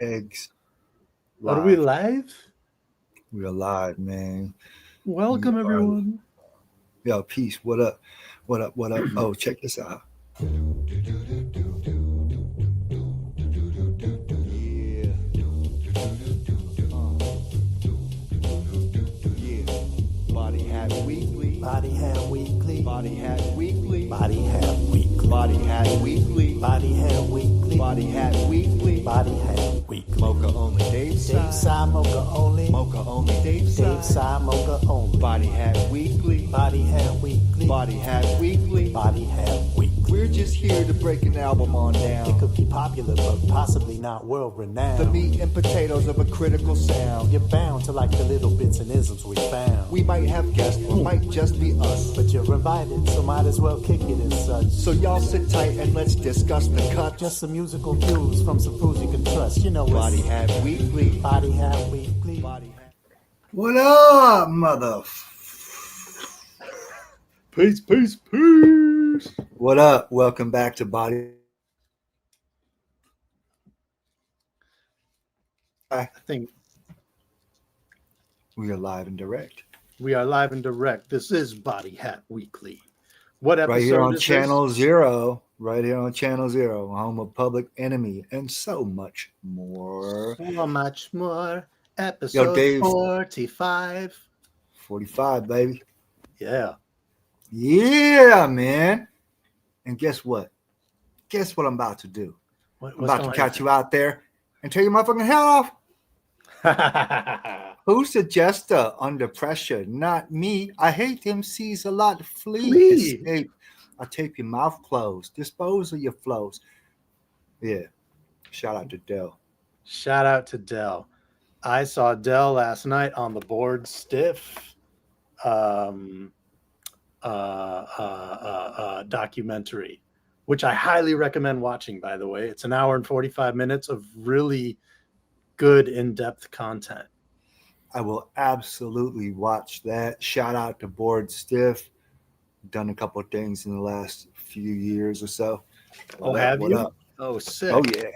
Eggs. Are we Live. live? We are live, man. We Welcome, are. everyone. Yo, peace. What up? What up? What up? Oh, check this out. Yeah. Yeah. Body Hat Weekly. Body Hat Weekly. Body Hat Weekly. Body Hat Weekly. Body Hat Weekly. Body Hat Weekly. Body Hat Weekly. Body Hat Weekly. Mocha only. Dave Dave side. side, Mocha only. Mocha only. Dave Dave side. side, Mocha only. Body Hat Weekly. Body Hat Weekly. Body Hat Weekly. Body Hat Weekly. We're just here to break an album on It down. could be popular, but possibly not world renowned. The meat and potatoes of a critical sound. You're bound to like the little bits and isms we found. We might have guests, or might just be us. But you're invited, so might as well kick it as such. So y'all sit tight and let's discuss the cuts. Just some musical cues from some fools you can trust. You know it's Body Hat Weekly. Body Hat Weekly. Body Hat. What up, mother? Peace, peace, peace. What up? Welcome back to Body. I think We are live and direct. we are live and direct. This is Body Hat Weekly. What episode Right here on is Channel Zero. Right here on Channel Zero, home of Public Enemy, and so much more. this? So much more. Episode Dave. 45. 45, baby. Yeah. Yeah, man. And guess what? Guess what I'm about to do? I'm about to catch you out there and tear your motherfucking head off. Who suggests under pressure? Not me. I hate MCs a lot. Flee. Escape. I tape your mouth closed. Dispose of your flows. Yeah. Shout out to Dell. Shout out to Dell. I saw Dell last night on the Board Stiff documentary, which I highly recommend watching, by the way. It's an hour and 45 minutes of really good in-depth content. I will absolutely watch that. Shout out to Board Stiff. Done a couple of things in the last few years or so. Oh, What up, have what you? up? Oh, sick. Oh, yeah.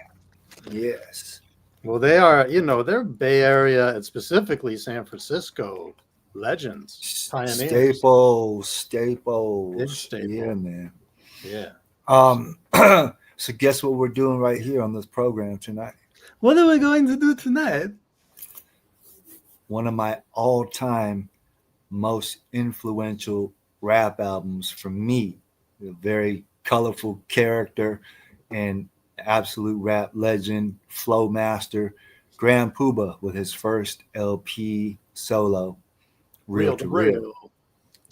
Yes. Well, they are, they're Bay Area and specifically San Francisco legends, pioneers. Staples. Big staple. Yeah, man. Yeah. So guess what we're doing right here on this program tonight? What are we going to do tonight? One of my all-time most influential rap albums for me. A very colorful character and absolute rap legend, flow master, Grand Puba with his first LP solo, Real to Real.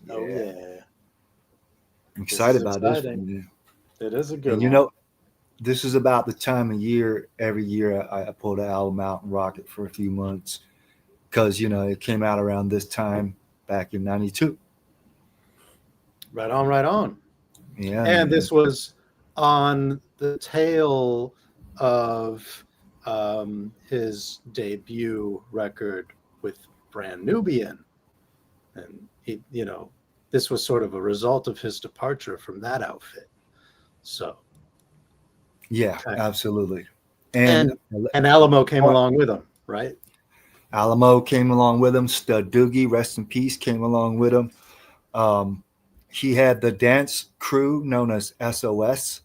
Oh, yeah. I'm excited about this exciting. one. Yeah. It is a good And one. this is about the time of year. Every year I pull the album out and rock it for a few months because, it came out around this time back in 92. Right on, right on. Yeah. And this was on the tail of his debut record with Brand Nubian. And, this was sort of a result of his departure from that outfit. So. Yeah, Okay. absolutely. And Alamo came along with him, right? Alamo came along with him. Stud Doogie, rest in peace, came along with him. He had the dance crew known as SOS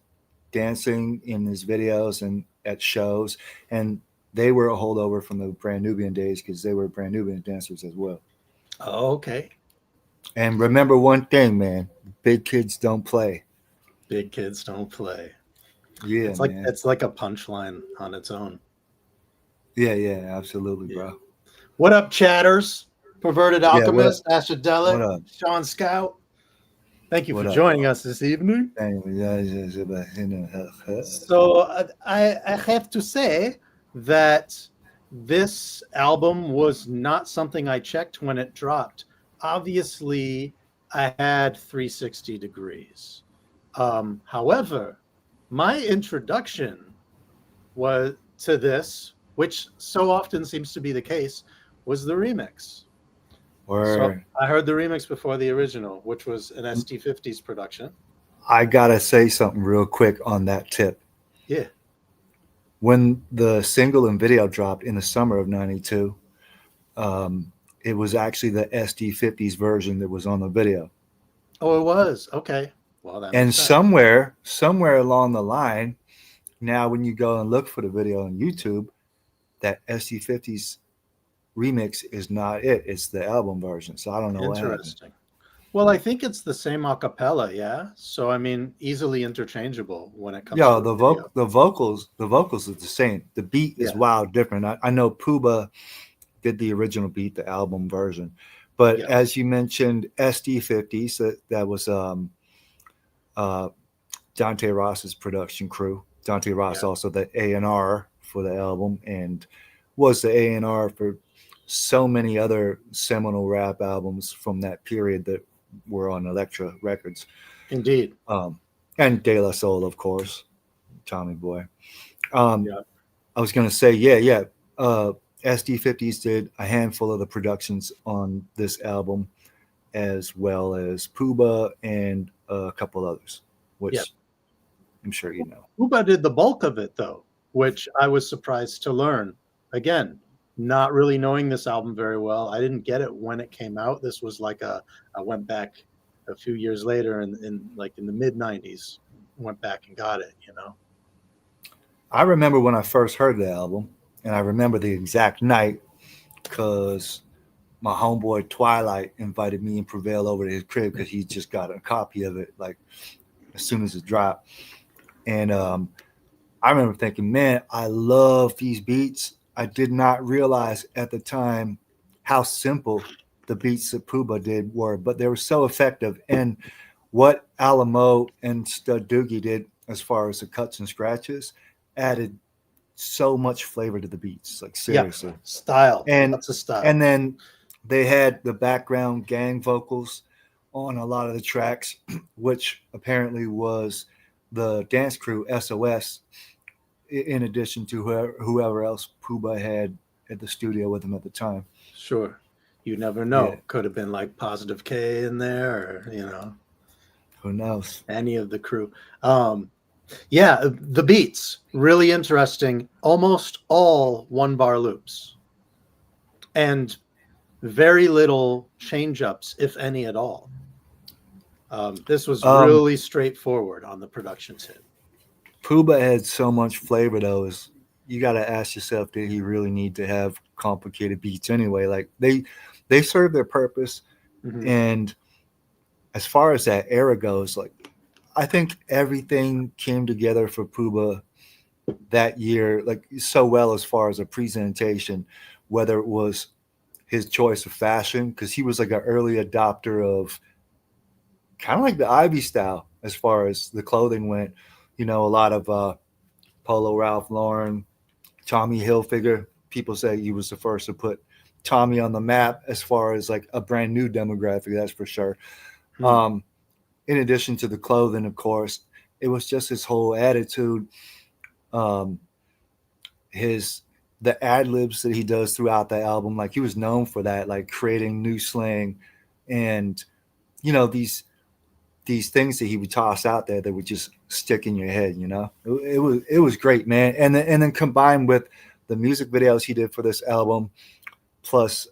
dancing in his videos and at shows. And they were a holdover from the Brand Nubian days because they were Brand Nubian dancers as well. Oh, okay. And remember one thing, man. Big kids don't play. Big kids don't play. Yeah, It's like man. it's like a punchline on its own. Yeah, absolutely, bro. What up, chatters? Perverted Alchemist, Astrodelic, What up? Sean Scout. Thank you What for up, joining us this evening. So I have to say that this album was not something I checked when it dropped. Obviously, I had 360 degrees. However, my introduction was to this, which so often seems to be the case, was the remix. So I heard the remix before the original, which was an ST50s production. I gotta say something real quick on that tip. Yeah. when the single and video dropped in the summer of '92, um, it was actually the SD50s version that was on the video. Oh, it was. Okay. Well, that And makes sense. somewhere along the line, now when you go and look for the video on YouTube, that SD50s remix is not it. It's the album version. So I don't know what happened. Interesting. Well, I think it's the same acapella, yeah. So I mean, easily interchangeable when it comes Yeah, to the video. the vocals are the same. The beat is Yeah. wild different. I know Puba did the original beat, the album version. But Yeah. as you mentioned, SD50s, that was uh, Dante Ross's production crew. Dante Ross Yeah. also the A&R for the album and was the A&R for so many other seminal rap albums from that period that were on Elektra Records. Indeed. Um, and De La Soul, of course, Tommy Boy. Um, Yeah. I was going to say, yeah. SD50s did a handful of the productions on this album, as well as Puba and a couple others, Yeah. which I'm sure you know. Puba did the bulk of it though, which I was surprised to learn. Again, not really knowing this album very well. I didn't get it when it came out. This was like I went back a few years later in like in the mid 90s, went back and got it, you know. I remember when I first heard the album, and I remember the exact night because my homeboy Twilight invited me and Prevail over to his crib because he just got a copy of it like as soon as it dropped. And I remember thinking, man, I love these beats. I did not realize at the time how simple the beats that Puba did were, but they were so effective. And what Alamo and Stud Doogie did as far as the cuts and scratches added so much flavor to the beats, like seriously. Yeah. Style. And That's a style. and then they had the background gang vocals on a lot of the tracks, which apparently was the dance crew SOS, in addition to whoever else Puba had at the studio with him at the time. Sure. You never know. Yeah. Could have been like Positive K in there, or Who knows? any of the crew. Yeah, the beats really interesting. Almost all 1-bar loops, and very little change ups, if any at all. This was really straightforward on the production tip. Puba had so much flavor though. Is you got to ask yourself, did he really need to have complicated beats anyway? Like they serve their purpose, Mhm. and as far as that era goes, like I think everything came together for Puba that year, like so well as far as a presentation, whether it was his choice of fashion, because he was like an early adopter of kind of like the Ivy style as far as the clothing went. You know, a lot of Polo Ralph Lauren, Tommy Hilfiger. People say he was the first to put Tommy on the map as far as like a brand new demographic, that's for sure. Hmm. In addition to the clothing, of course, it was just his whole attitude, um, his the ad libs that he does throughout the album. Like he was known for that, like creating new slang, and you know these things that he would toss out there that would just stick in your head. You know, it was great, man. And then combined with the music videos he did for this album, plus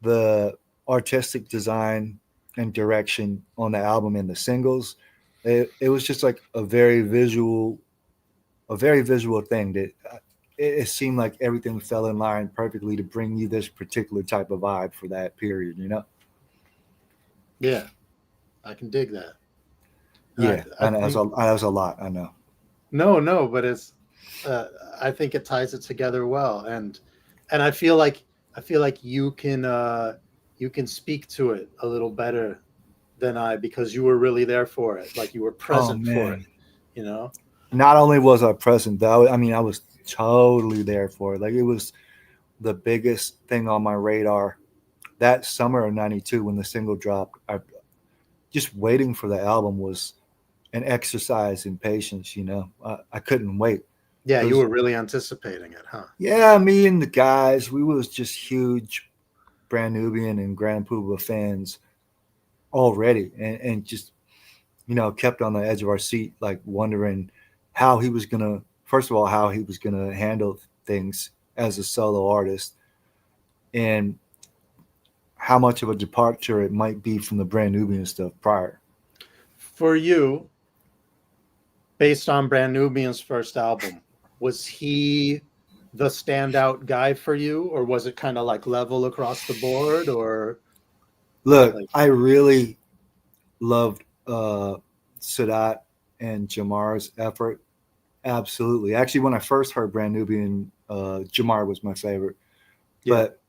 the artistic design and direction on the album and the singles, it was just like a very visual thing that it seemed like everything fell in line perfectly to bring you this particular type of vibe for that period, you know? Yeah, I can dig that. Yeah, I I know think, that was a lot. I know. no, but it's. I think it ties it together well, and I feel like you can speak to it a little better than I, because you were really there for it, like you were Oh present for it. man! You know. Not only was I present, though, I mean, I was totally there for it. Like it was the biggest thing on my radar that summer of '92 when the single dropped. Just waiting for the album was an exercise in patience. You know, I couldn't wait. Yeah, It you was, were really anticipating it, huh? yeah, me and the guys, we was just huge Brand Nubian and Grand Puba fans already, and just kept on the edge of our seat, like wondering how he was gonna first of all, how he was going to handle things as a solo artist, and how much of a departure it might be from the Brand Nubian stuff prior. For you, based on Brand Nubian's first album, was he the standout guy for you, or was it kind of like level across the board? Or Look, like, I really loved Sadat and Jamar's effort. Absolutely. Actually, when I first heard Brand Nubian, Jamar was my favorite. yeah, But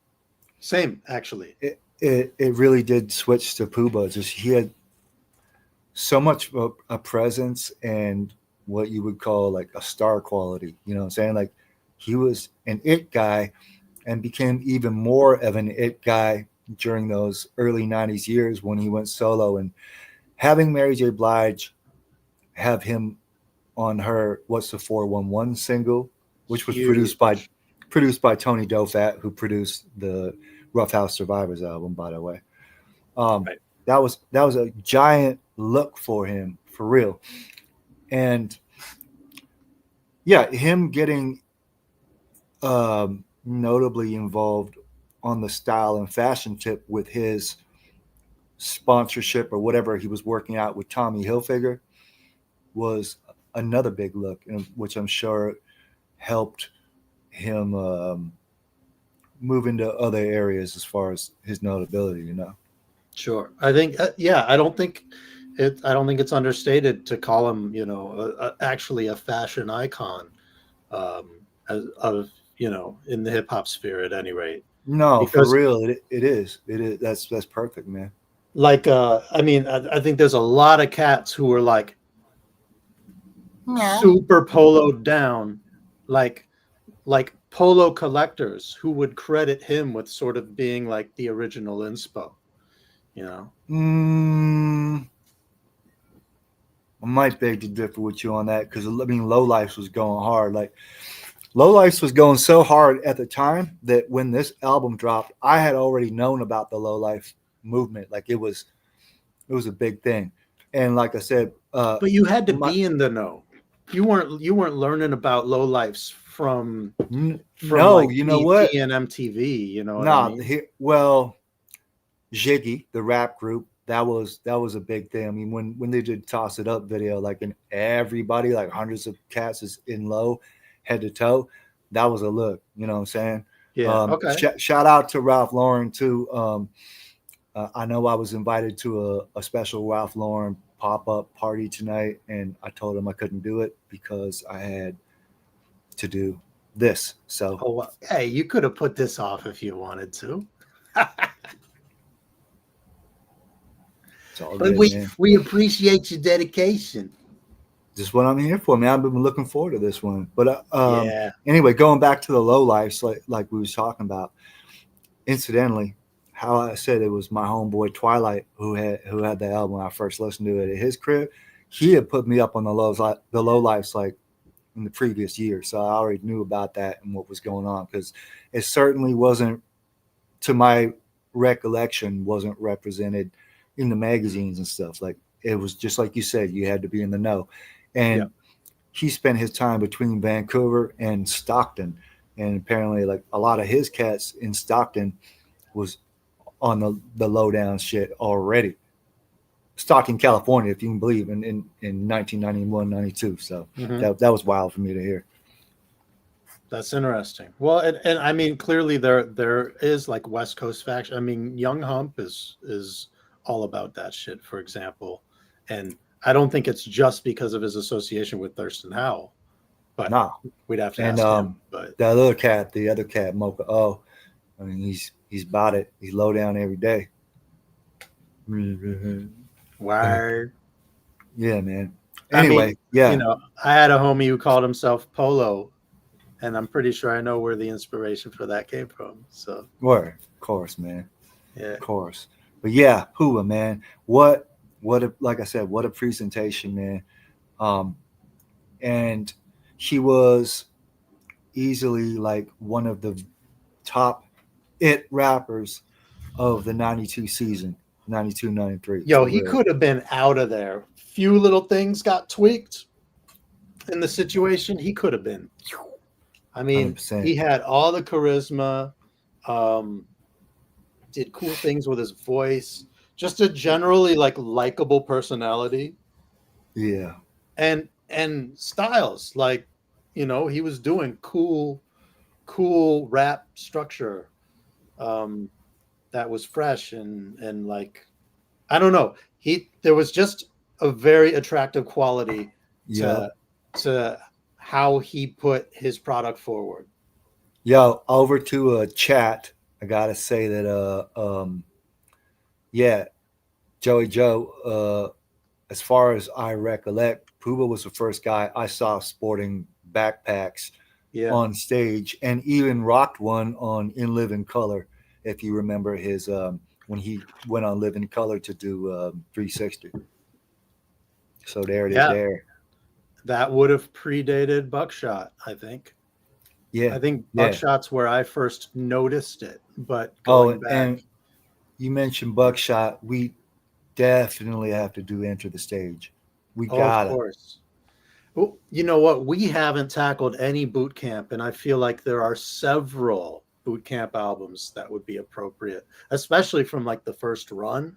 same actually. it really did switch to Puba. Just he had so much of a presence and what you would call like a star quality. You know what I'm saying? Like he was an it guy and became even more of an it guy during those early 90s years when he went solo. And having Mary J. Blige have him on her What's the 411 single, which was Huge. produced by Tony Dofat, who produced the Rough House Survivors album, by the way. Right. That was a giant look for him, for real. And yeah, him getting notably involved on the style and fashion tip with his sponsorship or whatever he was working out with Tommy Hilfiger was another big look, which I'm sure helped him move into other areas as far as his notability. You know. Sure. I think, yeah, I don't think it's understated to call him, actually a fashion icon, of, in the hip hop sphere at any rate. No, for Because real, it is. It is. That's perfect, man. like, I mean, I think there's a lot of cats who are like super poloed down, like polo collectors who would credit him with sort of being like the original inspo, you know? I might beg to differ with you on that because I mean, Low Life was going hard. Like Low Life was going so hard at the time that when this album dropped, I had already known about the Low Life movement. Like it was a big thing. And like I said, But you had to be in the know. You weren't learning about low lifes from no, like you know BT what? and MTV. You know what Nah, I mean? well, Jiggy, the rap group, that was a big thing. I mean, when they did Toss It Up video, like and everybody, like hundreds of cats is in low, head to toe, that was a look. You know what I'm saying? Yeah. Okay. Shout out to Ralph Lauren too. I know I was invited to a special Ralph Lauren pop-up party tonight, and I told him I couldn't do it because I had to do this. So, Oh, well, hey, you could have put this off if you wanted to. it's all But good, man. we appreciate your dedication. Just what I'm here for, man. I've been looking forward to this one. But Yeah. anyway, going back to the low lives, like we was talking about, incidentally, how I said it was my homeboy Twilight who had the album when I first listened to it at his crib. He had put me up on the low lives like in the previous year, so I already knew about that and what was going on because it certainly wasn't, to my recollection, wasn't represented in the magazines and stuff. Like it was just like you said, you had to be in the know. And he spent his time between Vancouver and Stockton, and apparently, like a lot of his cats in Stockton was on the lowdown shit already. Stockton, California, if you can believe, in 1991, 92. So that was wild for me to hear. That's interesting. Well, and I mean, clearly there is like West Coast faction. I mean, Young Hump is all about that shit, for example. And I don't think it's just because of his association with Thurston Howell, but we'd have to ask him. But the other cat, Moka. Oh, I mean, he's about it. He's low down every day. Word. Yeah, man. Anyway, yeah. I had a homie who called himself Polo, and I'm pretty sure I know where the inspiration for that came from. So, word, of course, man. Yeah, of course. But yeah, Puba, man. What like I said, what a presentation, man. And he was easily like one of the top it rappers of the 92 season, 92, 93. Yo, he could have been out of there. Few little things got tweaked, in the situation, he could have been. I mean, 100%. he had all the charisma, did cool things with his voice, just a generally like likable personality, Yeah. and styles. Like, he was doing cool rap structure that was fresh and like, I don't know. There was just a very attractive quality Yeah. to how he put his product forward. Yo, over to chat. I gotta say that yeah, Joey Joe, as far as I recollect, Puba was the first guy I saw sporting backpacks Yeah. on stage, and even rocked one on In Living Color. If you remember his when he went on Living Color to do 360. So there it is. Yeah. There. That would have predated Buckshot, I think. Yeah. I think Yeah. Buckshot's where I first noticed it. But Oh, going back, and you mentioned Buckshot. We definitely have to do Enter the Stage. We of gotta. course. Well, you know what? We haven't tackled any boot camp, and I feel like there are several boot camp albums that would be appropriate, especially from like the first run.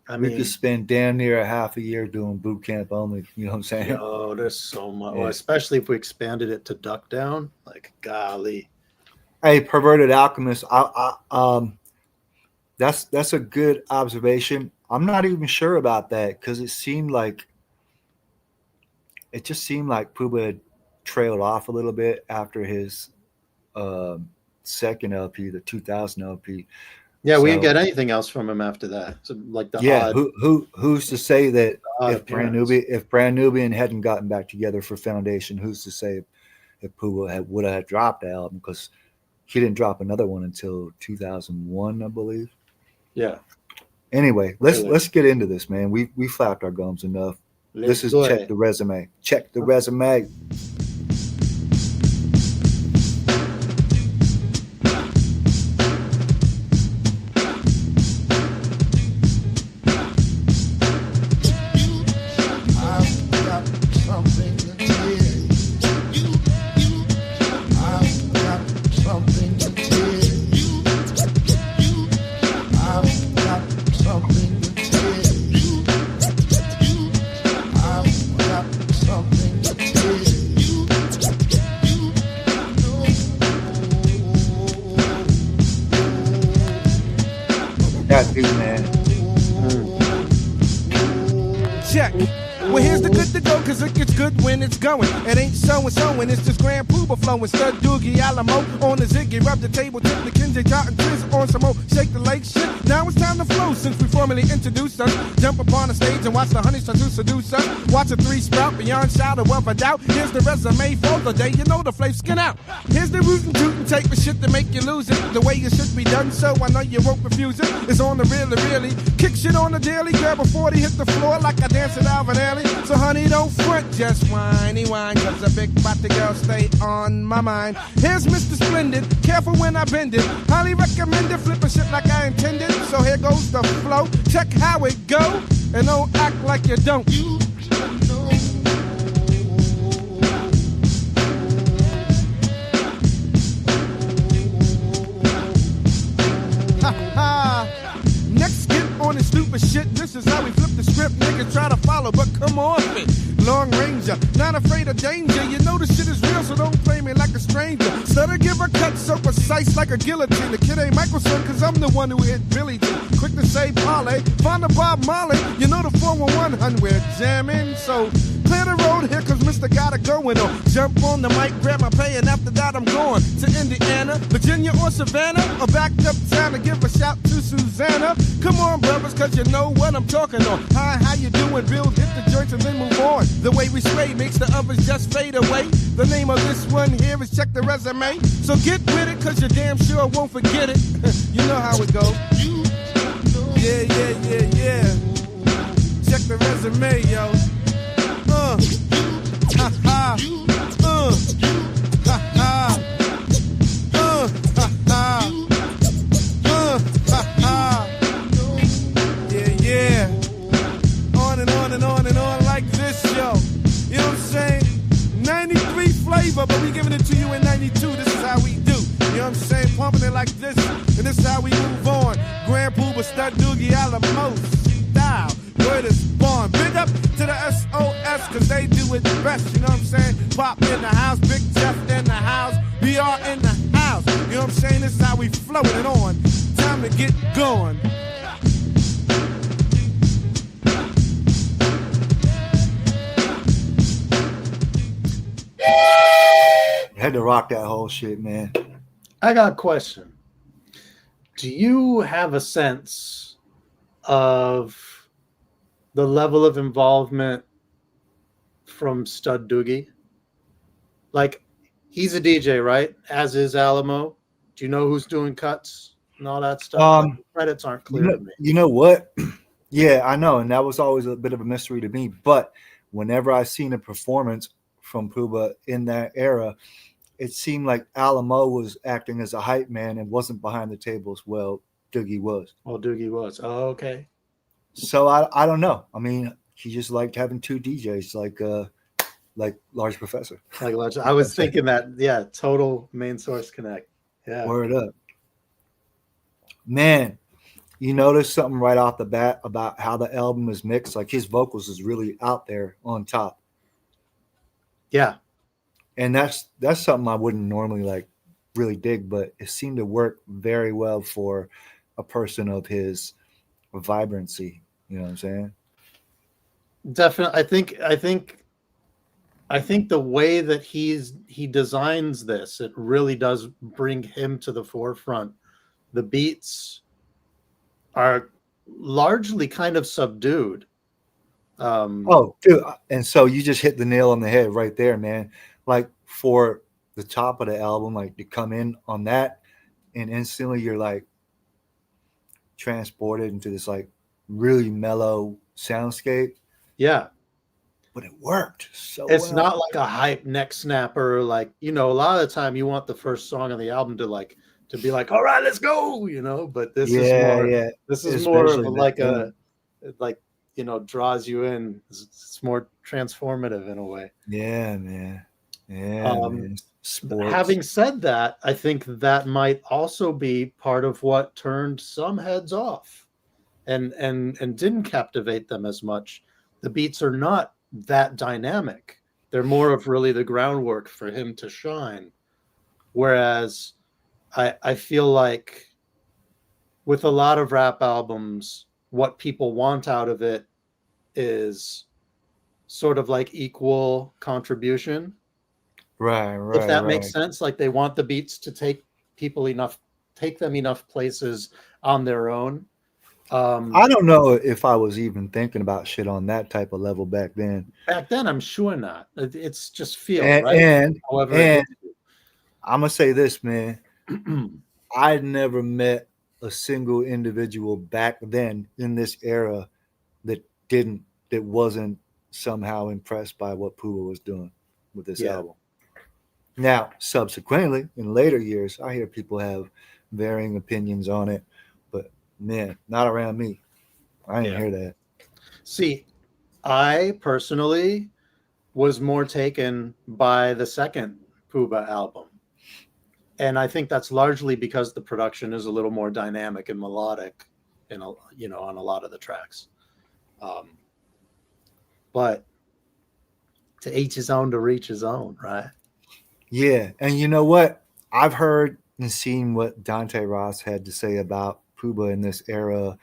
I We mean, could spend damn near a half a year doing boot camp only. You know what I'm saying? oh, there's so much. Yeah. Well, especially if we expanded it to Duck Down. Like, golly. Hey, Perverted Alchemist. That's a good observation. I'm not even sure about that because it just seemed like Puba had trailed off a little bit after his second LP, the 2000 LP. Yeah, we So- didn't get anything else from him after that. So, like the Yeah, odd, who's to say that odd if Brand appearance. Nubian hadn't gotten back together for Foundation, who's to say if Puba would have dropped the album, because he didn't drop another one until 2001, I believe. Yeah. Anyway, Really? let's get into this, man. We flapped our gums enough. This is Let's do Check it. the Resume. Check the resume. I've got something to tell you. I've got something to tell you. I've got something to tell you. I've got something to tell you. That dude, man. Check. Well, here's the good to go, cause it gets good when it's going. It ain't so and so, and it's just Grand Puba flowing. Stud Doogie Alamo on the Ziggy. Rub the table, tip the Kinsey, Jot and Triz on some more. Shake the lake shit. Now it's time to flow since we formally introduced us. Jump upon the stage and watch the honeys try to seduce us. Watch a three sprout beyond shadow of a doubt. Here's the resume for the day. You know the flavor skin out. Here's the rootin' tootin' tape of shit to make you lose it. The way it should be done, so I know you won't refuse it. It's on the really. Kick shit on the daily. Grab a 40, hit the floor like I dance at Alvin Alley. So honey, don't front, just whiny wine. Cause a big body girl stay on my mind. Here's Mr. Splendid, careful when I bend it. Highly recommended, flipping shit like I intended. So here goes the flow, check how it go. And don't act like you don't. Ha ha. Next, get on this stupid shit. This is how we flip the script. Niggas try to follow, but come on, fit. Long Ranger, not afraid of danger. You know the shit is real, so don't play me like a stranger. Instead of give a cut so precise like a guillotine. The kid ain't Michael Son, cause I'm the one who hit Billy Jean. Quick to say parlay, find a Bob Marley. You know the 411 hun, we're jamming. So clear the road, here comes Mr. Gotta Going on. Jump on the mic, grab my pay, and after that I'm going to Indiana, Virginia, or Savannah, or back up town to give a shout to Susanna. Come on, brothers, cause you know what I'm talking on. Hi, how you doing? Build, hit the joints, and then move on. The way we sway makes the others just fade away. The name of this one here is Check the Resume. So get with it, cause you damn sure won't forget it. You know how it goes. Yeah. Check the resume, yo. Ha ha. Ha ha. Ha ha. Yeah. On and on and on and on like this, yo. You know what I'm saying? free flavor, but we giving it to you in 92. This is how we do. You know what I'm saying? Pumping it like this, and this is how we move on. Grand Puba, Stud Doogie, Alamo style. Word is born. Big up to the SOS, cause they do it best. You know what I'm saying? Pop in the house, Big Jeff in the house, BR in the house. You know what I'm saying? This is how we flowing it on. Time to get going. Had to rock that whole shit, man. I got a question. Do you have a sense of the level of involvement from Stud Doogie? Like, he's a DJ, right? As is Alamo. Do you know who's doing cuts and all that stuff? Like, the credits aren't clear to me. You know what? Yeah, I know, and that was always a bit of a mystery to me. But whenever I seen a performance from Puba in that era, it seemed like Alamo was acting as a hype man and wasn't behind the tables. Well, Doogie was. Oh, Doogie was. Oh, okay. So I don't know. I mean, he just liked having two DJs, like Large Professor. Like, I was thinking that, yeah, total main source connect. Yeah. Word up. Man, you notice something right off the bat about how the album is mixed? Like, his vocals is really out there on top. Yeah. And that's something I wouldn't normally like really dig, but it seemed to work very well for a person of his vibrancy. You know what I'm saying? Definitely. I think the way that he designs this, it really does bring him to the forefront. The beats are largely kind of subdued. Oh, dude. And so you just hit the nail on the head right there, man. Like, for the top of the album, like, to come in on that and instantly you're like transported into this like really mellow soundscape. Yeah. But it worked so It's well. not like a hype neck snapper. Like, you know, a lot of the time you want the first song on the album to be like, all right, let's go, you know, but this is more of like like, you know, draws you in. It's more transformative in a way. Yeah, man. Yeah, man. Sports. Having said that, I think that might also be part of what turned some heads off and didn't captivate them as much. The beats are not that dynamic. They're more of really the groundwork for him to shine. Whereas I feel like with a lot of rap albums, what people want out of it is sort of like equal contribution. Right. If that makes sense. Like, they want the beats to take them enough places on their own. I don't know if I was even thinking about shit on that type of level back then. Back then, I'm sure not. It's just feel, and, right? And, However, and I'm gonna say this, man. I'd never met a single individual back then in this era that wasn't somehow impressed by what Puba was doing with this album. Now, subsequently, in later years, I hear people have varying opinions on it, but man, not around me. I didn't hear that. See, I personally was more taken by the second Puba album. And I think that's largely because the production is a little more dynamic and melodic, on a lot of the tracks. But to each his own, to reach his own, right? Yeah, and you know what? I've heard and seen what Dante Ross had to say about Puba in this era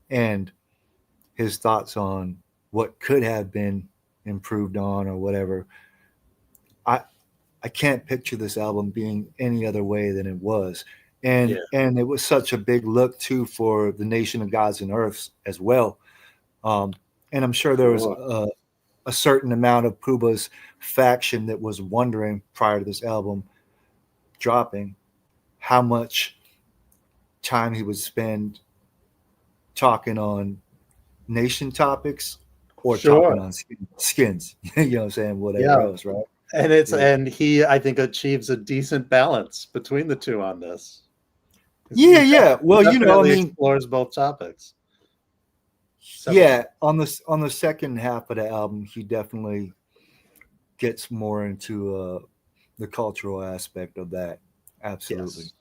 and his thoughts on what could have been improved on or whatever. I can't picture this album being any other way than it was. And it was such a big look too for the Nation of Gods and Earths as well. And I'm sure there was a certain amount of Puba's faction that was wondering prior to this album dropping how much time he would spend talking on nation topics or talking on skins. You know what I'm saying? Whatever else, right? And and he, I think, achieves a decent balance between the two on this. Yeah. Well, you know, I mean, explores both topics. On the second half of the album, he definitely gets more into the cultural aspect of that. Absolutely. Yes.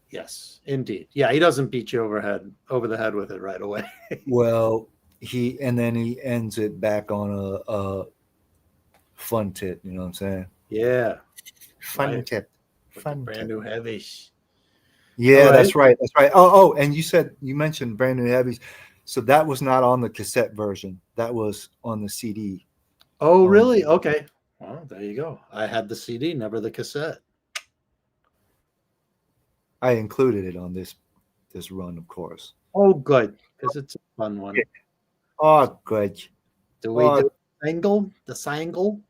Yes, indeed. Yeah, he doesn't beat you over the head with it right away. Well, he ends it back on a fun tip. You know what I'm saying? Yeah, Fun right. tip. With the Fun brand tip. new heavy. Yeah, All right. that's right. That's right. Oh, and you mentioned brand new heavies, so that was not on the cassette version. That was on the CD. Oh, Um, really? Okay. Well, there you go. I had the CD, never the cassette. I included it on this run, of course. Oh, good, because it's a fun one. Oh, good. Do we do the single?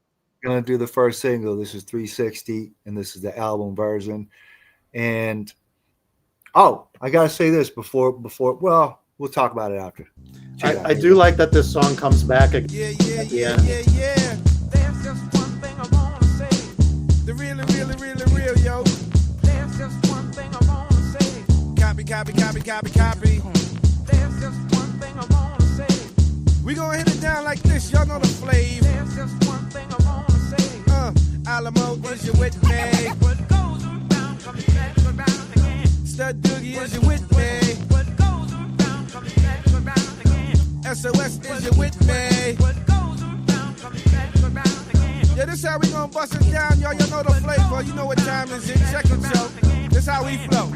Gonna do the first single. This is 360, and this is the album version. And I gotta say this before. Well, we'll talk about it after. I do like that this song comes back again. Yeah. There's just one thing I wanna say. The really real, yo. There's just one thing I wanna say. Copy. There's just one thing I wanna say. We gonna hit it down like this, y'all know the flavor. There's just one thing I wanna say. Alamo, is you with me? What goes around comes back around again. Stud Doogie, is you with me? What goes around comes back around again. SOS, is you with me? What goes around comes back around again. Yeah, this how we gonna bust it down, y'all. Y'all know the flavor. You know what time is it? Check it, yo. This how we flow.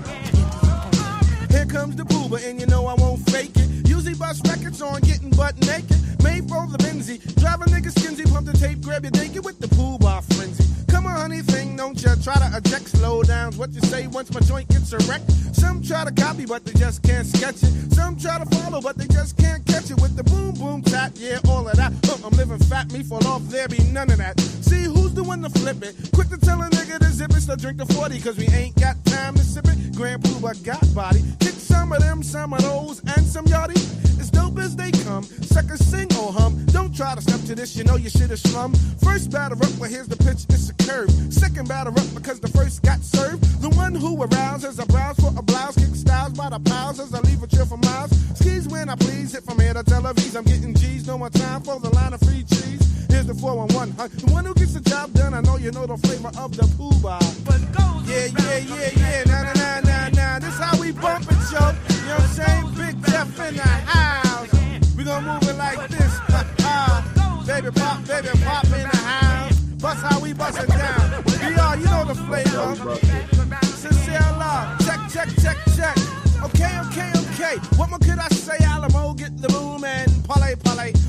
Here comes the Puba, and you know I won't fake it. Usually bust records on getting butt naked. Made for the Benzie. Drive a nigga skinsy, pump the tape, grab your dinky with the Puba frenzy. Come on, honey, thing, don't ya try to eject. Slow down's what you say once my joint gets erect. Some try to copy, but they just can't sketch it. Some try to follow, but they just can't catch it. With the boom, boom, tap, yeah, all of that. I'm living fat, me fall off, there be none of that. See who's the one to flip it. Quick to tell a nigga to zip it, so drink the 40, cause we ain't got time to sip it. Grand Puba got body. Kick some of them, some of those, and some yachty. As dope as they come, suckers sing or hum. Don't try to step to this, you know you shit is slum. First batter up, well here's the pitch, it's a curve. Second batter up because the first got served. The one who arouses a browse for a blouse, kick styles by the pals as I leave a chill for miles. Skis when I please, hit from here to Tel Aviv. I'm getting G's, no more time for the line of free cheese. Here's the 411, huh? The one who gets the job done, I know you know the flavor of the Puba. What goes Yeah. Nah. This how we bump it, yo. You know what I'm saying? Big Jeff in the house. We gonna move it like this. Baby pop in the house. Bust how we bust it down. VR, you know the flavor. Sincere love. Check. Okay. What more could I say? Alamo, get the boom and parlay.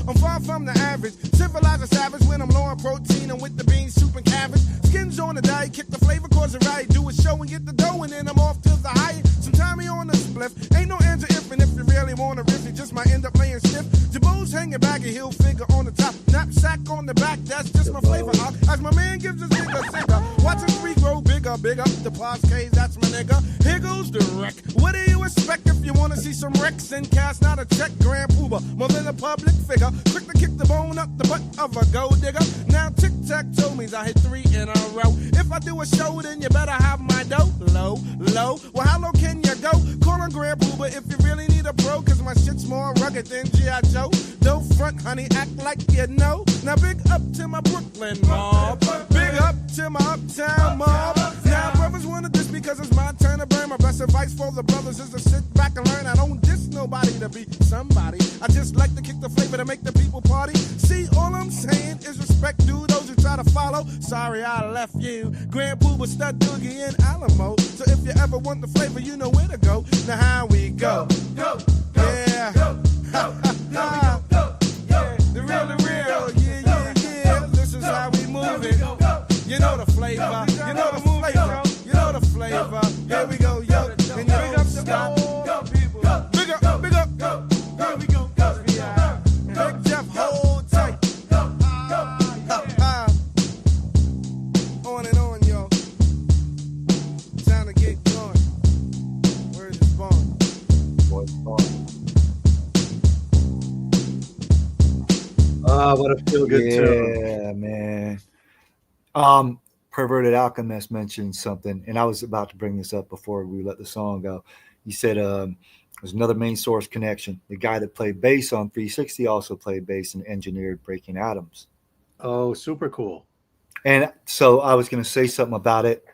I'm far from the average. Civilized a savage when I'm low on protein and with the beans, soup and cabbage. Skins on the diet, kick the flavor, cause it right. Do a show and get the dough and then I'm off to the high. Sometime he on the spliff. Ain't no answer if and if you really wanna riff, you just might end up laying stiff. Jabos hanging back, a heel figure on the top. Knapsack on the back, that's just my flavor. As my man gives his nigga singer. Watching three grow bigger. Big up the Paz that's my nigga. Here goes the wreck. What do you expect if you wanna see some wrecks and cast not a check? Grand Puba, more than a public figure. Quick to kick the bone up the butt of a gold digger. Now tic-tac-toe means I hit 3 in a row. If I do a show, then you better have my dough. Low. Well, how low can you go? Call on Grand Puba if you really need a pro, cause my shit's more rugged than G.I. Joe. Don't front, honey, act like you know. Now big up to my Brooklyn mob. Big up to my uptown mob. Now brothers wanna diss because it's my turn to burn. My best advice for the brothers is to sit back and learn. I don't diss nobody to be somebody. I just like to kick the flavor to make the people party. See, all I'm saying is respect to those who try to follow. Sorry I left you. Grand Puba, Stud Doogie, and Alamo. So if you ever want the flavor, you know where to go. Now how we go? Yeah. The real. Yeah. This is how we move it. You know the flavor. You know the flavor. You know the flavor. Here we go, yo. And you don't stop. Big up. Here we go. Big Jeff, hold tight. On and on, yo. Time to get going. Word is born. What a feel good tune. Yeah, man. Perverted Alchemist mentioned something, and I was about to bring this up before we let the song go. He said there's another main source connection. The guy that played bass on 360 also played bass and engineered Breaking Atoms. Oh, super cool. And so I was going to say something about it.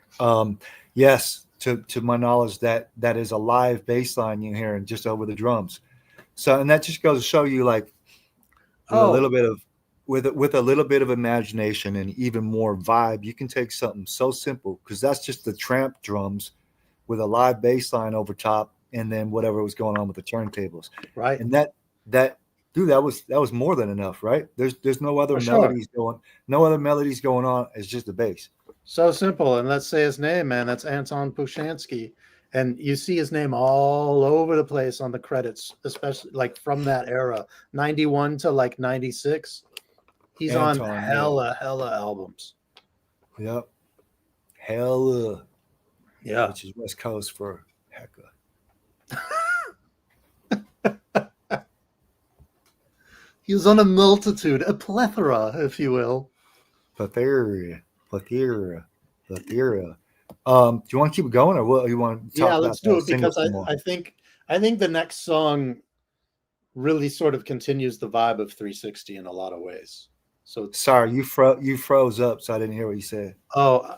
Yes, to my knowledge, that is a live bass line you hear and just over the drums. So, and that just goes to show you, like, with a little bit of with a little bit of imagination and even more vibe, you can take something so simple, because that's just the tramp drums with a live bass line over top, and then whatever was going on with the turntables. Right. And that dude, that was more than enough, right? There's no other melodies going on. It's just the bass. So simple. And let's say his name, man. That's Anton Pushansky. And you see his name all over the place on the credits, especially like from that era, 91 to like 96. He's Anton, on hella albums. Yep. Hella. Yeah. Which is West Coast for hecka. He was on a multitude, a plethora, if you will. Plethora. Do you want to keep it going, or what? You want to talk about? Let's do it, because I think the next song really sort of continues the vibe of 360 in a lot of ways. So sorry, you froze up, so I didn't hear what you said. Oh,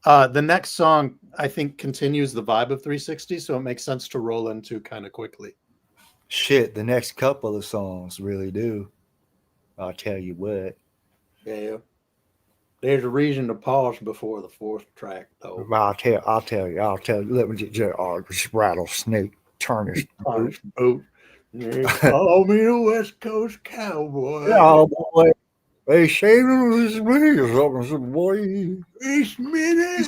the next song I think continues the vibe of 360, so it makes sense to roll into kind of quickly. Shit, the next couple of songs really do. I'll tell you what. Yeah. There's a reason to pause before the fourth track, though. I'll tell you. Let me get your rattlesnake turn his boot. Call me a West Coast cowboy. Oh boy, they say this boy. Each minute.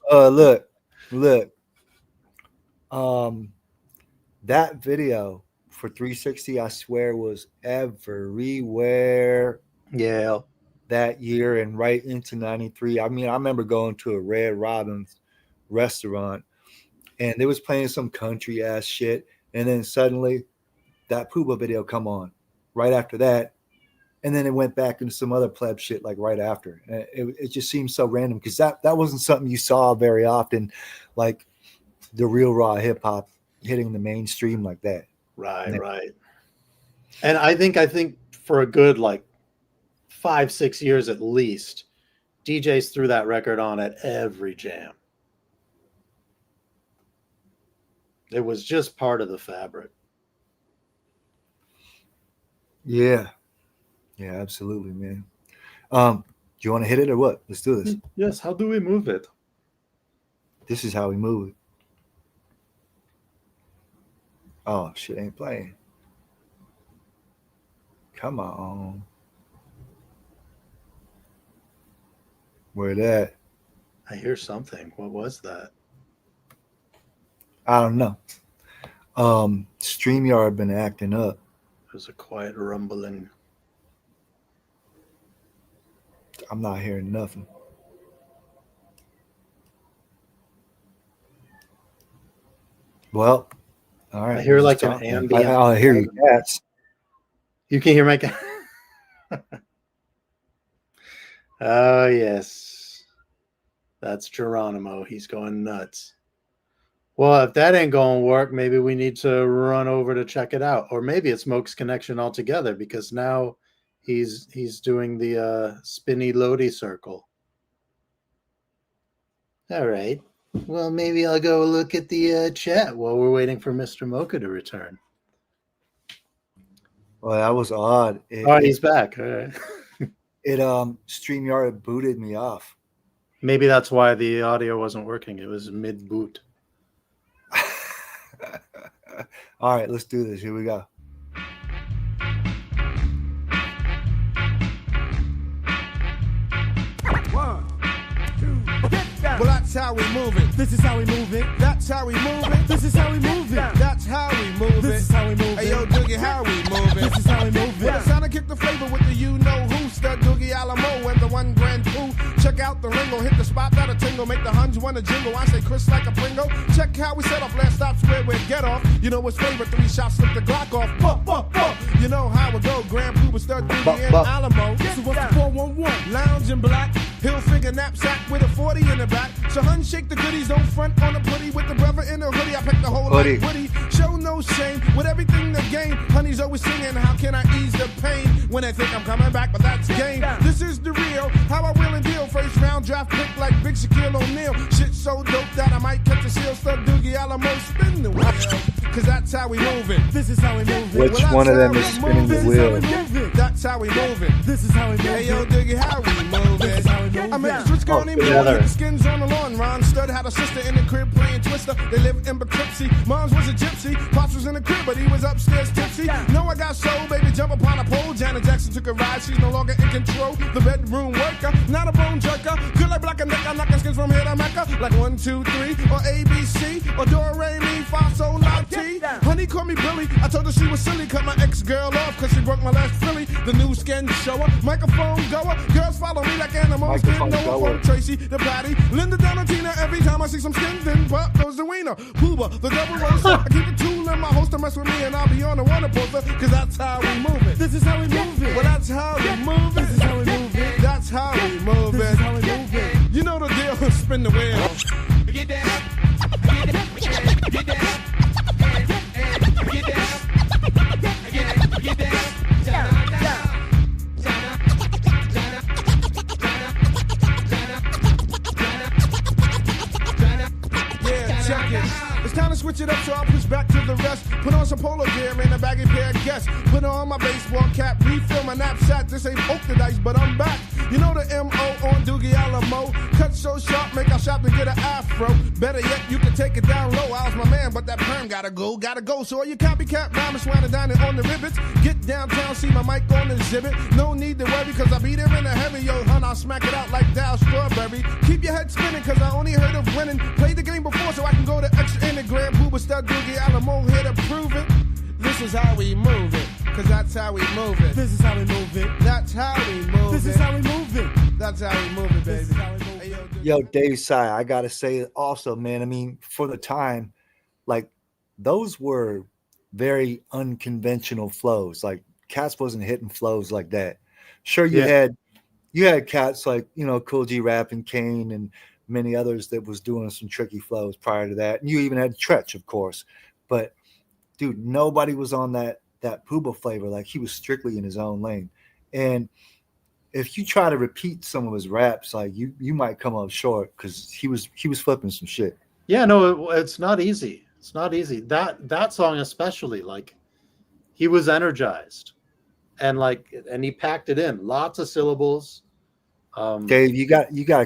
Look. That video for 360, I swear, was everywhere. Yeah. That year and right into 93. I mean, I remember going to a Red Robin's restaurant and they was playing some country ass shit, and then suddenly that Puba video come on right after that, and then it went back into some other pleb shit like right after. It just seems so random, because that wasn't something you saw very often, like the real raw hip hop hitting the mainstream like that. Right. And I think for a good like 5-6 years at least, DJs threw that record on at every jam. It was just part of the fabric. Yeah, absolutely, man. Do you want to hit it or what? Let's do this. Yes. How do we move it? This is how we move it. Oh, shit ain't playing. Come on. Where that? I hear something. What was that? I don't know. StreamYard been acting up. There's a quiet rumbling. I'm not hearing nothing. Well, all right. I hear like an ambient. I hear you cats. You can hear my cat. Oh, yes. That's Geronimo. He's going nuts. Well, if that ain't going to work, maybe we need to run over to check it out. Or maybe it's Moke's connection altogether, because now he's doing the spinny loady circle. All right. Well, maybe I'll go look at the chat while we're waiting for Mr. Moka to return. Well, that was odd. He's back. All right. StreamYard booted me off. Maybe that's why the audio wasn't working. It was mid-boot. All right, let's do this. Here we go. Well, that's how we move it. This is how we move it. That's how we move it. This is how we move it. That's how we move it. This is how we move it. Hey, yo, Doogie, how we move it. This is how we move it. Well, it's time to kick the flavor with the you-know-who. Stud Doogie Alamo and the one grand poo. Check out the ringo. Hit the spot, that'll tingle. Make the huns wanna jingle. I say Chris like a Pringle. Check how we set off. Last stop square with get off. You know what's favorite. 3 shots, slip the Glock off. Bup, bup, bup. You know how it go. Grand Pooba, Stud Doogie and Alamo. So what's the 411? Lounge in black. Hill figure knapsack with a 40 in the back. So hun shake the goodies, don't front on the putty. With the brother in the hoodie, I pick the whole like Woody. Show no shame, with everything to gain. Honey's always singing, how can I ease the pain? When I think I'm coming back, but that's game. This is the real, how Alamo, spin the wheel. Cause that's how we move it. This is how we move it. Which Well, one of that's them is how we spinning move the it. wheel? That's how we move it. This is how we move Hey it. yo, Diggy, how we move it? I met a switch girl named Moka, together. the skins on the lawn. Ron Stud had a sister in the crib playing Twister. They lived in Poughkeepsie. Mom's was a gypsy. Pops was in the crib, but he was upstairs tipsy. No, I got soul, baby, jump upon a pole. Janet Jackson took a ride. She's no longer in control. The bedroom worker, not a bone jerker. Good like black and neck, I'm knocking skins from here to Mecca. Like 1, 2, 3, or ABC, or Do Re Mi Fa Sol La Ti. Honey called me Billy. I told her she was silly. Cut my ex-girl off because she broke my last Philly. The new skin shower, microphone goer. Girls follow me like animals. Microphone Didn't know goer. from Tracy, the Patty, Linda Donatina. Every time I see some skin, then pop goes the wiener. Puba, the double roaster. I keep a tool in my holster, mess with me, and I'll be on the Warner poster. Cause that's how we move it. This is how we move it. Well, that's how we move it. This is how we move it. That's how we move This is it. how we move it. You know the deal. Spin the wheel. Get down, get down, get down, get down, get down, Yeah, check it. It's time to switch it up, so I'll push back to the rest. Put on some polo gear and a baggy pair of guests. Put on my baseball cap, refill my knapsack. This ain't poke the dice, but I'm back. You know the M.O. on Doogie Alamo. Cut so sharp, make our shop to get an afro. Better yet, you can take it down low. I was my man, but that perm gotta go. So all you copycat rhymers swine and dining on the rivets. Get downtown, see my mic on the exhibit. No need to worry, cause I be there in a heavy. Yo, hun, I'll smack it out like Dow Strawberry. Keep your head spinning, cause I only heard of winning. Played the game before, so I can go to extra in the grand. Puba Stud Doogie Alamo here to prove it. This is how we move it, cause that's how we move it. This is how we move it. That's how we move This it. is how we move it. That's how we move it, This baby. is how we move Hey, it. Yo, Dave Sai, I gotta say also, man. I mean, for the time, like those were very unconventional flows. Like Cats wasn't hitting flows like that. Sure, you Yeah. had cats like Cool G Rap and Kane and many others that was doing some tricky flows prior to that. And you even had Tretch, of course. But dude, nobody was on that Puba flavor. Like he was strictly in his own lane. And if you try to repeat some of his raps, like you might come up short because he was flipping some shit. Yeah, no, it's not easy. It's not easy. That song especially, like he was energized and he packed it in. Lots of syllables. Dave, you got to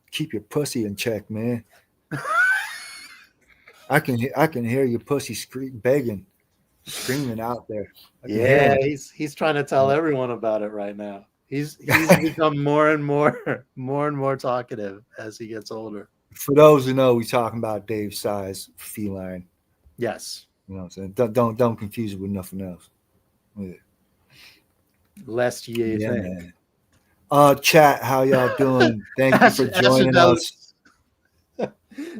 keep your pussy in check, man. I can hear your pussy screaming out there. I can hear Yeah, it. he's trying to tell everyone about it right now. He's become more and more talkative as he gets older. For those who know, we're talking about Dave Sai's feline. Yes. You know what I'm saying? Don't confuse it with nothing else. Yeah. Lest ye Yeah, think. man. Chat, how y'all doing? Thank you for joining us.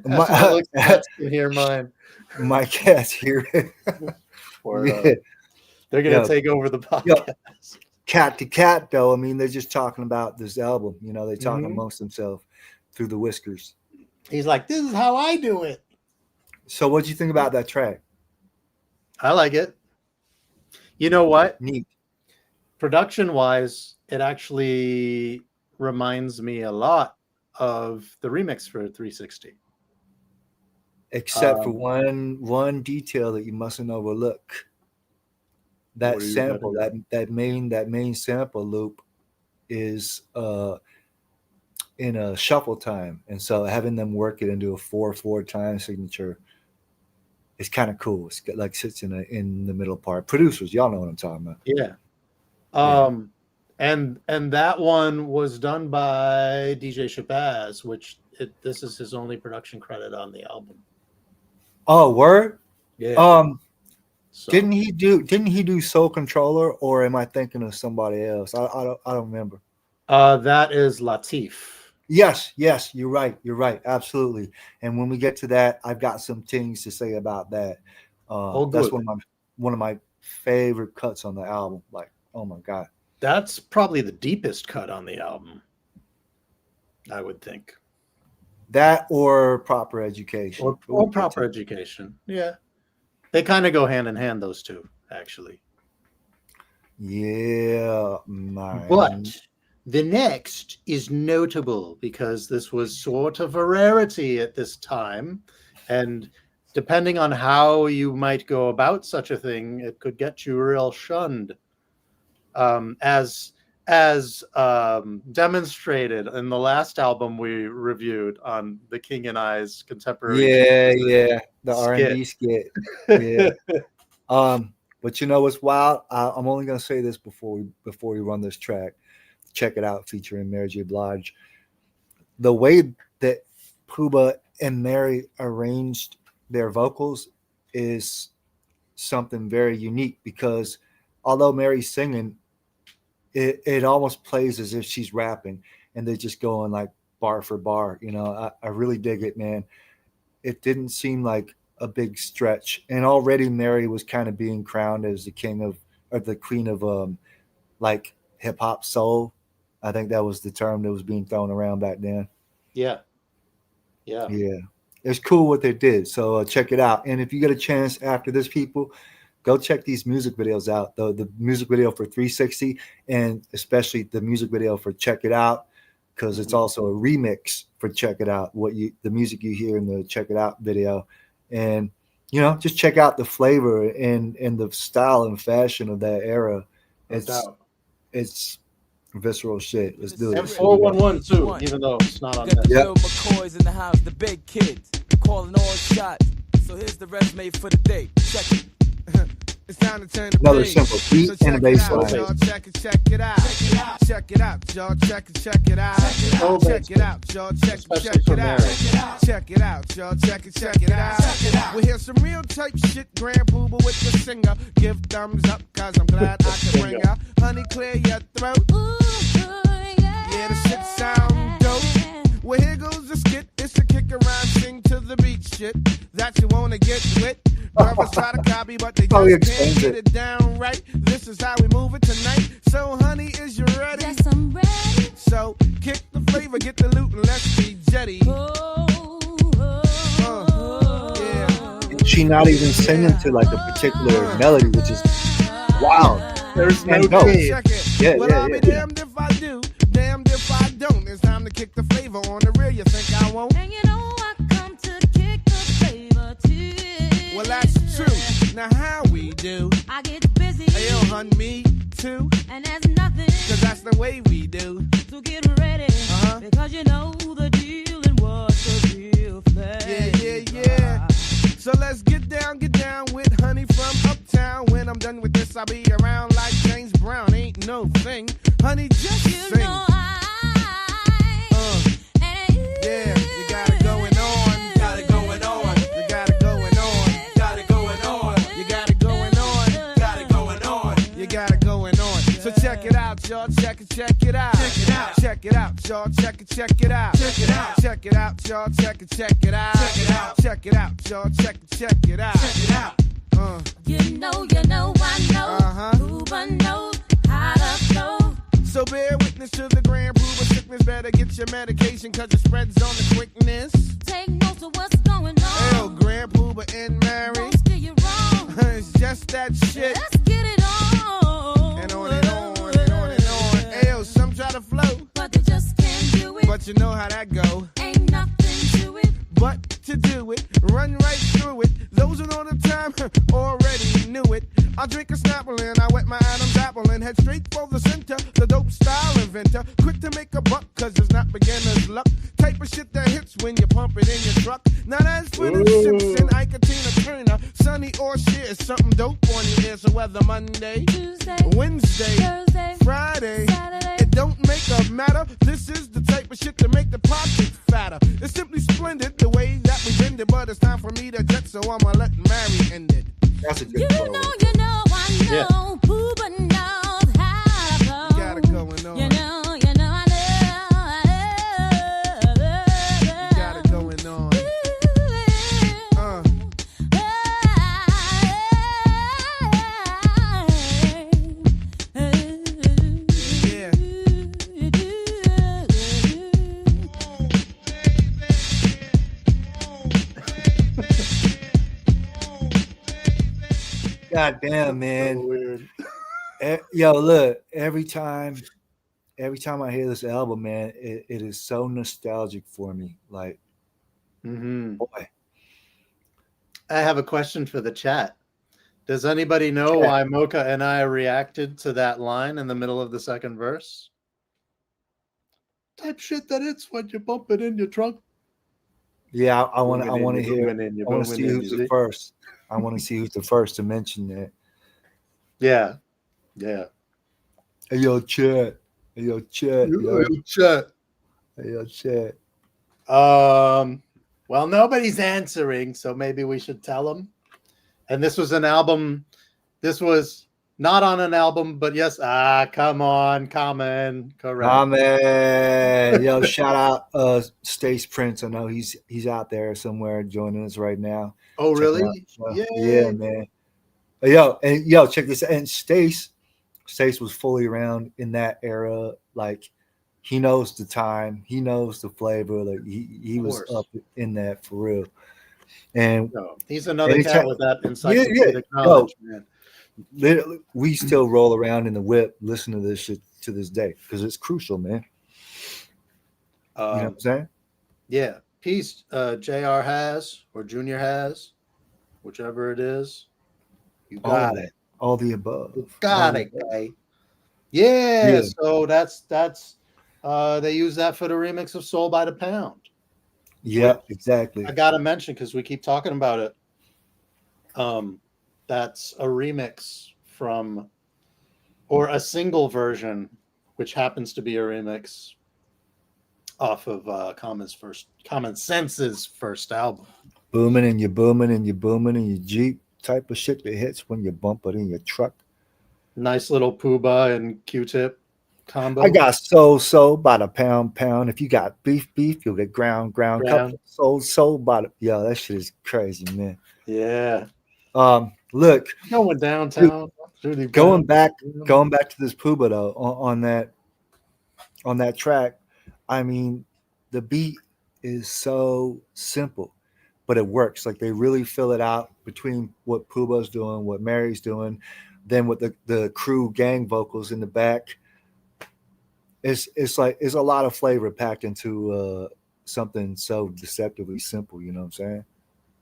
Alex Cats can hear mine. My cat's here. Or, Yeah. they're gonna Yeah. take over the Yeah. podcast. Cat to cat, though. I mean, they're just talking about this album. They're talking Mhm. amongst themselves through the whiskers. He's like, "This is how I do it." So, what'd you think about that track? I like it. You know what? Neat. Production-wise, it actually reminds me a lot of the remix for 360. Except for one detail that you mustn't overlook. That What are you sample, gonna that main sample loop is in a shuffle time, and so having them work it into a 4/4 time signature is kind of cool. It's got, like sits in the middle part. Producers, y'all know what I'm talking about. Yeah. And that one was done by DJ Shabazz, which this is his only production credit on the album. Oh, word. Yeah. So, Didn't he do Soul Controller, or am I thinking of somebody else? I don't remember. that is Latif. Yes, you're right, absolutely. And when we get to that, I've got some things to say about that. That's good. one of my favorite cuts on the album. Like, oh my god, That's probably the deepest cut on the album, I would think. that or Proper Education, Or Proper Education. Yeah. They kind of go hand in hand, those two, actually. Yeah, man. But the next is notable because this was sort of a rarity at this time. And depending on how you might go about such a thing, it could get you real shunned. As demonstrated in the last album we reviewed on the King and I's contemporary Yeah, the R and skit. B skit. Yeah. But you know what's wild? I'm only gonna say this before we run this track. Check it out, featuring Mary J. Blige. The way that Puba and Mary arranged their vocals is something very unique, because although Mary's singing, it almost plays as if she's rapping, and they're just going like bar for bar. I really dig it, man. It didn't seem like a big stretch, and already Mary was kind of being crowned as the king of, or the queen of, like hip hop soul. I think that was the term that was being thrown around back then. Yeah. Yeah, it's cool what they did. So check it out, and if you get a chance after this, people, go check these music videos out. The music video for 360, and especially the music video for Check It Out, because it's also a remix for Check It Out. The music you hear in the Check It Out video, and just check out the flavor and the style and fashion of that era. It's visceral shit. Let's do it. And 411 too, even though it's not on Got this. the Bill McCoys in the house, the big kids, calling all shots. So here's the resume for the day. Check it. It's time to turn the Another page. simple beat So and a check it bass out, line. y'all. Check it out. Check it out, y'all. Check it out. Check it out, y'all. Check Especially it out. for Check it out, y'all. Check it out. We hear some real type shit. Grand Puba with the singer. Give thumbs up, cause I'm glad I can bring her. Honey, clear your throat. Yeah, the shit sound dope. Well, here goes the skit. It's a kick around, sing to the beat shit that you wanna get with. Brothers try to copy, but they Probably just can't explains get it. it down right. This is how we move it tonight. So, honey, is you ready? Yes, I'm ready. So, kick the flavor, get the loot, and let's be jetty. Yeah. She not even singing to like a particular melody, which is wild. There's no And dope. key. Check it. Yeah, Well, yeah, I'll be yeah. damned if I do, damned if I don't. It's time to kick the flavor on the real. You think I won't? And you know I come to kick the flavor too. Well, that's true. Now, how we do? I get busy. Hey, yo, hun, me too. And there's nothing. Cause that's the way we do. So get ready. Uh-huh. Because you know the deal and what's the real thing. Yeah. So let's get down with honey from uptown. When I'm done with this, I'll be around like James Brown. Ain't no thing. Honey, just You sing. know and Yeah, you got it going on. Got it going on. You got it going on. Got it going on. You got it going on. Got it going on. You got it going on. So check it out, y'all. Check it out. Check it out. Check it out, y'all. Check it out. Check it out. Check it out, y'all. Check it out. Check it out. Check it out, y'all. Check it out. Check it out. you know, I know. Uh-huh. Puba knows how to flow. So bear witness to the Grand Puba sickness. Better get your medication, cause it spreads on the quickness. Take notes of what's going on. Ew, Grand Puba and Mary. Don't steer you wrong. It's just that shit. Let's get it on. And on and on and on and on. Ew, some try to flow, But they just can't do it. but you know how that go. Ain't nothing to it. But to do it, run right through it. Those who know the time already knew it. I drink a Snapple and I wet my Adam's apple and head straight for the center. The dope style inventor, quick to make a buck, cause it's not beginner's luck. Type of shit that hits when you pump it in your truck. Now that's for them Simpson, Ike, Tina Turner, Sonny or shit is something dope on your ear. So whether Monday, Tuesday, Wednesday, Thursday, Friday, Saturday. it don't make a matter. This is the type of shit to make the pockets fatter. It's simply splendid the way that we bend it, but it's time for me to jet, so I'ma let Mary end it. That's a good You flow. know, I know. Puba knows how to flow. You got it going on. You know, I know. You got it going on. Yeah. God damn, man. So weird. Yo, look, every time I hear this album, man, it is so nostalgic for me. Like, Mm-hmm. boy, I have a question for the chat. Does anybody know Chat. why Moka and I reacted to that line in the middle of the second verse? Type shit that it's when you bump it in your trunk. Yeah, I want to Booming in, hear. booming in, I want to booming see in, who's you the see? first. I want to see who's the first to mention that. Yeah. Hey, yo, chat. Hey, yo, chat. Yo. Chat. Hey, yo, chat. Well, nobody's answering, so maybe we should tell them. And this was an album. This was not on an album, but yes. Come on, common, correct. Ah, man. Yo, shout out Stace Prince. I know he's out there somewhere joining us right now. Oh, Checking really? out. Yay. Yeah, man. Yo, check this out. And Stace was fully around in that era. Like, he knows the time, he knows the flavor. Like, he was up in that for real. And no, he's another cat with that encyclopedic yeah. knowledge, man. Literally, we still roll around in the whip, listen to this shit to this day because it's crucial, man. You know what I'm saying? Yeah. Peace, JR has or Junior has, whichever it is. You got it. All the above. You got it, guy. Yeah. So that's they use that for the remix of Soul by the Pound. Yeah, exactly. I gotta mention because we keep talking about it. That's a remix from, or a single version, which happens to be a remix off of Common Sense's first album. Booming and you're booming and you're booming in your Jeep type of shit that hits when you bump it in your truck. Nice little Puba and Q-Tip combo. I got so by the pound. If you got beef, you'll get ground. Couple soul by the that shit is crazy, man. Yeah. Look, going downtown. Dude, going back to this Puba though on that track. I mean, the beat is so simple, but it works. Like, they really fill it out between what Puba's doing, what Mary's doing, then with the crew gang vocals in the back. It's like it's a lot of flavor packed into something so deceptively simple. You know what I'm saying?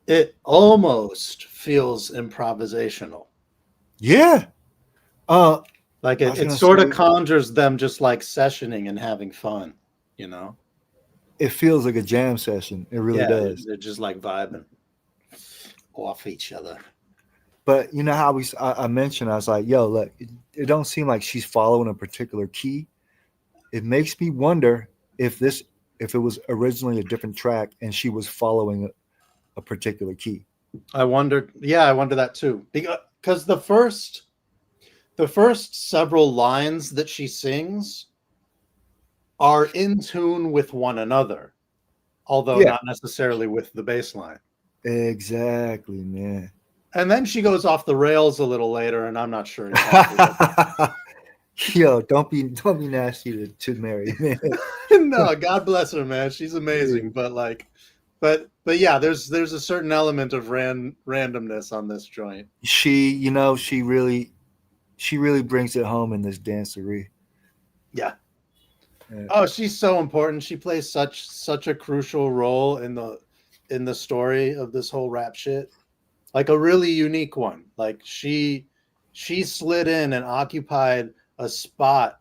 It almost feels improvisational. Yeah. Like it sort of conjures them just like sessioning and having fun, you know? It feels like a jam session. It really does. They're just like vibing off each other. But you know how I mentioned, I was like, yo, look, it don't seem like she's following a particular key. It makes me wonder if it was originally a different track and she was following a particular key. I wonder that too. Because the first several lines that she sings are in tune with one another, although not necessarily with the bass line. Exactly, man. And then she goes off the rails a little later, and I'm not sure exactly. Yo, don't be nasty to Mary, man. No, God bless her, man. She's amazing. But yeah, there's a certain element of randomness on this joint. She really brings it home in this dancery. Yeah. Oh, she's so important. She plays such a crucial role in the story of this whole rap shit. Like a really unique one. Like she slid in and occupied a spot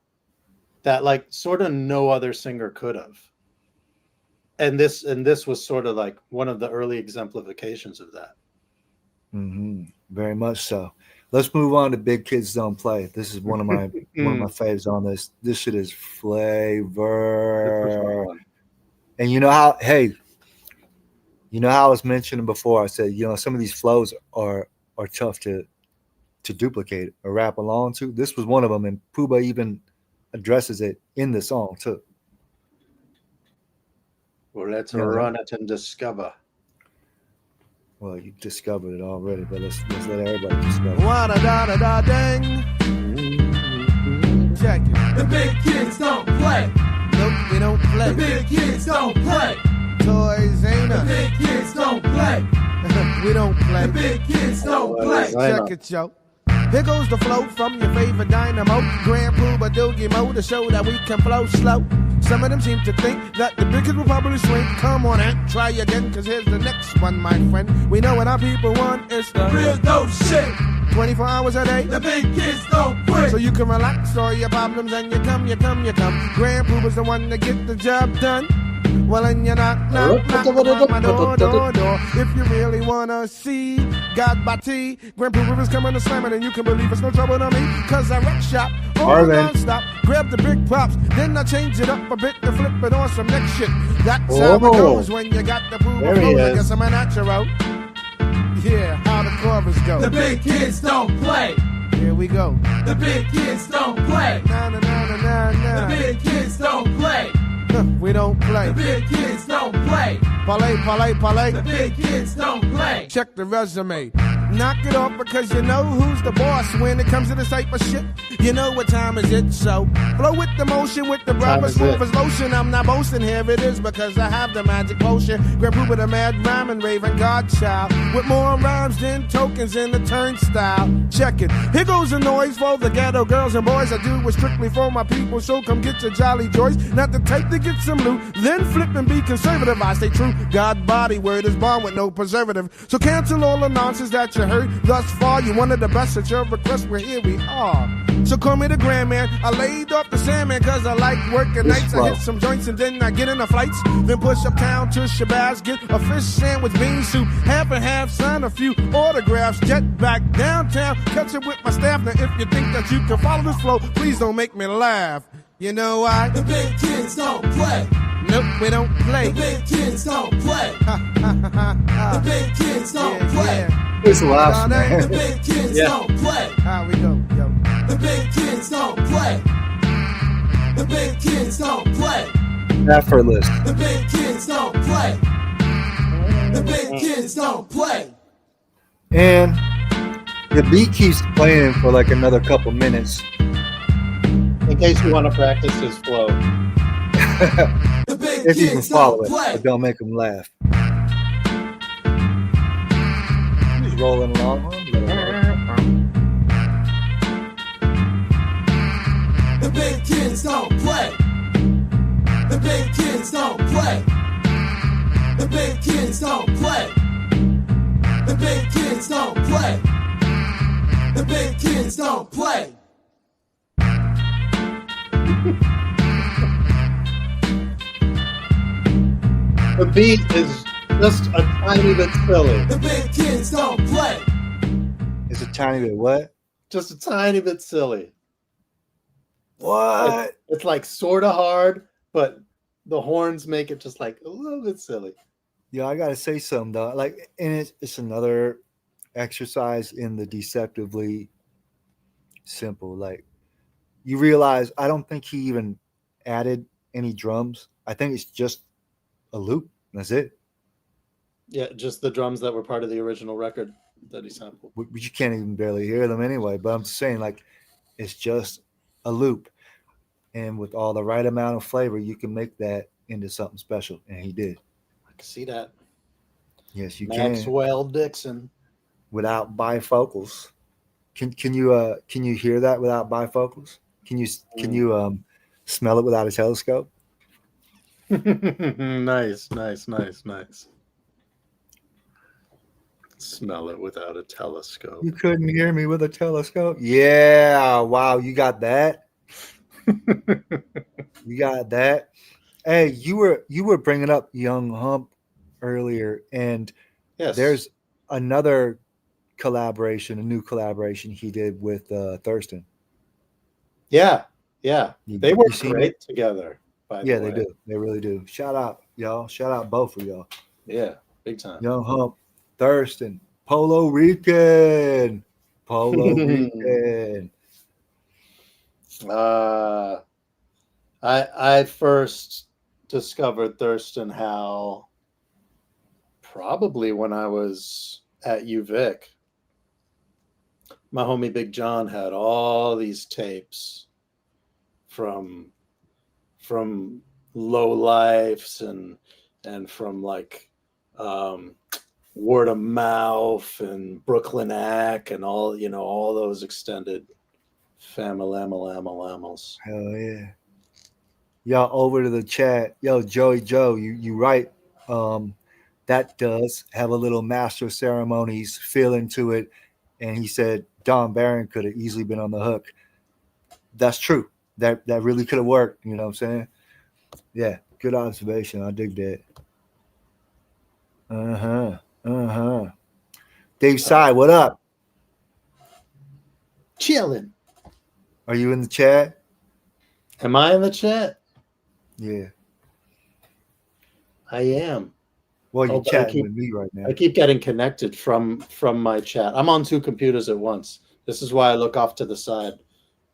that like sort of no other singer could have. And this was sort of like one of the early exemplifications of that. Mm-hmm. Very much so. Let's move on to Big Kids Don't Play. This is one of my faves on this. This shit is flavor. And you know how I was mentioning before, I said, some of these flows are tough to duplicate or rap along to. This was one of them, and Puba even addresses it in the song too. Well, let's run it and discover. Well, you discovered it already, but let's let everybody discover. Wada-da-da-da-dang. Check it. The big kids don't play. Nope, we don't play. The big kids don't play. Toys ain't The us. big kids don't play. We don't play. The big kids don't play. Check it, yo. Here goes the flow from your favorite dynamo. Grand Puba Doogie Mo to show that we can flow slow. Some of them seem to think that the biggest will probably swing. Come on and try again, cause here's the next one, my friend. We know what our people want, it's the Real dope shit. 24 hours a day. The big kids don't quit. So you can relax all your problems and you come. Grand Puba's the one to get the job done. Well, and you knock on my door. If you really wanna see God by T, Grand Puba is coming to slam it, and you can believe it's no trouble to me. Cause I wreck shop, all non-stop, grab the big props, then I change it up a bit to flip it on some next shit. That's how it goes when you got the Puba flow. I guess I'm a natural. Yeah, how the chorus go. The big kids don't play. Here we go. The big kids don't play. Na na na na na na. The big kids don't play. We don't play. The big kids don't play. Parlay. The big kids don't play. Check the resume. Knock it off because you know who's the boss when it comes to this type of shit. You know what time is it, so flow with the motion with the brother smooth as lotion. I'm not boasting, here it is because I have the magic potion. Grab Puba the mad rhyming raving godchild with more rhymes than tokens in the turnstile. Check it. Here goes the noise for the ghetto girls and boys. I do it strictly for my people, so come get your jolly joys. Not the type to get some loot, then flip and be conservative. I stay true, God body, word is born with no preservative. So cancel all the nonsense that you heard thus far. You wanted the best at your request, well here we are. So call me the grand man. I laid off the sandman cause I like working nights. I hit some joints and then I get in the flights. Then push uptown to Shabazz, get a fish sandwich, bean soup, half and half, sign a few autographs, jet back downtown, catch it with my staff. Now if you think that you can follow this flow, please don't make me laugh. You know why? The big kids don't play. Nope, we don't play. The big kids don't play. The big kids don't play. It's laughs, The man. big kids don't play. How we go, yo. The big kids don't play. The big kids don't play. Effortless. The big kids don't play. The big kids don't play. And the beat keeps playing for like another couple minutes. In case you want to practice his flow. The big If you can kids follow don't it, play. but don't make them laugh. He's rolling along. The big kids don't play. The big kids don't play. The big kids don't play. The big kids don't play. The big kids don't play. The beat is just a tiny bit silly. The big kids don't play. It's a tiny bit what? Just a tiny bit silly. What? It's like sort of hard, but the horns make it just like a little bit silly. Yeah, I gotta say something though. Like, and it's another exercise in the deceptively simple. Like, you realize I don't think he even added any drums. I think it's just a loop. That's it. Yeah, just the drums that were part of the original record that he sampled. But you can't even barely hear them anyway. But I'm just saying, like, it's just a loop, and with all the right amount of flavor, you can make that into something special. And he did. I can see that. Yes, you can. Maxwell Dixon. Without bifocals. Can you hear that without bifocals? Can you smell it without a telescope? Nice. Smell it without a telescope. You couldn't hear me with a telescope? Yeah. Wow, you got that? You got that? Hey, you were bringing up Young Hump earlier, and Yes. there's another collaboration, a new collaboration he did with Thurston. Yeah. You- They work you seen great it? together. By Yeah, the they way. do. They really do. Shout out, y'all. Shout out both of y'all. Yeah, big time. Young Hump, Thurston, Polo Rican. I first discovered Thurston Howell probably when I was at UVic. My homie Big John had all these tapes from Low Lifes and from like Word of Mouth and Brooklyn Ack and all, all those extended family. Hell yeah. Y'all over to the chat. Yo, Joey Joe, you right. That does have a little master of ceremonies feeling to it. And he said Don Barron could have easily been on the hook. That's true. That really could have worked. You know what I'm saying? Yeah, good observation. I dig that. Dave Sy, what up? Chilling. Are you in the chat? Am I in the chat? Yeah. I am. Well, you're chatting with me right now. I keep getting connected from my chat. I'm on two computers at once. This is why I look off to the side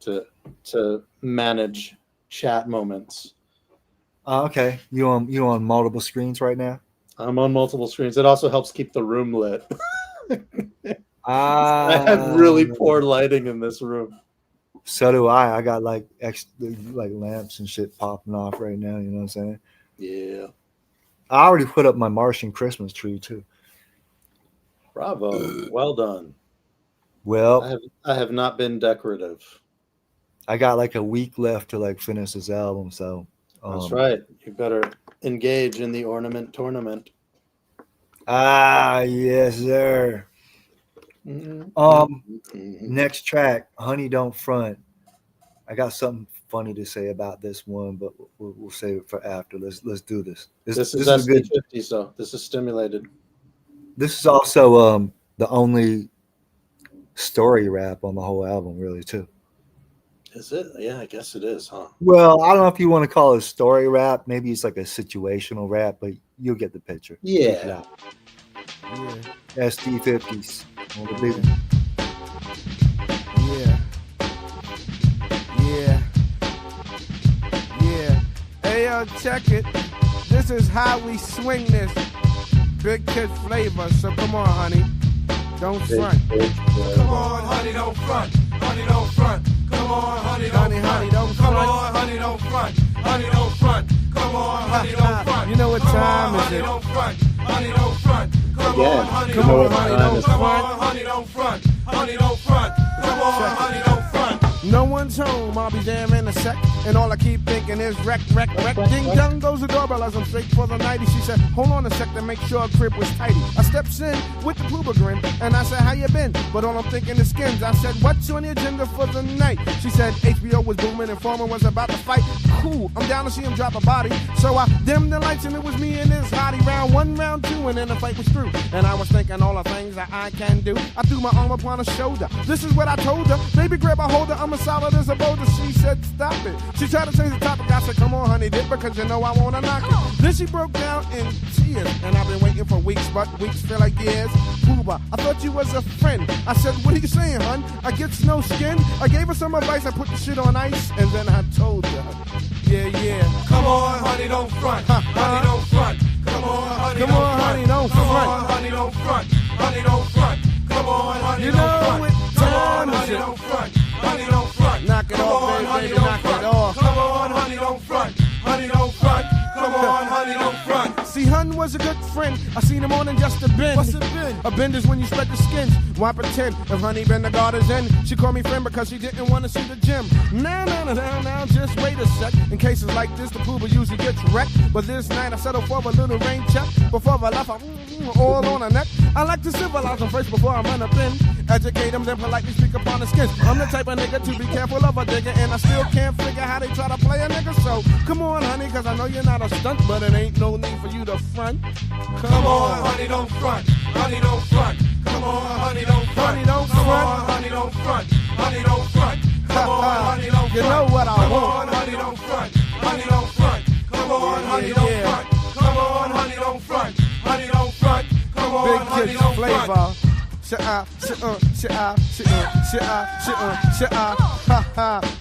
to manage chat moments. Okay. You on multiple screens right now? I'm on multiple screens. It also helps keep the room lit. I have really poor lighting in this room. So do I. I got like lamps and shit popping off right now. You know what I'm saying? Yeah. I already put up my Martian Christmas tree too. Bravo. Well done. Well, I have not been decorative. I got like a week left to like finish this album, so that's right. You better engage in the ornament tournament. Yes, sir. Next track, Honey Don't Front. I got something funny to say about this one, but we'll save it for after. Let's do this. This is SD50, so this is stimulated. This is also the only story rap on the whole album, really, too. Is it? Yeah, I guess it is, huh? Well, I don't know if you want to call it story rap. Maybe it's like a situational rap, but you'll get the picture. Yeah. SD50s. On the big one. Yeah. Hey, yo, check it. This is how we swing this. Big kid flavor. So come on, honey. Don't front. Come on, honey, don't front. Honey, don't front. Come on, honey, don't front. Honey, don't front. Come on, honey, don't front. Honey, don't front. Come on, honey, don't front. You know what time is honey, it? don't front. Honey, don't front. Come on, honey, Come don't on, front. honey, don't Come front. on, honey, don't front. Honey, don't front. Come on, honey, don't front. No one's home, I'll be there in a sec. And all I keep thinking is wreck. Ding dong goes the doorbell as I'm straight for the nighty. She said, hold on a sec to make sure crib was tidy. I steps in with the Puba grin, and I said, how you been? But all I'm thinking is skins. I said, what's on the agenda for the night? She said, HBO was booming and Foreman was about to fight. Cool, I'm down to see him drop a body. So I dimmed the lights and it was me and this hottie. Round one, round two, and then the fight was through. And I was thinking all the things that I can do. I threw my arm upon her shoulder. This is what I told her. Baby, grab a holder, I'm as solid as a boulder. She said, stop it. She tried to change the topic. I said, come on, honey, dip, because you know I want to knock it. Then she broke down in tears, and I've been waiting for weeks, but weeks feel like years. Puba, I thought you was a friend. I said, what are you saying, hun? I get no skin. I gave her some advice. I put the shit on ice, and then I told her, yeah. Come on, honey, don't front. Honey, don't front. Come on, honey, Come on, honey, don't Come front. on, honey, don't front. Honey, don't front. Come on, honey, You don't know front. what Come on, time is honey, it? don't front. Honey, don't front. Knock it Come off, on, baby, honey, baby, don't knock front. it off. Come on, honey, don't front. Honey, don't front. Come on, honey, don't front. See, hun was a good friend. I seen him on in just a bend. What's a bend? A bend is when you spread the skins. Why pretend if honey been the garden's in? She called me friend because she didn't want to see the gym. Now, just wait a sec. In cases like this, the Puba usually gets wrecked. But this night I settled for a little rain check. Before I left, I'm all on her neck. I like to civilize them first before I run up in. Educate them, then politely speak upon the skins. I'm the type of nigga to be careful of a digger, and I still can't figure how they try to play a nigga. So come on, honey, cause I know you're not a stunt, but it ain't no need for you to front. Come on, honey, don't front. Honey, don't front. Come on, honey, don't front. Honey, don't Come front. on, honey, don't front. Honey, don't front. Come on, honey, don't front. You know what I Come want. on, honey, don't front. Honey, don't front. Come on, honey, don't Yeah. front. Come on, honey, don't front. Honey, don't front. Come on, Big honey, kids don't flavor. front.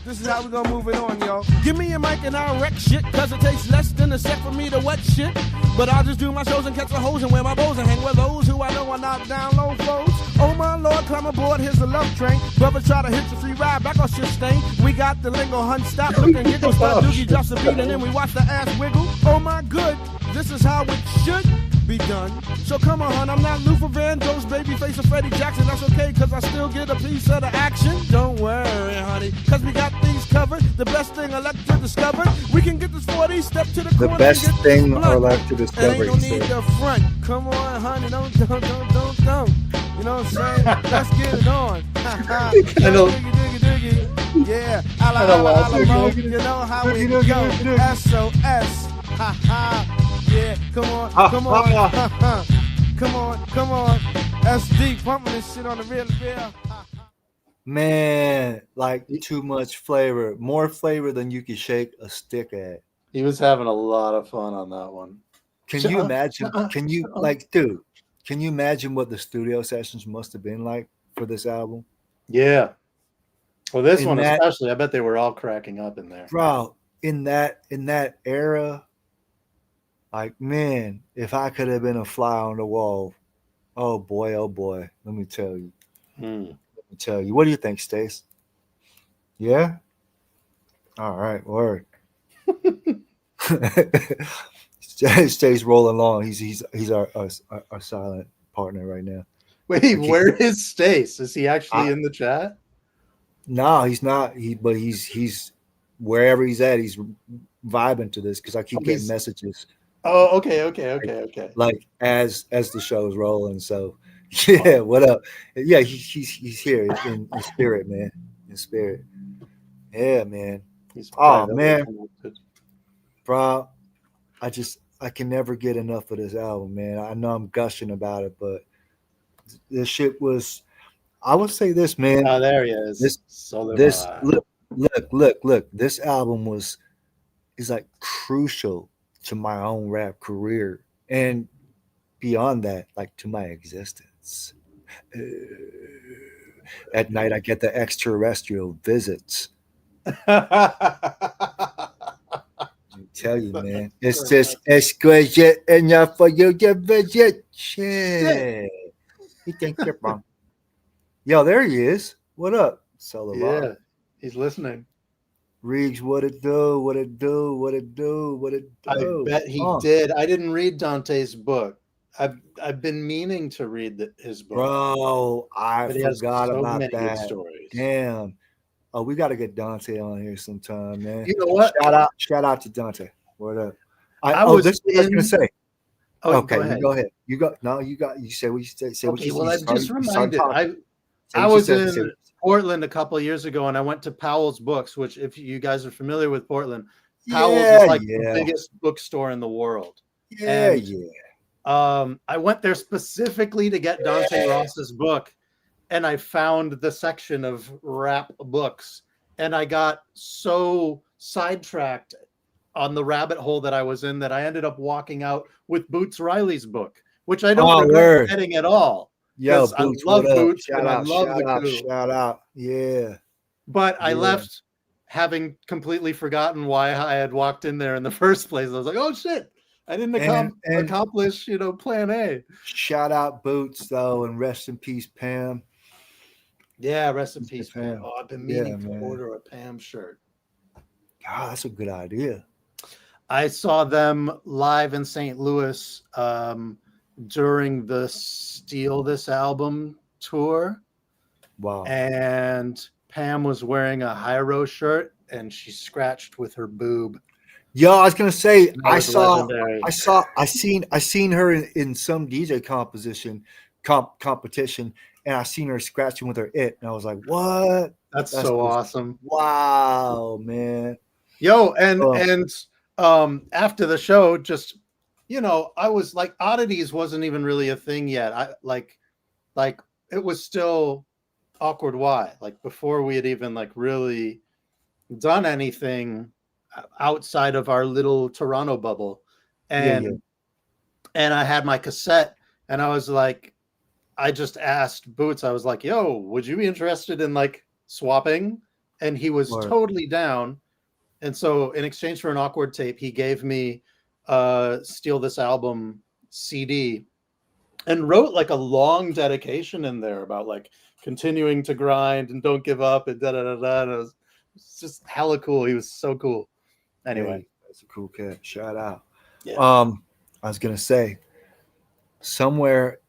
This is how we gonna move it on, yo. Give me a mic and I'll wreck shit, cause it takes less than a sec for me to wet shit. But I'll just do my shows and catch the hoes and wear my bows and hang with those who I know are not down low foes. Oh my lord, climb aboard, here's the love train. Brothers try to hit the free ride, back on shit stain. We got the lingo, hun, stop, look and giggle, start doogie, drops the beat and then we watch the ass wiggle. Oh my good, this is how it should. be done. So come on, hon, I'm not Luther Vandross, babyface, or Freddie Jackson. That's okay, cause I still get a piece of the action. Don't worry, honey, cause we got things covered. The best thing Electra discovered. We can get this 40 step to the The corner. best and get thing this blunt. Electra And discovered. ain't no need to front. Come on, honey, don't. You know what I'm saying? Let's get it on. Diggy. Yeah, ala, you know how we go. SOS. Ha ha. Yeah, come on. Come on. SD pumping this shit on the real. Man, like too much flavor. More flavor than you can shake a stick at. He was having a lot of fun on that one. Can you imagine? Can you dude? Can you imagine what the studio sessions must have been like for this album? Yeah. Well, this In one that- especially, I bet they were all cracking up in there. Bro, in that era, like, man, if I could have been a fly on the wall, oh boy, let me tell you. What do you think, Stace? Yeah? All right, word. Stays rolling along. He's our silent partner right now. Wait, where is Stace? Is he actually in the chat? No, he's not. But he's wherever he's at. He's vibing to this because I keep getting messages. Oh, okay. Like as the show's rolling. So yeah, what up? Yeah, he's here in spirit, man. In spirit. Yeah, man. Oh man, bro. I can never get enough of this album, man. I know I'm gushing about it, but this shit was. I would say this, man. Oh, there he is. Look. This album is like crucial to my own rap career and beyond that, like to my existence. At night, I get the extraterrestrial visits. Tell you, man, it's just exquisite enough for you to visit. Shit. You think you're wrong. Yo, there he is. What up, Sullivan? Yeah, he's listening. Riggs, what it do? I bet he did. I didn't read Dante's book. I've been meaning to read his book. Bro, I forgot so about many that. Good stories. Damn. Oh, we got to get Dante on here sometime, man. You know what? Shout out to Dante. What up? was gonna say. Oh, okay, go ahead. You say what you say. Say what you well, say. I'm just reminded. I was in Portland a couple of years ago, and I went to Powell's Books, which, if you guys are familiar with Portland, Powell's is like the biggest bookstore in the world. I went there specifically to get Dante Ross's book, and I found the section of rap books, and I got so sidetracked on the rabbit hole that I was in that I ended up walking out with Boots Riley's book, which I don't regret getting at all. Yo, I Boots, love Boots shout and out, I love the crew. Shout out. Yeah. But I left having completely forgotten why I had walked in there in the first place. I was like, oh shit, I didn't accomplish, plan A. Shout out Boots though, and rest in peace, Pam. Yeah, rest in peace, Pam. Oh, I've been meaning to order a Pam shirt. God, that's a good idea. I saw them live in St. Louis during the Steal This Album tour. Wow. And Pam was wearing a Hyro shirt and she scratched with her boob. Yo, I was gonna say I seen her in some DJ competition, and I seen her scratching with her it, and I was like, "What? That's so awesome! Wow, man!" Yo, and after the show, just I was like, oddities wasn't even really a thing yet. I like it was still awkward. Why? Like before we had even like really done anything outside of our little Toronto bubble, and I had my cassette, and I was like, I just asked Boots, I was like, yo, would you be interested in like swapping? And he was totally down. And so in exchange for an awkward tape, he gave me Steal This Album CD and wrote like a long dedication in there about like continuing to grind and don't give up and da-da-da-da. And it was just hella cool. He was so cool. Anyway, that's a cool cat. Shout out. Yeah. I was gonna say somewhere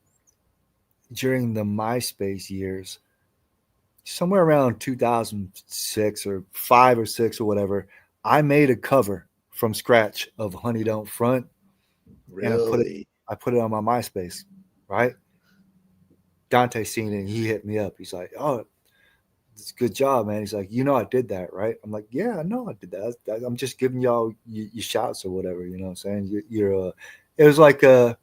during the MySpace years, somewhere around 2006 or 5 or 6 or whatever, I made a cover from scratch of Honey Don't Front, and Really? I put it on my MySpace, right? Dante seen it and he hit me up. He's like, "Oh, it's a good job, man." He's like, I did that, right? I'm like, "Yeah, I know I did that. I'm just giving y'all your shots or whatever." You know what I'm saying? It was like I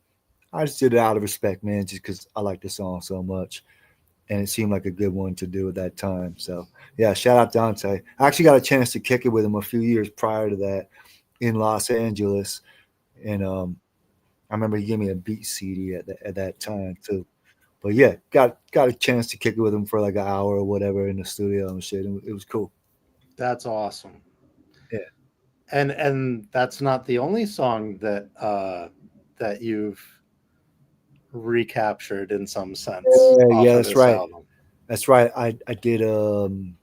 just did it out of respect, man, just because I like the song so much, and it seemed like a good one to do at that time. So yeah, shout out Dante. I actually got a chance to kick it with him a few years prior to that in Los Angeles, and I remember he gave me a beat CD at that time too. But yeah, got a chance to kick it with him for like an hour or whatever in the studio and shit. It was cool. That's awesome. Yeah. And that's not the only song that you've recaptured in some sense off Yeah, of that's this right. album. That's right. I did You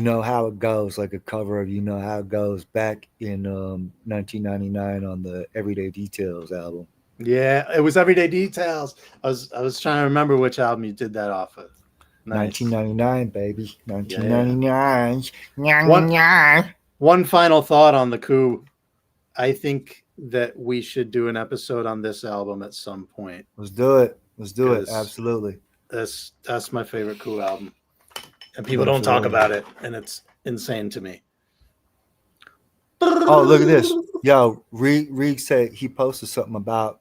Know How It Goes, like a cover of You Know How It Goes back in 1999 on the Everyday Details album. Yeah, it was Everyday Details. I was trying to remember which album you did that off of. Nice. 1999, baby. Yeah. 1999. One final thought on the coup. I think that we should do an episode on this album at some point. Let's do it. Let's do it. 'Cause Absolutely. That's my favorite coup album. And people don't talk about it, and it's insane to me. Oh, look at this. Yo, Reed said he posted something about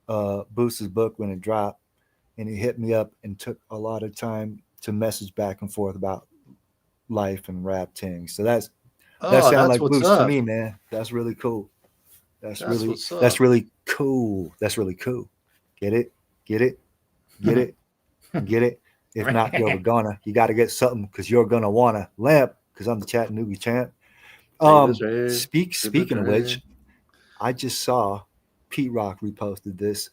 Booster's book when it dropped, and he hit me up and took a lot of time to message back and forth about life and rap things. So that sounds like what's Boost up. to me, man. That's really cool. That's what's up. really cool. That's really cool. Get it? Get it? Get it? Get it? If not, you're gonna. You got to get something because you're gonna wanna lamp because I'm the Chattanooga champ. Speaking of which, I just saw Pete Rock reposted this.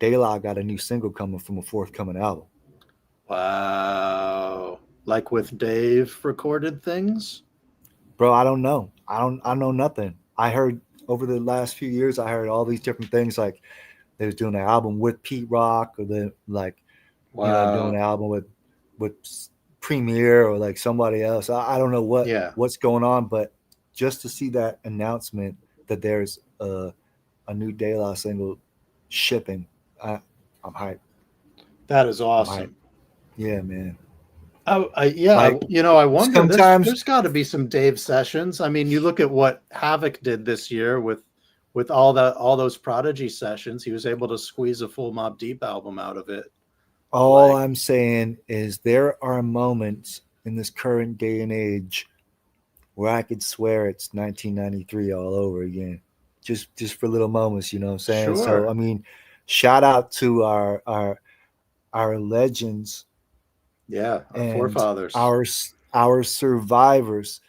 De La got a new single coming from a forthcoming album. Wow. Like with Dave recorded things? Bro, I don't know. I know nothing. I heard over the last few years, I heard all these different things like they was doing an album with Pete Rock or the like doing an album with Premier or like somebody else. I don't know what's going on, but just to see that announcement that there's a new De La single shipping, I'm hyped. That is awesome. Yeah, man. I wonder. Sometimes there's got to be some Dave sessions. I mean, you look at what Havoc did this year with all those Prodigy sessions. He was able to squeeze a full Mobb Deep album out of it. All I'm saying is there are moments in this current day and age where I could swear it's 1993 all over again. Just for little moments, you know what I'm saying? Sure. So I mean, shout out to our legends. Yeah, our forefathers. Our survivors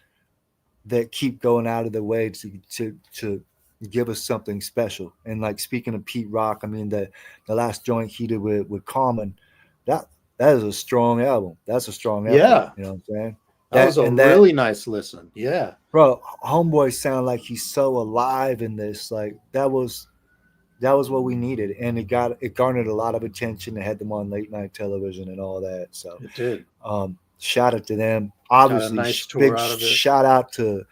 that keep going out of the way to give us something special. And like speaking of Pete Rock, I mean the last joint he did with Common, that is a strong album. That's a strong album. Yeah. You know what I'm saying? That was a really nice listen. Yeah. Bro, Homeboy sound like he's so alive in this. Like that was what we needed. And it garnered a lot of attention. It had them on late night television and all that. So it did. Shout out to them. Obviously, nice big shout out to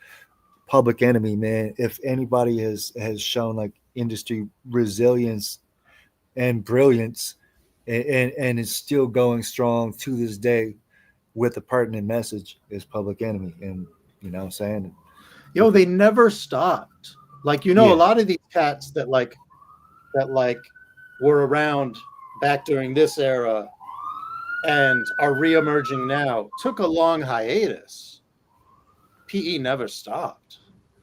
Public Enemy, man. If anybody has shown like industry resilience and brilliance and is still going strong to this day with a pertinent message, is Public Enemy. And you know what I'm saying? They never stopped. Like, a lot of these cats that were around back during this era and are reemerging now took a long hiatus. PE never stopped.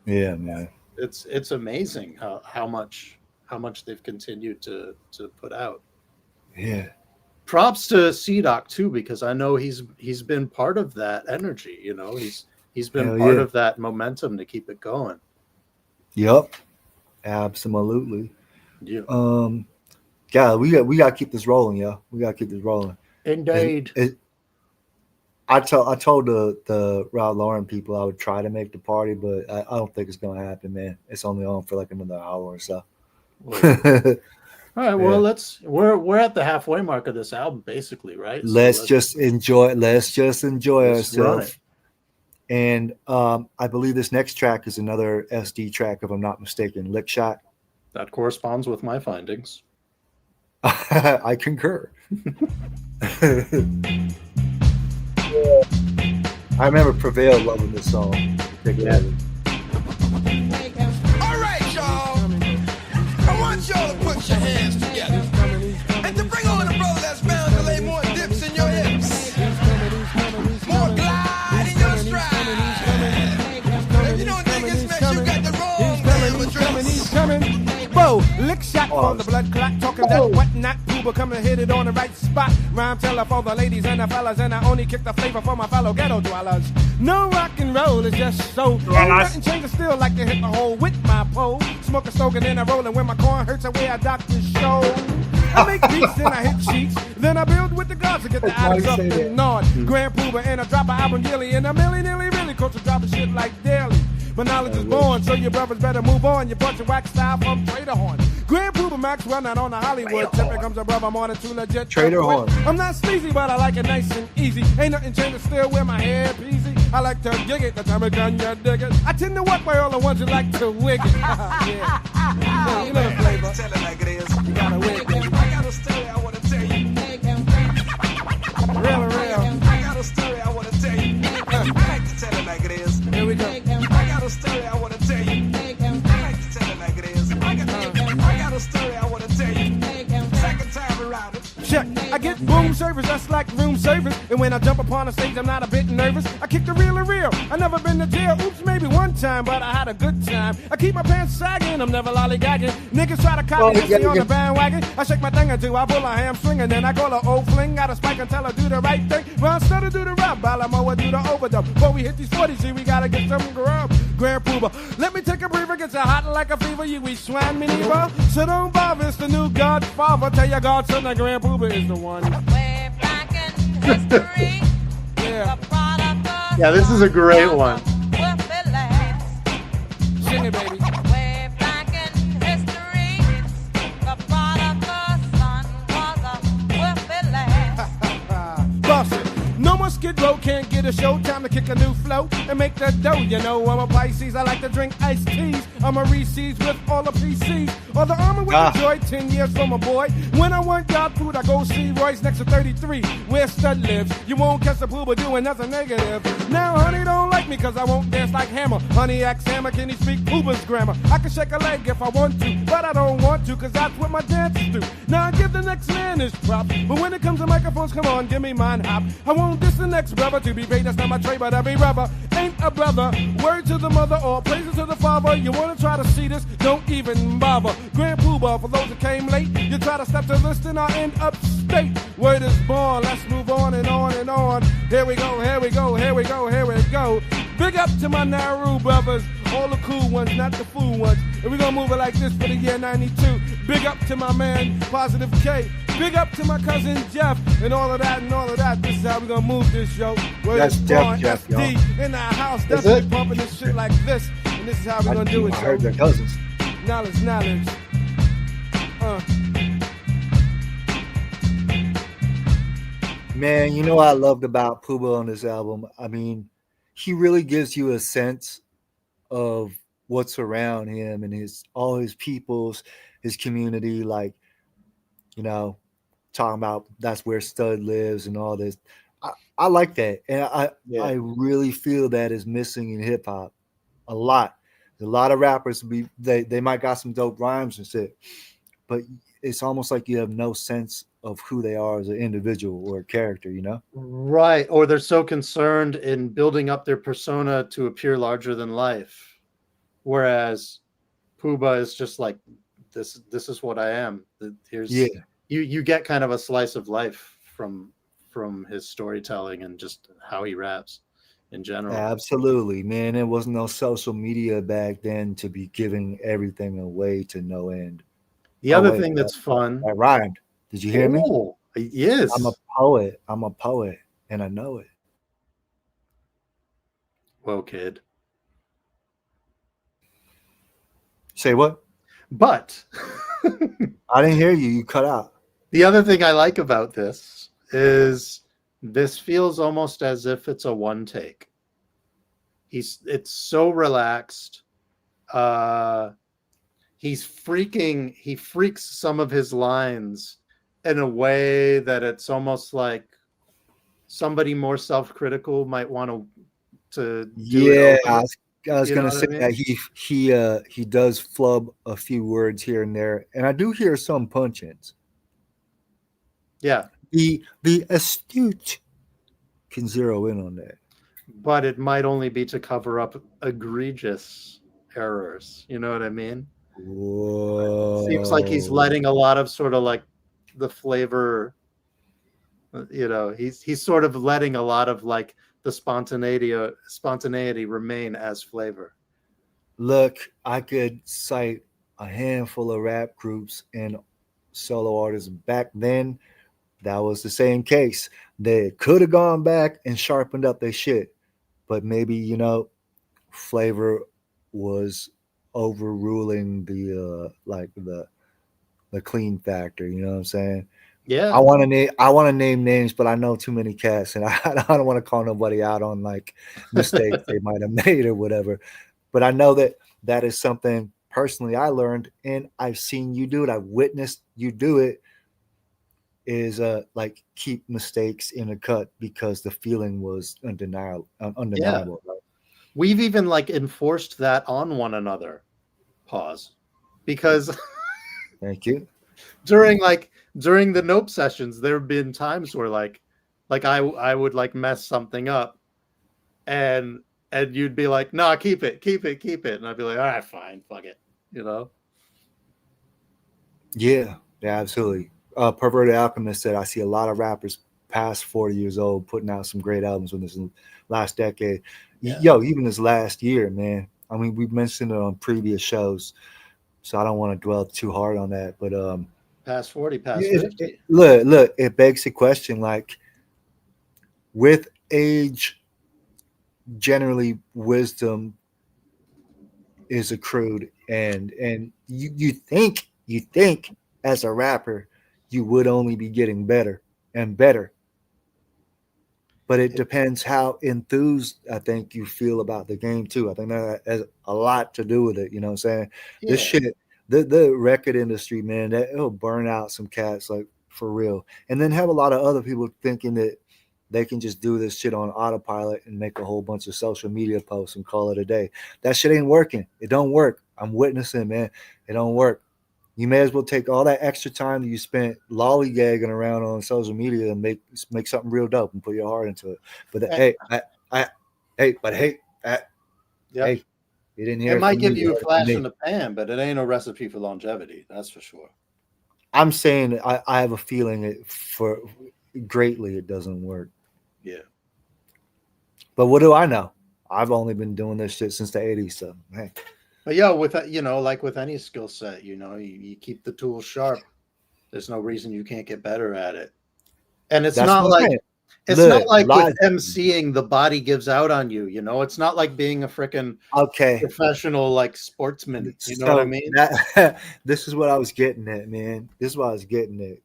Yeah, man. It's amazing how much they've continued to put out. Yeah. Props to C-Doc too, because I know he's been part of that energy. He's been part of that momentum to keep it going. Yep. Absolutely. Yeah. God, we got to keep this rolling, yo. We got to keep this rolling. Indeed. I told the Ralph Lauren people I would try to make the party, but I don't think it's gonna happen, man. It's only on for like another hour or so. All right, well, Yeah. we're at the halfway mark of this album, basically, right? So Let's just enjoy. Let's just enjoy let's run ourselves. it. And I believe this next track is another SD track, if I'm not mistaken. Lick Shot. That corresponds with my findings. I concur. I remember Prevail loving this song. Particularly. All right, y'all. I want y'all to put your hands together and to bring on a brother that's bound to lay more dips in your hips, more glide in your stride. If you don't think it's mess, you got the wrong damn address. Coming. Whoa, lick shot for the blood clot, talking that whatnot. Puba come and hit it on the right spot. Rhyme teller for the ladies and the fellas, and I only kick the flavor for my fellow ghetto dwellers. No rock and roll is just so. Ain't nothing changes still like to hit the hole with my pole. Smoke a slogan and I rollin' when my corn hurts away a doctor's show. I make beats and I hit cheeks. Then I build with the gods to get the atoms up and nod. Grand Puba and I drop an album yearly. And I'm nearly really coach to dropping shit like daily. But knowledge is born, so your brothers better move on. You bunch of wax style from Trader Horn. Grand Puba Max run out on the Hollywood. Tip comes a brother more than two legit. Trader Horn. I'm not sleazy, but I like it nice and easy. Ain't nothing changed, to still wear my hair peasy. I like to gig it, the time it gun, you dig it. I tend to walk by all the ones who like to wig it. Yeah. You know the flavor. Tell it like it is. You gotta wig, baby. I got a story I want to tell you. Real and real. I got a story I want to tell you. I like to tell it like it is. Here we go. I got a story I want to tell you. I like to tell it like it is. I got a story I want to tell you. Second time around it. Check. I get room service, that's like room service. And when I jump upon the stage, I'm not a bit nervous. I kick the real and real. I never been to jail. Oops, maybe one time, but I had a good time. I keep my pants sagging, I'm never lollygagging. Niggas try to copy me on the bandwagon. I shake my thing or two, I pull a hamstring, and then I call her old fling. Got a spike and tell her do the right thing. Well, instead of do the rap, Balamoa do the overdub. Before we hit these 40s, see, we gotta get some grub. Grand Puba, let me take a breather, get you hot like a fever. You we swine me neither. So don't bother, it's the new Godfather. Tell your godson that Grand Puba is the one. Way back in history, Yeah, the product of Yeah, this is a great one. will be last. sing it, baby. Way back in history, the product of sun was a will be last. Boss it. No more skid row, can't get a show. Time to kick a new flow and make that dough. You know I'm a Pisces, I like to drink iced teas. I'm a Reese's with all the PCs. Or the armor with the joy, 10 years from a boy. When I want God food, I go see Royce next to 33, where Stud lives. You won't catch the Puba doing nothing negative. Now honey don't like me cause I won't dance like Hammer. Honey acts Hammer, can he speak Puba's grammar? I can shake a leg if I want to, but I don't want to cause that's what my dancers do. Now I give the next man his prop, but when it comes to microphones, come on, give me mine hop. I won't diss the next brother to be paid, that's not my trade, but every brother ain't a brother. Word to the mother or praises to the father. You wanna try to see this, don't even bother. Grand Puba, for those that came late, you try to step to this and I end up state. Word is born, let's move on and on and on. Here we go, here we go, here we go, here we go. Big up to my Nauru brothers, all the cool ones, not the fool ones. And we gonna move it like this for the year 92. Big up to my man, Positive K. Big up to my cousin Jeff, and all of that and all of that. This is how we gonna move this show. Word That's is Jeff, born, Jeff, SD y'all. in our house, Is definitely it? pumping this shit like this. And this is how we gonna do it, I heard yo. their cousins. Knowledge, knowledge. Man, you know what I loved about Puba on this album? I mean, he really gives you a sense of what's around him and all his peoples, his community, like, you know, talking about that's where Stud lives and all this. I like that. And I really feel that is missing in hip hop a lot. A lot of rappers they might got some dope rhymes and shit, but it's almost like you have no sense of who they are as an individual or a character, you know? Right. Or they're so concerned in building up their persona to appear larger than life. Whereas Puba is just like, this is what I am. Here's you get kind of a slice of life from his storytelling and just how he raps in general. Absolutely, man. There wasn't no social media back then to be giving everything away to no end. The other thing that's fun. That rhymed. Did you hear me? Yes. I'm a poet. I'm a poet, and I know it. Whoa, kid. Say what? But I didn't hear you. You cut out. The other thing I like about this is this feels almost as if it's a one take. It's so relaxed. He freaks some of his lines in a way that it's almost like somebody more self-critical might want to do it Yeah, over. I was You know gonna what say I mean? that he does flub a few words here and there, and I do hear some punch-ins. Yeah, The astute can zero in on that. but it might only be to cover up egregious errors. You know what I mean? Seems like he's Whoa. letting a lot of sort of like the flavor, he's sort of letting a lot of like the spontaneity remain as flavor. Look, I could cite a handful of rap groups and solo artists back then. That was the same case. They could have gone back and sharpened up their shit, but maybe flavor was overruling the clean factor. You know what I'm saying? Yeah, I want to name names, but I know too many cats, and I don't want to call nobody out on like mistakes they might have made or whatever. But I know that that is something personally I learned, and I've seen you do it. I've witnessed you do it. Is like keep mistakes in a cut because the feeling was yeah. undeniable. Right? We've even like enforced that on one another. Pause, because Thank you. during the nope sessions, there have been times where like I would like mess something up, and you'd be like, nah, keep it, and I'd be like, all right, fine, fuck it, you know. Yeah, yeah, absolutely. Perverted Alchemist said, I see a lot of rappers past 40 years old putting out some great albums in this last decade. Yeah. Yo, even this last year, man. I mean, we've mentioned it on previous shows, so I don't want to dwell too hard on that. But Past 40, past yeah, 50. look, it begs the question like, with age, generally wisdom is accrued, and you think as a rapper you would only be getting better and better, but it depends how enthused I think you feel about the game too. I think that has a lot to do with it. You know what I'm saying? This Yeah. shit, the record industry, man, that it'll burn out some cats like for real, and then have a lot of other people thinking that they can just do this shit on autopilot and make a whole bunch of social media posts and call it a day. That shit ain't working. It don't work. I'm witnessing, man. It don't work. You may as well take all that extra time that you spent lollygagging around on social media and make something real dope and put your heart into it. But Eh, hey, Yep. hey, you didn't hear It it might from give me. You you a heard it from flash me. in the pan, but it ain't a recipe for longevity. That's for sure. I'm saying I have a feeling it for greatly it doesn't work. Yeah. But what do I know? I've only been doing this shit since the 80s. So, hey. But yeah, with like with any skill set, you keep the tools sharp. There's no reason you can't get better at it. And it's That's not what I'm like saying. it's Look, not like with live- MCing the body gives out on you, It's not like being a freaking Okay. professional like sportsman. You know what I So mean? this is what I was getting at, man. This is what I was getting at.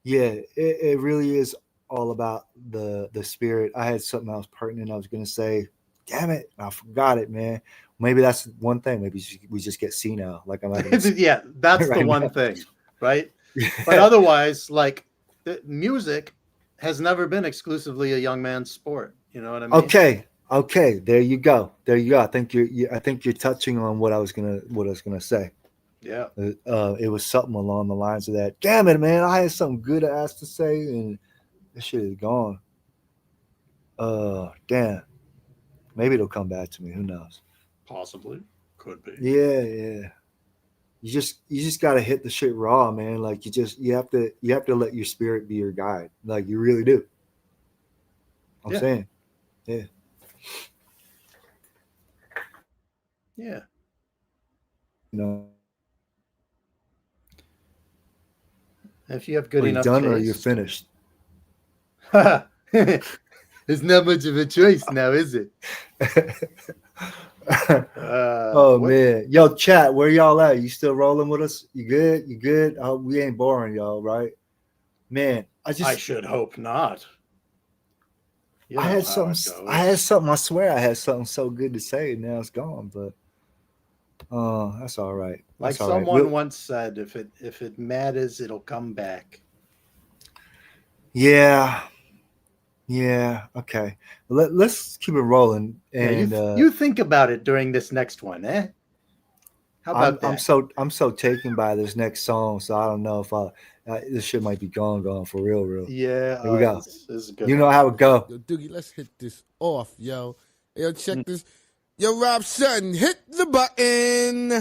Yeah, it really is all about the spirit. I had something else pertinent I was gonna say. Damn it, I forgot it, man. Maybe that's one thing. Maybe we just get senile, like I'm having. Yeah, that's the right one now. thing, right? But otherwise, like the music has never been exclusively a young man's sport. You know what I mean? Okay, there you go. I think I think you're touching on what I was gonna say. Yeah. It was something along the lines of that. Damn it, man! I had something good ass to say, and this shit is gone. Damn. Maybe it'll come back to me. Who knows? Possibly. Could be. Yeah. You just gotta hit the shit raw, man. Like you have to let your spirit be your guide. Like you really do. I'm Yeah. saying, yeah. Yeah. You know, If you have good are you enough done or are you taste. finished? There's not much of a choice now, is it? Oh What? man, yo, chat, where y'all at? You still rolling with us? You good? You good? Oh, we ain't boring y'all, right? Man, I should hope not. You I know had how it something. goes. I had something. I swear, I had something so good to say. Now it's gone, but that's all right. Like That's all right. someone once said, if it matters, it'll come back. Yeah, yeah. Okay, let's keep it rolling. Yeah, And you think about it during this next one, eh? How about I'm that? so taken by this next song, so I don't know if this shit might be gone for real. Yeah, Here we go. this is a good You one. know how it go. Yo, Doogie, let's hit this off, yo. Yo, check Mm. this. Yo, Rob Sutton, hit the button.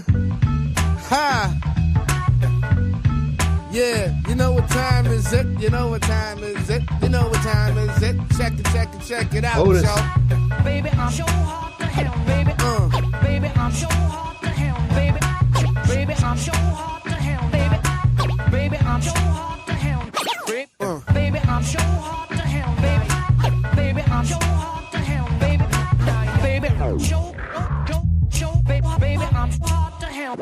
Ha! Yeah, you know what time is it? You know what time is it? You know what time is it? Check it out, Otis. y'all. Baby, I'm so hot to hell, baby. Baby, I'm so hot to hell, baby. Baby, I'm so hot to hell, baby. Baby, I'm so hot to hell, baby. Baby, I'm so hot to hell, baby. Baby, I'm so hot to hell, baby. Baby, baby, I'm so hot to hell.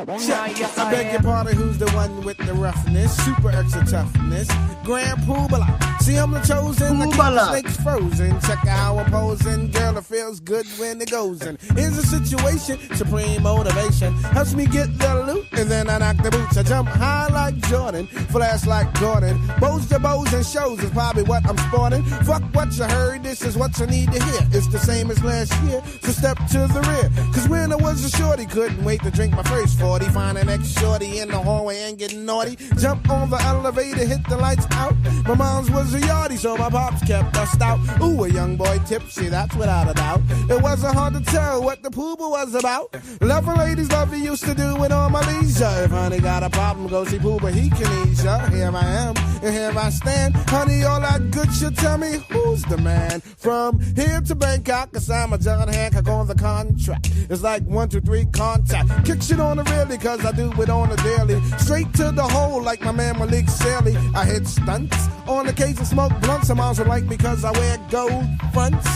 Yes, I beg your pardon, who's the one with the roughness? Super extra toughness. Grand Puba. See, I'm the chosen. I keep the snakes frozen. Check out how I'm posing. Girl, it feels good when it goes in. Here's the situation. Supreme motivation. Helps me get the loot. And then I knock the boots. I jump high like Jordan. Flash like Gordon. Bows to bows and shows is probably what I'm sporting. Fuck what you heard. This is what you need to hear. It's the same as last year. So step to the rear. Cause when I was a shorty, couldn't wait to drink my first 40. Find an ex-shorty in the hallway and get naughty. Jump on the elevator, hit the lights out. My mom's was a yardie, so my pops kept us stout. Ooh, a young boy tipsy, that's without a doubt. It wasn't hard to tell what the Puba was about. Loving ladies, love you used to do it on my leisure. If honey got a problem, go see Puba, he can ease ya. Here I am, and here I stand. Honey, all that good shit, tell me who's the man? From here to Bangkok, cause I'm a John Hancock on the contract. It's like 1, 2, 3, contact. Kick shit on the really, cause I do it on the daily. Straight to the hole, like my man Malik Sally. I hit stunts on occasion, smoke blunts. Some moms would like me cause I wear gold fronts.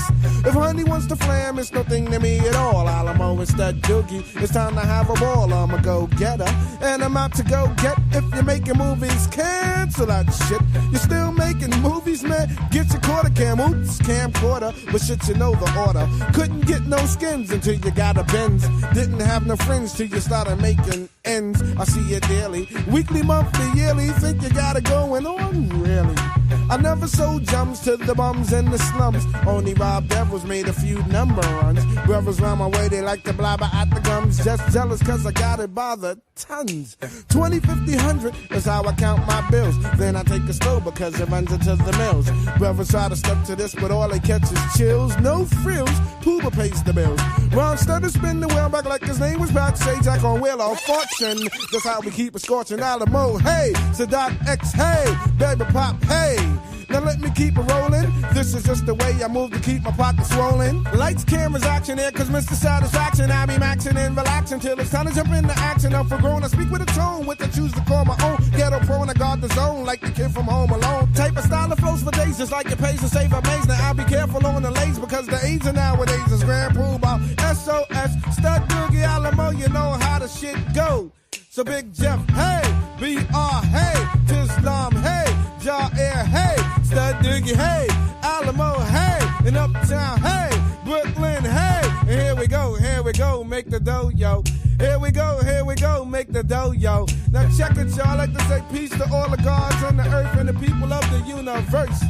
If honey wants to flam, it's no thing to me at all. Alamo instead Doogie, it's time to have a ball. I'm a go-getter, and I'm out to go get. If you're making movies, cancel that shit. You're still making movies, man? Get your quarter cam, oops, camcorder. But shit, you know the order. Couldn't get no skins until you got a Benz. Didn't have no friends till you started making ends. I see you daily, weekly, monthly, yearly. Think you got it going on, really? I never sold jumps to the bums in the slums. Only Rob Devils made a few number runs. Brothers round my way, they like to blabber at the gums. Just jealous cause I got it by the tons. 20, 50, 100 is how I count my bills. Then I take it slow because it runs into the mills. Brothers try to step to this, but all they catch is chills. No frills, Puba pays the bills. Ron Stutter spin the wheel back like his name was backstage. Jack on Wheel of Fortune. That's how we keep it scorching. Alamo, hey, Sadat X, hey, Baby Pop, hey. Now let me keep it rolling. This is just the way I move to keep my pockets swollen. Lights, cameras, action here, cause Mr. Satisfaction. I be maxing and relaxing till it's time to jump into action. I'm for grown, I speak with a tone, what I choose to call my own. Ghetto pro and I guard the zone, like the kid from Home Alone. Type of style that flows for days, just like it pays to save a maze. Now I be careful on the lanes, because the age of nowadays is Grand Puba. SOS, Stud Doogie Alamo, you know how the shit go. So Big Jeff, hey, BR, hey, Tislam, hey, Jaw Air, hey, Stud Doogie, hey, Alamo, hey, and Uptown, hey, Brooklyn, hey, and here we go, make the dough, yo. Here we go, make the dough, yo. Now check it, y'all, I like to say peace to all the gods on the earth and the people of the universe.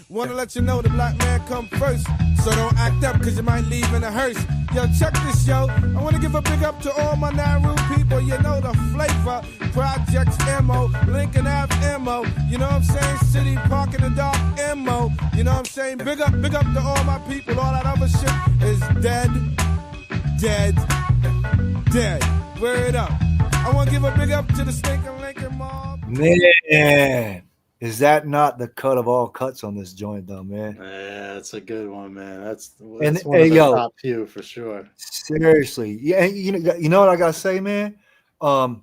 Wanna let you know the black man come first. So don't act up, cause you might leave in a hearse. Yo, check this, yo. I wanna give a big up to all my Nauru people. You know the flavor. Projects MO, Lincoln Ave MO. You know what I'm saying? City Park in the dark MO. You know what I'm saying? Big up to all my people. All that other shit is dead. Word up. I wanna give a big up to the stinking Lincoln mob. Man, is that not the cut of all cuts on this joint, though, man? Yeah, that's a good one, man. That's And one of the yo, top few for sure. seriously, yeah. You know what I gotta say, man? I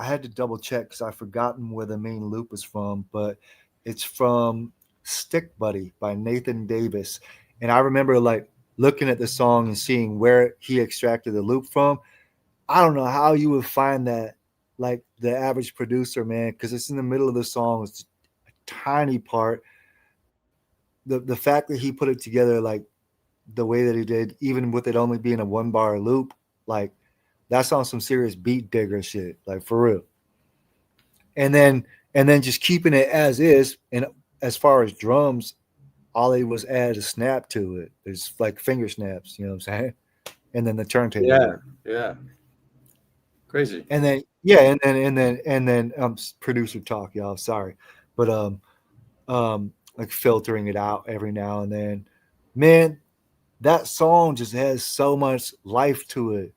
had to double check because I've forgotten where the main loop is from, but it's from Stick Buddy by Nathan Davis, and I remember like looking at the song and seeing where he extracted the loop from, I don't know how you would find that, like the average producer, man, because it's in the middle of the song. It's a tiny part. The fact that he put it together like the way that he did, even with it only being a 1 bar loop, like that's on some serious beat digger shit, like for real. And then just keeping it as is. And as far as drums, all they was add a snap to it. There's like finger snaps, you know what I'm saying? And then the turntable. Yeah, yeah. Crazy. And then yeah, and then producer talk, y'all. Sorry. But like filtering it out every now and then. Man, that song just has so much life to it.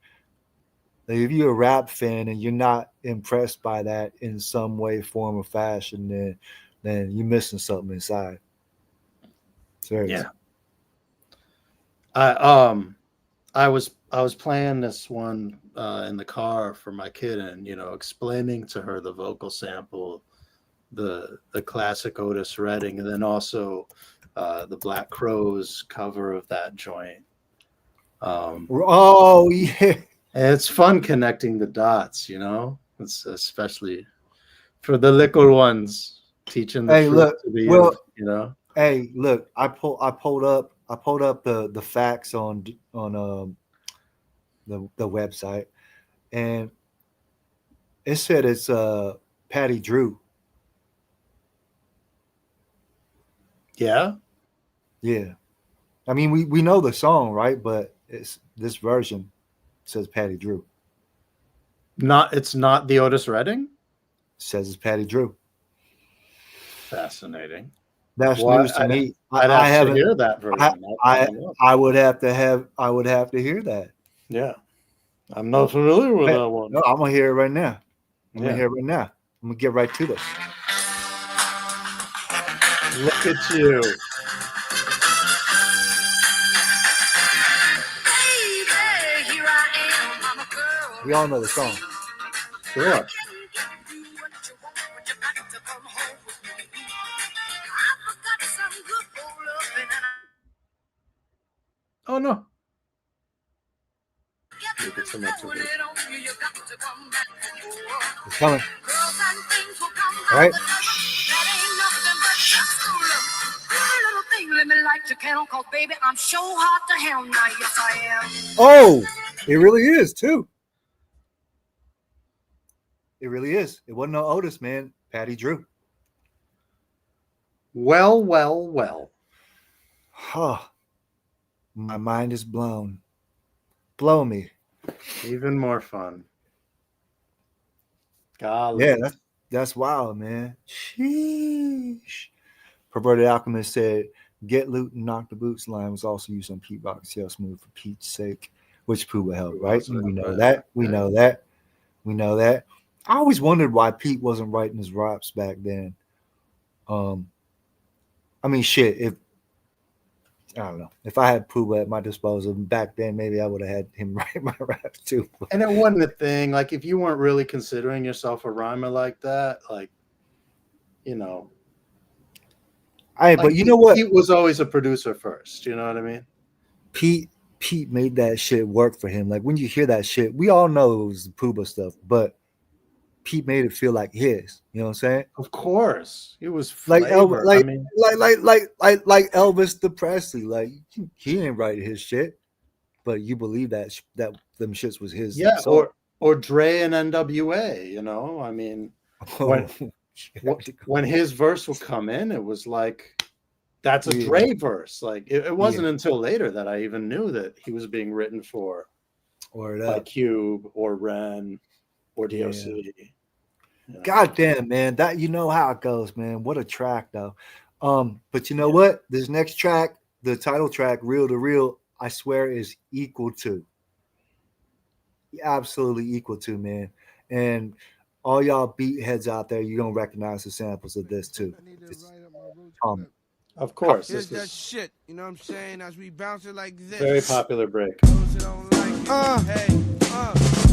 Like if you're a rap fan and you're not impressed by that in some way, form, or fashion, then you're missing something inside. Seriously. Yeah. I was playing this one in the car for my kid, and explaining to her the vocal sample, the classic Otis Redding, and then also the Black Crowes cover of that joint. Oh yeah. And it's fun connecting the dots, It's especially for the little ones, teaching the truth to the youth, Hey, look, I pulled up the facts on the website, and it said it's Patty Drew. Yeah. Yeah. I mean, we know the song, right? But it's this version says Patty Drew. It's not the Otis Redding? It says it's Patty Drew. Fascinating. That's news to me. I have to hear that version. I would have to hear that. Yeah. I'm not familiar with that one. No, I'm gonna hear it right now. I'm Yeah. gonna hear it right now. I'm gonna get right to this. Look at you. We all know the song. Sure. Oh no. Look at so much of it. It's coming. All right. Oh, it really is too. It really is. It wasn't no Otis, man. Patty Drew. Well, well, well. Huh. My mind is blown. Blow me. Even more fun. Golly. Yeah, that's wild, man. Sheesh. Perverted Alchemist said, "Get loot and knock the boots" line was also used on Pete Rock's Hell Smooth for Pete's sake, which Puba helped, right? We know that. We know that. We know that. I always wondered why Pete wasn't writing his raps back then. I mean, shit, I don't know. If I had Puba at my disposal back then, maybe I would have had him write my raps too. And it wasn't a thing. Like, if you weren't really considering yourself a rhymer like that, like, But you know what? Pete was always a producer first. You know what I mean? Pete made that shit work for him. Like, when you hear that shit, we all know it was Puba stuff, but Pete made it feel like his. You know what I'm saying? Of course, it was like flavor. like Elvis the Presley. Like, he ain't writing his shit, but you believe that them shits was his. Yeah, song. or Dre and NWA. I mean, when his verse would come in, it was like, that's a Dre verse. Like, it wasn't until later that I even knew that he was being written for, like Cube or Ren or DOC. God damn, man. That, you know how it goes, man. What a track, though. But you know what? This next track, the title track, Real to Real, I swear is equal to. Absolutely equal to, man. And all y'all beat heads out there, you're gonna recognize the samples of this too. Of course. Here's that shit, you know what I'm saying? As we bounce it like this. Very popular break. Those that don't like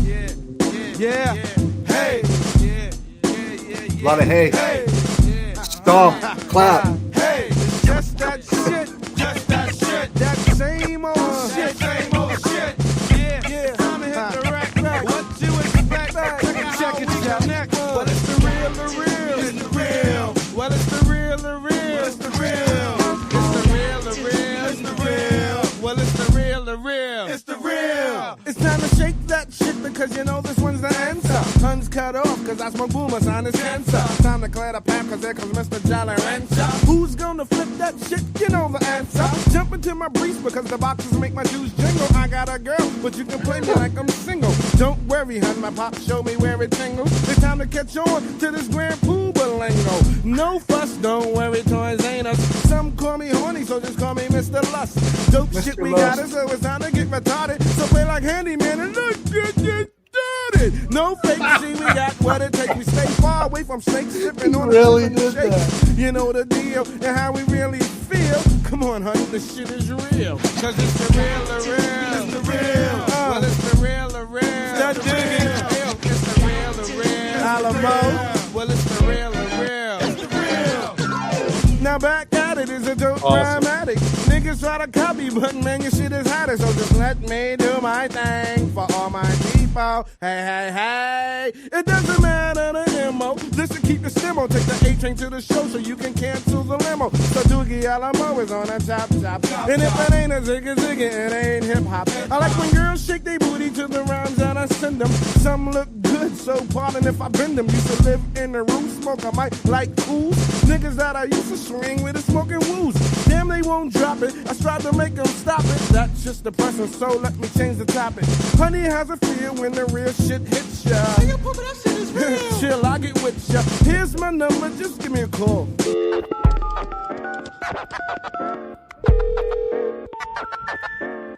it. Yeah. Hey. A lot of hey. Stomp, clap. Hey, it's just that shit. That same old cause you know this one's the answer. Huns cut off, cause I smoke boomer, sign is cancer. Time to clear the path, cause there comes Mr. Jolly Rancher. Who's gonna flip that shit? You know the answer. Jump into my briefs, because the boxes make my juice jingle. I got a girl, but you can play me like I'm single. Don't worry, hun, my pop show me where it tingles. It's time to catch on to this grand Puba lingo. No fuss, don't worry, toys ain't us. Some call me horny, so just call me Mr. Lust. Dope Mr. shit we Lust. got it, so it's time to get retarded. So play like handyman and look good, get started. No fake, see we got what it takes. We stay far away from snakes, sipping on Really the did shake. You know the deal and how we really feel. Come on, honey, the shit is real. Cause it's the real. It's the real. Well, it's the real. Start digging. It's the real. Alamo. Well, it's the real. Now back at it is a dope Awesome. rhyme addict. Niggas try to copy, but man, your shit is hotter. So just let me do my thing for all my people. Hey. It doesn't matter the MO. Listen, keep the stemo. Take the A-train to the show so you can cancel the limo. So Doogie Alamo is on a top. And if it ain't a zigga, it ain't hip-hop. I like when girls shake their booty to the rhymes that I send them. Some look good, so pardon if I bend them. Used to live in the room, smoke, I might like cools. Niggas that I used to swing with is smoking woos. Damn, they won't drop it. I strive to make them stop it. That's just depressing, so let me change the topic. Honey has a feel when the real shit hits ya. Hey, yo, Puba, that shit is real. Chill, I get with ya. Here's my number, just give me a call.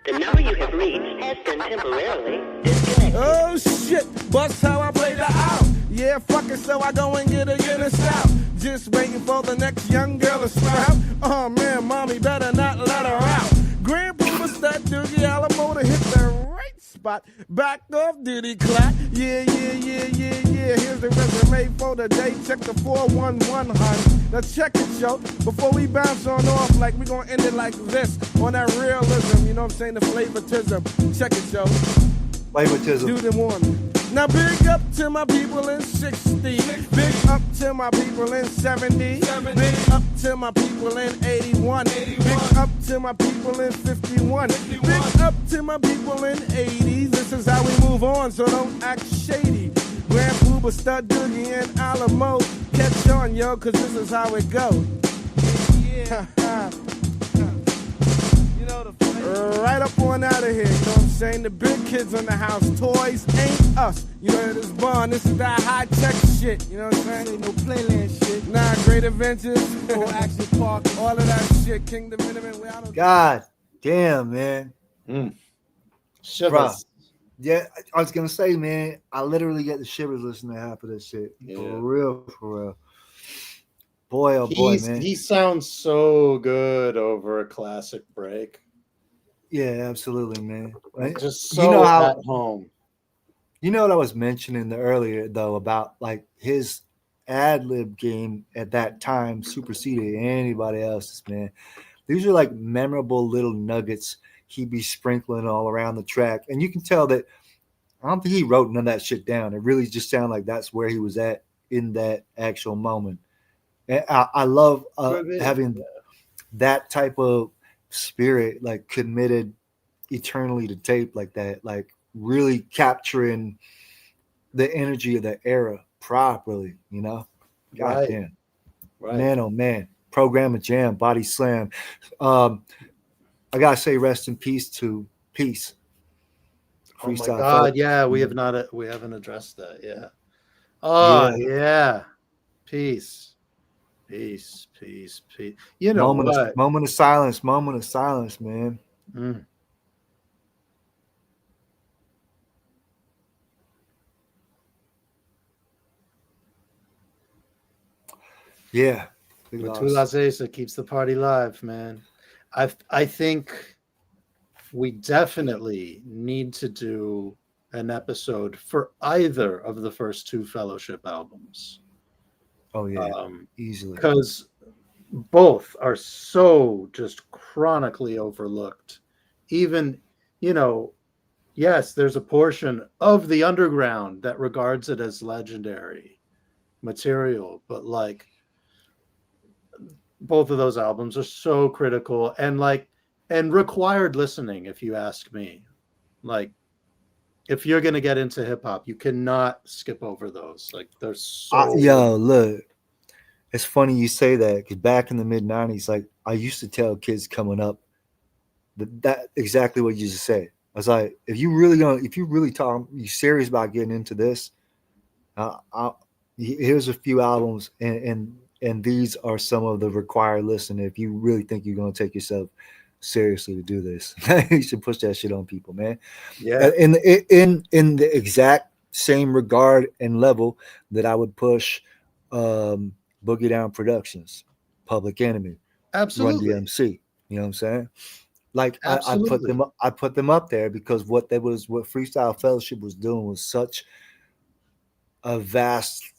The number you have reached has been temporarily disconnected. Oh shit, bust how I play the out. Yeah, fuck it, so I go and get a Guinness out. Just waiting for the next young girl to sprout. Oh man, mommy better not let her out. Grandpa stud Doogie Alamo to hit the right spot. Back off, diddy clap. Yeah. Here's the resume for the day. Check the 411, hun. Now check it, yo. Before we bounce on off, like we gonna end it like this. On that realism, you know what I'm saying? The flavoritism. Check it, yo. Favoritism. Do them on me. Now big up to my people in 60. Big up to my people in 70. Big up to my people in 81. Big up to my people in 51. Big up to my people in 80. This is how we move on, so don't act shady. Grand Puba, Stud Doogie, and Alamo. Catch on, yo, cause this is how it go. Yeah. You know the right up on out of here, you know what I'm saying? The big kids in the house, toys ain't us. You know this bond, this is that high-tech shit, you know what I'm saying? Ain't no playland shit. Nah, Great Adventures, or Action Park, all of that shit, Kingdom Minimum, we out of God damn, man. Shivers. Yeah, I was gonna say, man, I literally get the shivers listening to half of this shit. Yeah. For real. Boy, oh boy, man. He sounds so good over a classic break. Yeah, absolutely, man. Just so You know how- at home. You know what I was mentioning earlier, though, about like his ad lib game at that time superseded anybody else's, man. These are like memorable little nuggets he'd be sprinkling all around the track. And you can tell that I don't think he wrote none of that shit down. It really just sounded like that's where he was at in that actual moment. And I love having that type of spirit, like committed eternally to tape like that, like really capturing the energy of the era properly, you know? God damn. Right. Man, oh man. Program a jam, body slam. I gotta say rest in peace to Peace. Oh my Freestyle God, Folk. yeah, we haven't addressed that. Yeah. Oh yeah. Peace. You know what? Moment of silence, man. Mm. Yeah. Big loss. Matula Zesa keeps the party live, man. I think we definitely need to do an episode for either of the first two Fellowship albums. Oh yeah, easily. Because both are so just chronically overlooked. Even, you know, yes, there's a portion of the underground that regards it as legendary material, but like both of those albums are so critical and required listening, if you ask me. Like, If you're gonna get into hip hop, you cannot skip over those. Like they're so Yo, look, it's funny you say that because back in the mid '90s, like I used to tell kids coming up that exactly what you just said. I was like, if you really you serious about getting into this, I, here's a few albums, and these are some of the required listening. If you really think you're gonna take yourself seriously to do this, you should push that shit on people, man. yeah, In the exact same regard and level that I would push Boogie Down Productions, Public Enemy, Run absolutely, DMC. You know what I'm saying? Like absolutely. I put them up there because what Freestyle Fellowship was doing was such a vast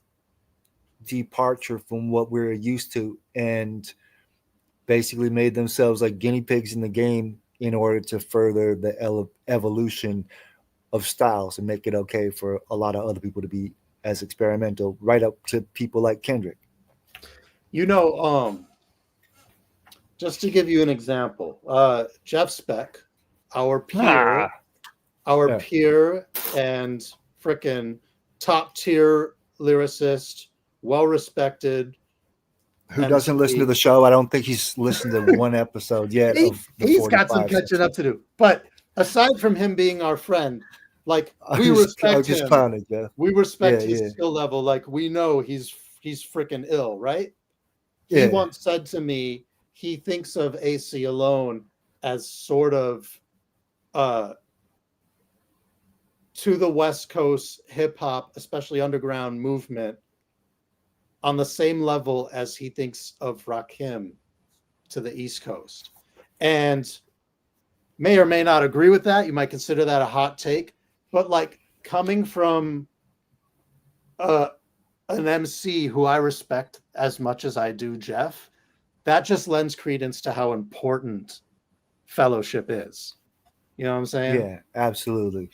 departure from what we're used to, and basically made themselves like guinea pigs in the game in order to further the evolution of styles and make it okay for a lot of other people to be as experimental, right up to people like Kendrick. You know, just to give you an example, Jeff Speck, our peer, Ah, our yeah. peer, and frickin' top tier lyricist, well respected Who doesn't listen to MC. the show? I don't think he's listened to one episode yet of the He's got some 45 catching section. up to do. But aside from him being our friend, like we I'm respect just him. clowning, Jeff. We respect Yeah, his yeah, skill level. Like we know he's freaking ill, right? He yeah. once said to me he thinks of AC alone as sort of uh to the West Coast hip hop, especially underground movement, on the same level as he thinks of Rakim to the East Coast. And may or may not agree with that. You might consider that a hot take, but like coming from uh, an MC who I respect as much as I do Jeff, that just lends credence to how important fellowship is. You know what I'm saying? Yeah, absolutely.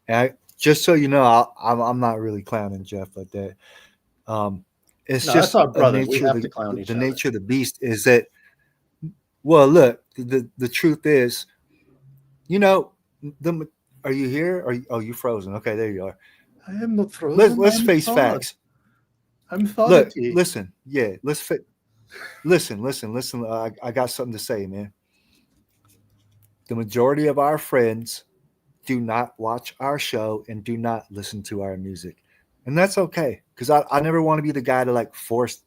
And just so you know, I'm not really clowning Jeff like that. Um, it's No, that's just our a brother. We nature of have to clown each the other. nature of the beast is that. Well, look, the truth is, you know, the are you here? Oh, you frozen? Okay, there you are. I am not frozen. Let's I'm face thawed. facts. I'm Look, thawedy. listen, yeah, listen. I got something to say, man. The majority of our friends do not watch our show and do not listen to our music, and that's okay because I never want to be the guy to like force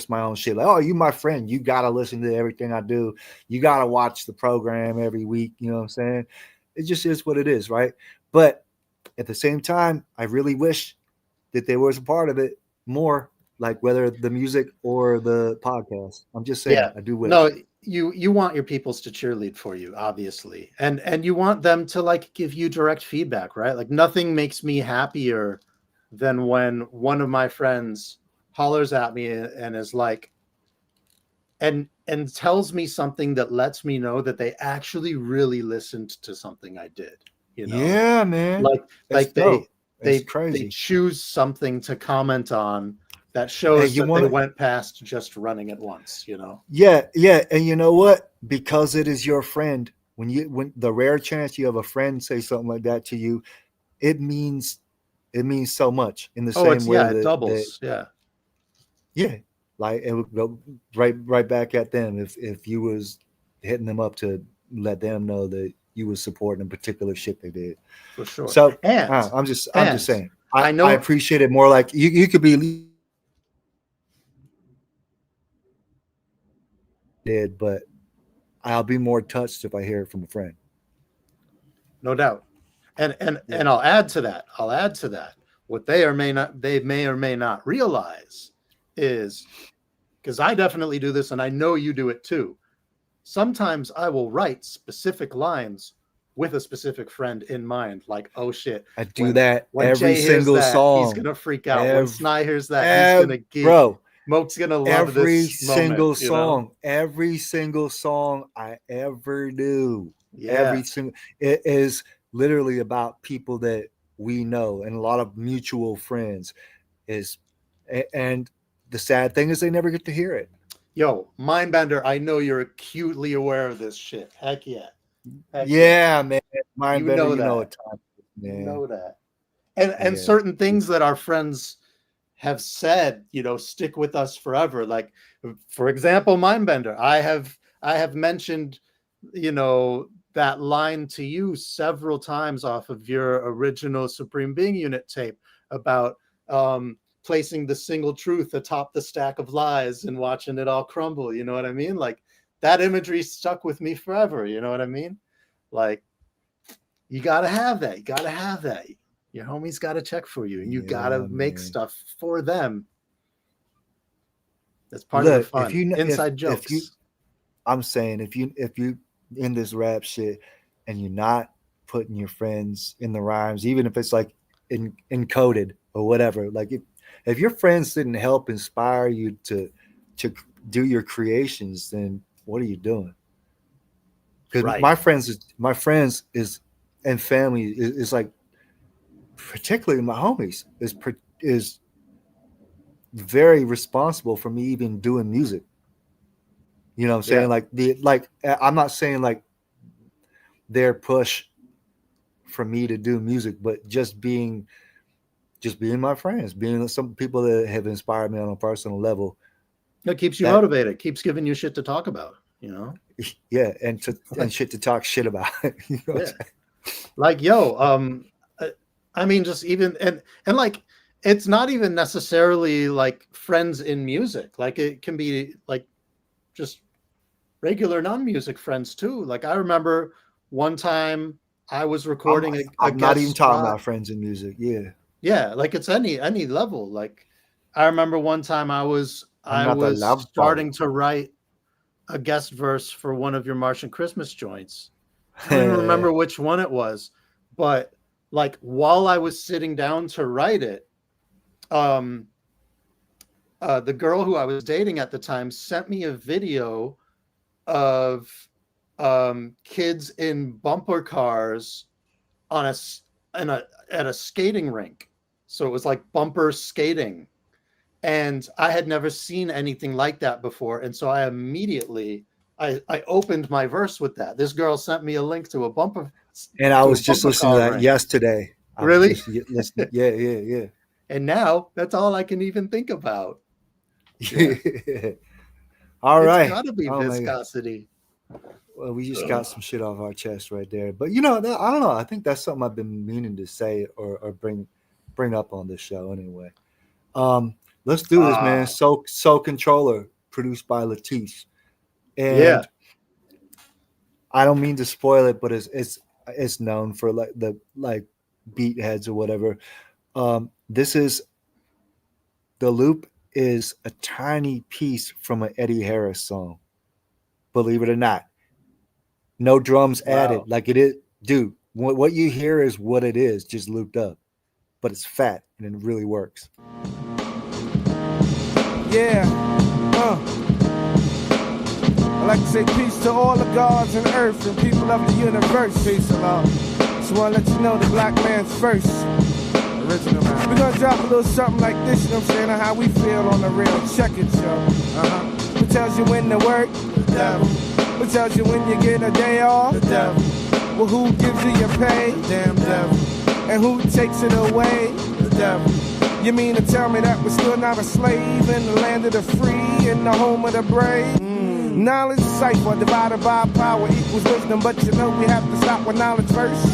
my own shit. Like, oh, you my friend, you gotta listen to everything I do. You gotta watch the program every week. You know what I'm saying? It just is what it is, right? But at the same time, I really wish that there was a part of it more, like whether the music or the podcast. I'm just saying, Yeah. I do wish. No, you want your peoples to cheerlead for you, obviously. And you want them to like give you direct feedback, right? Like nothing makes me happier than when one of my friends hollers at me and is like and tells me something that lets me know that they actually really listened to something I did, you know? Yeah, man, Like that's like dope. It's they crazy. choose something to comment on that Hey, shows you that they want to? went past just running it once, you know? Yeah, and you know what? Because it is your friend. When the rare chance you have a friend say something like that to you, it means so much in the Oh, same it's way yeah, it that doubles. Yeah, yeah, like it would go right back at them if you was hitting them up to let them know that you was supporting a particular shit they did. for sure. So And I'm just saying I I know appreciate it more. Like you could be did, but I'll be more touched if I hear it from a friend. no doubt. And Yeah. and I'll add to that. I'll add to that. What they may or may not realize is because I definitely do this and I know you do it too. Sometimes I will write specific lines with a specific friend in mind, like, oh shit, I do when that when every Jay hears single that, he's song. gonna freak out. When Every, Sny hears that, he's gonna geek. bro, Moke's gonna love every this moment, single you know? song, every single song I ever do, Yeah. every single it is literally about people that we know and a lot of mutual friends. Is and the sad thing is they never get to hear it. Yo, Mindbender, I know you're acutely aware of this shit. Heck yeah. Heck yeah. Yeah, man, mine You better. know You know that. what time. You Yeah. know that. And Yeah. certain things that our friends have said, stick with us forever. Like, for example, Mindbender. I have mentioned, that line to you several times off of your original Supreme Being Unit tape about placing the single truth atop the stack of lies and watching it all crumble. You know what I mean? Like, that imagery stuck with me forever. You know what I mean? Like, you gotta have that. You gotta have that. Your homies gotta check for you, and you gotta make stuff for them. That's part of the fun. Inside jokes. I'm saying if you in this rap shit and you're not putting your friends in the rhymes, even if it's like encoded or whatever, like if your friends didn't help inspire you to do your creations, then what are you doing? Because Right. my friends and family is like, particularly my homies, is very responsible for me even doing music. You know what I'm saying? Yeah. I'm not saying like their push for me to do music, but just being my friends, being some people that have inspired me on a personal level. It keeps you motivated, keeps giving you shit to talk about, Yeah, and shit to talk shit about. You know what I'm saying? Like, I mean, just even and like, it's not even necessarily like friends in music. Like, it can be like just regular non-music friends too. Like, I remember one time I was recording I'm not even talking about friends in music. Yeah, like, it's any level. Like, I remember one time I was starting to write a guest verse for one of your Martian Christmas joints. I don't even remember which one it was, but like, while I was sitting down to write it, the girl who I was dating at the time sent me a video of kids in bumper cars at a skating rink. So it was like bumper skating, and I had never seen anything like that before. And so I immediately I opened my verse with that. This girl sent me a link to a bumper, and I was just listening to that rink yesterday. Really? Yeah. And now that's all I can even think about. Yeah. All right. It's gotta be viscosity. Well, we just got some shit off our chest right there. But I don't know. I think that's something I've been meaning to say or bring up on this show anyway. Let's do this, man. Soul Controller, produced by Latif. And I don't mean to spoil it, but it's known for the beat heads or whatever. The loop is a tiny piece from an Eddie Harris song. Believe it or not. No drums added. Like, it is, dude. What you hear is what it is, just looped up. But it's fat and it really works. Yeah. I'd like to say peace to all the gods on earth and people of the universe. Peace and love. Just want to let you know the black man's first. Original man. We're going to drop a little something like this, you know what I'm saying, on how we feel on the real. Check it, yo. Who tells you when to work? The devil. Who tells you when you get a day off? The devil. Well, who gives you your pay? The damn devil. And who takes it away? The devil. You mean to tell me that we're still not a slave in the land of the free, in the home of the brave? Knowledge cipher divided by power equals wisdom, but you know we have to stop with knowledge first.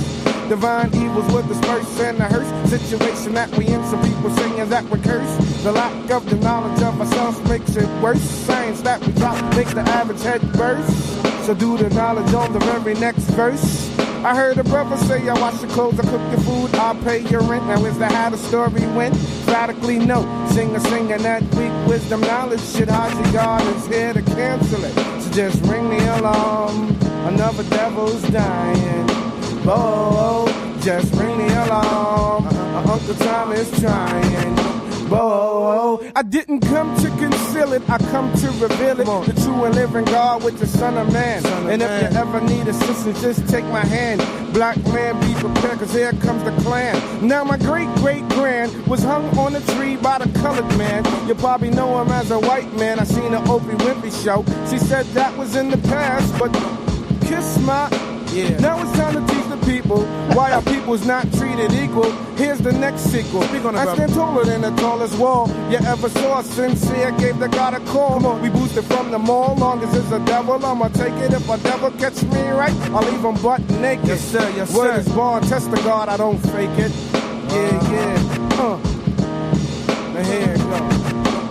Divine evils with disperse and the hearse situation that we in. Some people saying that we're cursed. The lack of the knowledge of ourselves makes it worse. Science that we drop makes the average head burst. So do the knowledge on the very next verse. I heard a brother say, I wash your clothes, I cook your food, I'll pay your rent. Now is that how the story went? Radically no. Singer that weak wisdom knowledge shit. Haji God is here to cancel it. So just ring the alarm. Another devil's dying. Oh, just ring the alarm. Uncle Tom is trying. Whoa, I didn't come to conceal it, I come to reveal it. The true and living God with the Son of Man. And if you ever need assistance, just take my hand. Black man, be prepared, cause here comes the clan. Now my great-great-grand was hung on a tree by the colored man. You probably know him as a white man. I seen an Oprah Winfrey show. She said that was in the past, but kiss my Yeah. Now it's time to teach the people why our people's not treated equal. Here's the next sequel. I stand taller than the tallest wall you ever saw. Sincere gave the God a call. Come on, we boosted from the mall. Long as it's a devil, I'ma take it. If a devil catch me right, I'll leave him butt naked. Yes, sir. Yes, word is born. Test the God, I don't fake it. Yeah. Now here it go.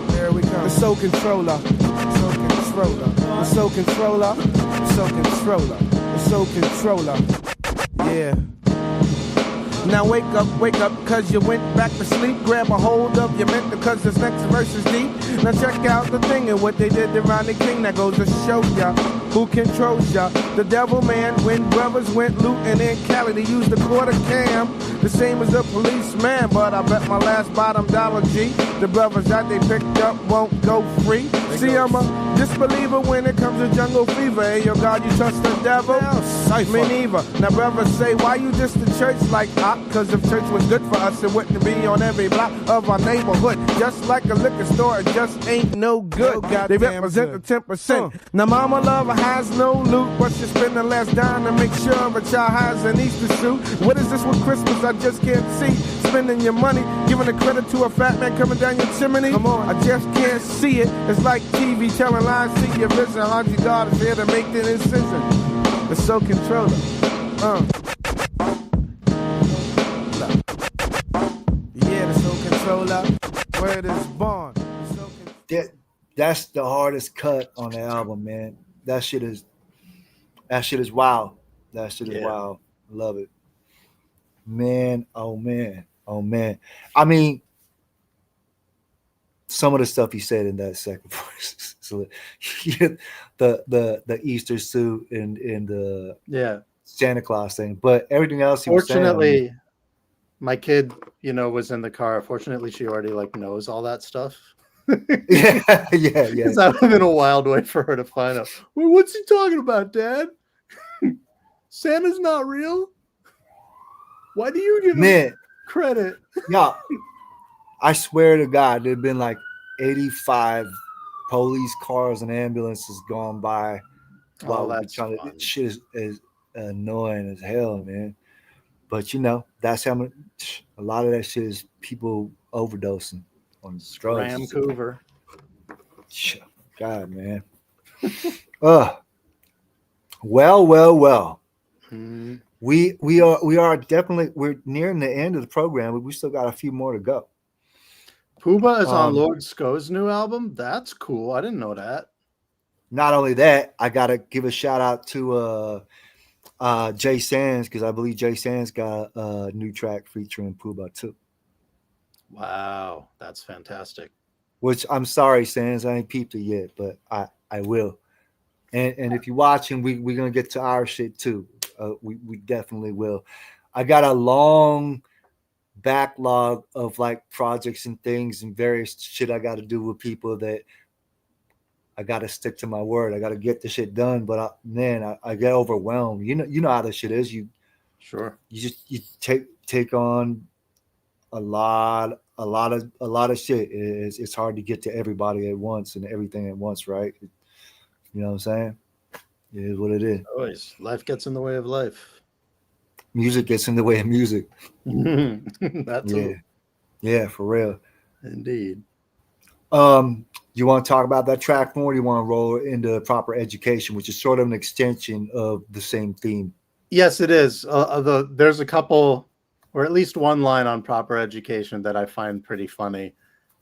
There we go. The soul controller. Soul controller. The soul controller. The soul controller. The soul controller. Yeah. Now wake up, cause you went back to sleep. Grab a hold of your mental, cause this next verse is deep. Now check out the thing and what they did to Ronnie King. That goes to show ya who controls ya. The devil man, when brothers went looting in Cali, they used the quarter cam. The same as the policeman, but I bet my last bottom dollar G. The brothers that they picked up won't go free. See, I'm a disbeliever when it comes to jungle fever. Hey, yo, God, you trust the devil? Me neither. Now, brothers say, why you diss the church like I? Cause if church was good for us, it wouldn't be on every block of our neighborhood. Just like a liquor store, it just ain't no good. They represent the 10%. Now, mama lover has no loot, but she spend the last dime to make sure a child has an Easter suit. What is this with Christmas? I just can't see. Spending your money, giving the credit to a fat man coming down your chimney. Come on, I just can't see it. It's like TV telling lies to your vision. Haunted God is here to make the incision. The soul controller. Yeah, the soul controller. Where it is born. That's the hardest cut on the album, man. That shit is wild. That shit is wild. Love it. Man, oh man. I mean, some of the stuff he said in that second verse. So, the Easter suit and the Santa Claus thing, but everything else. Fortunately, my kid, was in the car. Fortunately, she already knows all that stuff. yeah. Because that would have been a wild way for her to find out. Well, what's he talking about, Dad? Santa's not real. Why do you give him credit? Yeah, I swear to God, there've been like 85 police cars and ambulances gone by while we're trying to. Shit is annoying as hell, man. But that's how much. A lot of that shit is people overdosing on drugs. Vancouver. God, man. Well. Mm-hmm. We are definitely, we're nearing the end of the program, but we still got a few more to go. Puba is on Lord Sko's new album. That's cool. I didn't know that. Not only that, I gotta give a shout out to Jay Sands, because I believe Jay Sands got a new track featuring Puba too. Wow, that's fantastic. Which I'm sorry, Sands, I ain't peeped it yet, but I will. And if you're watching, we're gonna get to our shit too. We definitely will. I got a long backlog of like projects and things and various shit I got to do with people that I got to stick to my word. I got to get the shit done, but I get overwhelmed. You know how this shit is. You take on a lot of shit. It's hard to get to everybody at once and everything at once, right? You know what I'm saying? It is what it is. Always. Life gets in the way of life. Music gets in the way of music. That too. Yeah, for real. Indeed. You want to talk about that track more? Or do you want to roll into Proper Education, which is sort of an extension of the same theme? Yes, it is. Although there's a couple, or at least one line on Proper Education that I find pretty funny.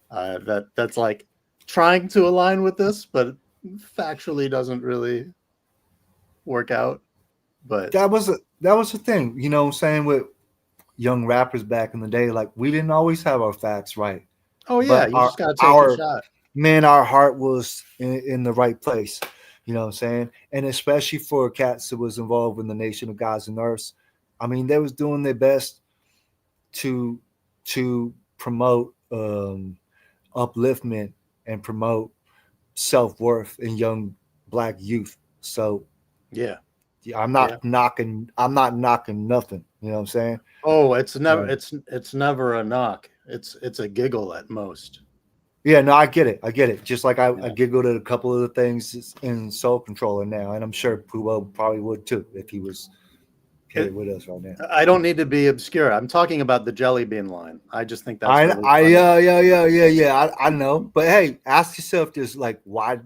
That's like trying to align with this, but factually doesn't really work out. But that was the thing, you know what I'm saying, with young rappers back in the day. Like, we didn't always have our facts right. Oh yeah, you just gotta take a shot. Man, our heart was in the right place. You know what I'm saying? And especially for cats that was involved in the Nation of Gods and Earths. I mean, they was doing their best to promote upliftment and promote self-worth in young Black youth. So yeah, I'm not knocking nothing. You know what I'm saying? Oh, it's never it's never a knock. It's a giggle at most. Yeah, no, I get it. Just like I giggled at a couple of the things in Soul Controller now, and I'm sure Puba probably would too if he was get it with us right now. I don't need to be obscure. I'm talking about the jelly bean line. I just think that's really I funny. yeah. I know, but hey, ask yourself this: like, why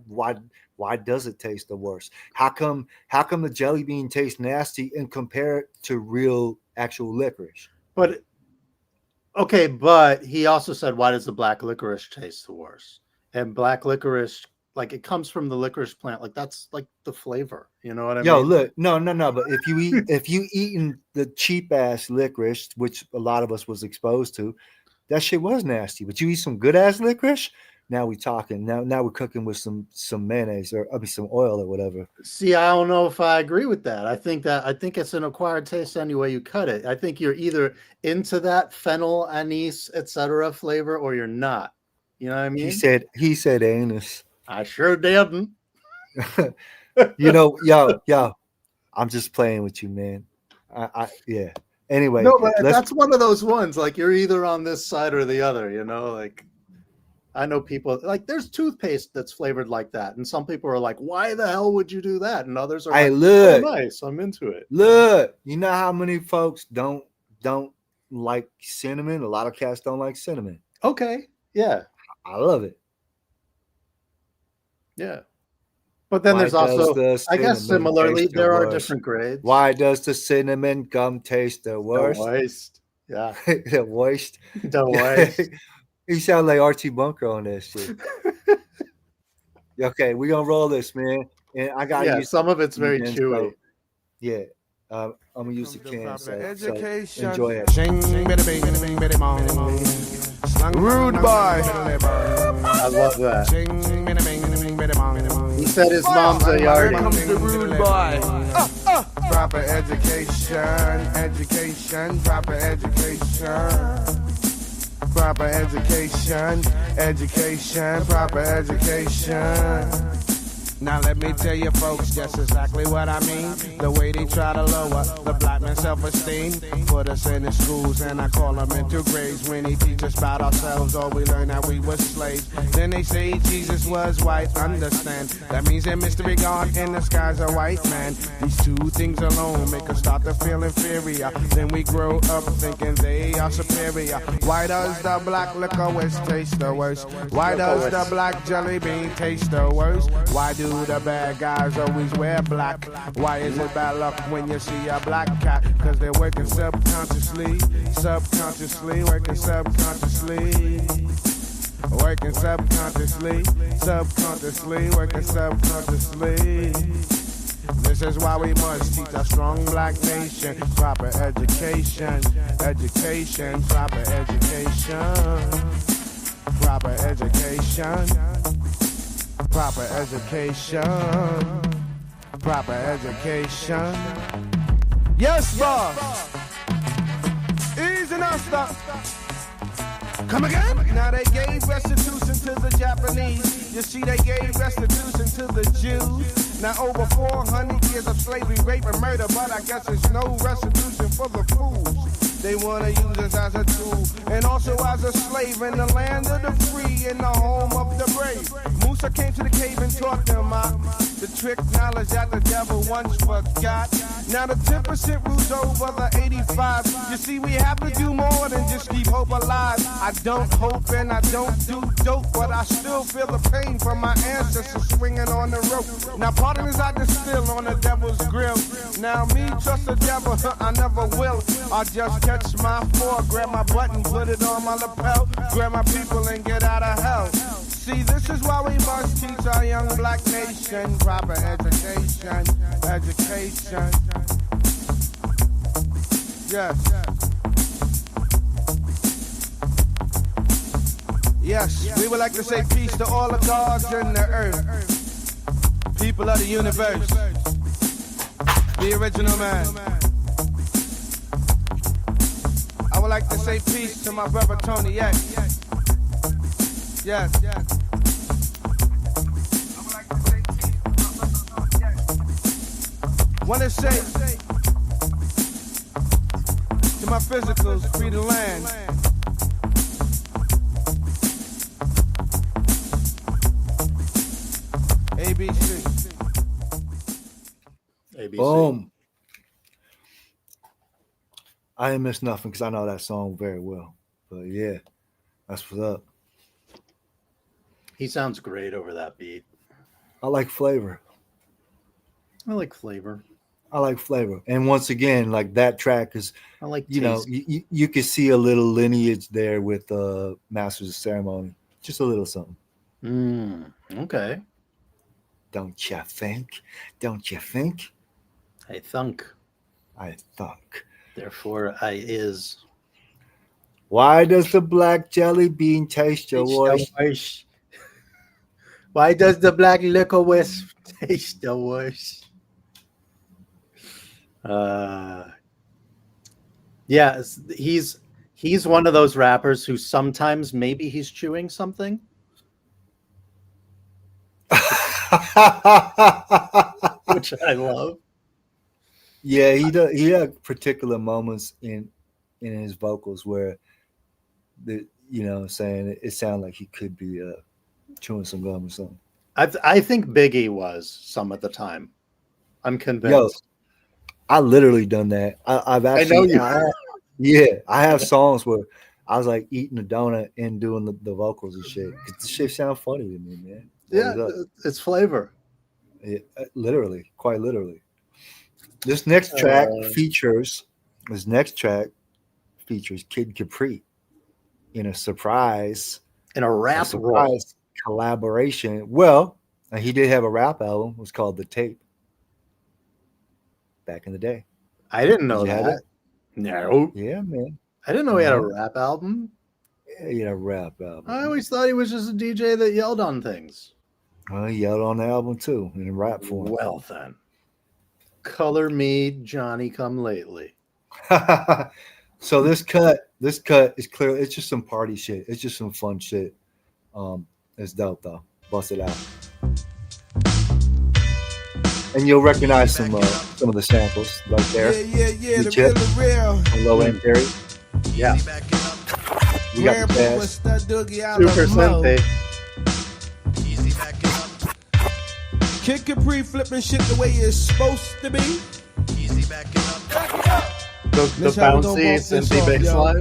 does it taste the worst? How come the jelly bean tastes nasty and compare it to real actual licorice? But okay, but he also said, why does the black licorice taste the worst? And black licorice, like it comes from the licorice plant, like that's like the flavor. You know what I Yo, mean? look, no. But if you eating the cheap ass licorice, which a lot of us was exposed to, that shit was nasty. But you eat some good ass licorice. Now we talking. Now we're cooking with some mayonnaise or some oil or whatever. See, I don't know if I agree with that. I think it's an acquired taste any way you cut it. I think you're either into that fennel, anise, etc. flavor, or you're not. You know what I mean? He said anus. I sure didn't. You know, yo, I'm just playing with you, man. Yeah. Anyway, No, but that's one of those ones. Like you're either on this side or the other. You know, like I know people like there's toothpaste that's flavored like that, and some people are like, "Why the hell would you do that?" And others are Hey, like, look. "Oh, nice, I'm into it." Look, you know how many folks don't like cinnamon? A lot of cats don't like cinnamon. Okay, yeah, I love it. yeah. But then Why there's also, does the I guess, cinnamon similarly, taste the there are worst? different grades. Why does the cinnamon gum taste the The worst? worst. Yeah, The worst. the worst. You sound like Archie Bunker on that shit. Okay, we're gonna roll this, man. And I got Yeah, use some of it's very cans, chewy. so, yeah. I'm gonna use the can. So Education. enjoy it. Shing, biddy, bing, bing, biddy, bong. Slung, rude boy. I love that. Shing, biddy, bing, bing, biddy, bong. He said his mom's a Here yardie. comes the rude boy. Proper education, proper education. Proper education, proper education. Now let me tell you folks just exactly what I mean. The way they try to lower the black man's self-esteem. Put us in the schools and I call them into grades. When they teach us about ourselves or we learn that we were slaves. Then they say Jesus was white, understand. That means that mystery God in the sky's a white man. These two things alone make us start to feel inferior. Then we grow up thinking they are superior. Why does the black licorice taste the worst? Why does the black jelly bean taste the worst? Why do the bad guys always wear black? Why is it bad luck when you see a black cat? Cause they're working subconsciously, working subconsciously. Working subconsciously, working subconsciously. This is why we must teach a strong black nation proper education, proper education, proper education. Proper education. Proper education. Yes, boss. Easy now, stop. Come again? Now they gave restitution to the Japanese. You see, they gave restitution to the Jews. Now over 400 years of slavery, rape, and murder, but I guess there's no restitution for the fools. They wanna use us as a tool and also as a slave in the land of the free, in the home of the brave. Musa came to the cave and taught them the trick knowledge that the devil once forgot. Now the 10% rules over the 85. You see, we have to do more than just keep hope alive. I don't hope and I don't do dope, but I still feel the pain from my ancestors swinging on the rope. Now pardon as I distill on the devil's grill. Now me trust the devil, I never will. I just catch my four, grab my button, put it on my lapel, grab my people and get out of hell. See, this is why we must teach our young black nation proper education, education. Yes. Yes, we would like to say peace to all the gods in the earth, people of the universe, the original man. I would like to say peace to my brother Tony X. Yes. Wanna say to my physicals, free the land. ABC. Boom. I ain't miss nothing because I know that song very well. But yeah, that's what's up. He sounds great over that beat. I like flavor. I like flavor. I like flavor. And once again, like that track is, I like you know, taste. you can see a little lineage there with Masters of Ceremony. Just a little something. Okay. Don't you think? Don't you think? I thunk. I thunk. Therefore, I is. Why does the black jelly bean taste your worst? Why does the black licorice taste the worst? Yeah, he's one of those rappers who sometimes maybe he's chewing something. Which I love. Yeah, he does. He had particular moments in his vocals where saying it sounded like he could be chewing some gum or something. I think Biggie was some of the time. I'm convinced. Yo, I literally done that. I've actually. I have songs where I was like eating a donut and doing the vocals and shit. 'Cause the shit sound funny to me, man. It's flavor. Literally, quite literally. This next track features Kid Capri in a surprise rap role. Collaboration. Well, he did have a rap album. It was called The Tape. Back in the day. I didn't know that. No. Yeah, man. I didn't know he had a rap album. Yeah, he had a rap album. I always thought he was just a DJ that yelled on things. Well, he yelled on the album too in rap form. Well then. Color me Johnny Come Lately. So this cut is clear. It's just some party shit. It's just some fun shit. It's dope though. Bust it out. And you'll recognize some of the samples right there. Yeah. The real. Low end Terry. Yeah. We got the jazz. Super Sente. Kid Capri flipping shit the way it's supposed to be. The bouncy Sente bass line.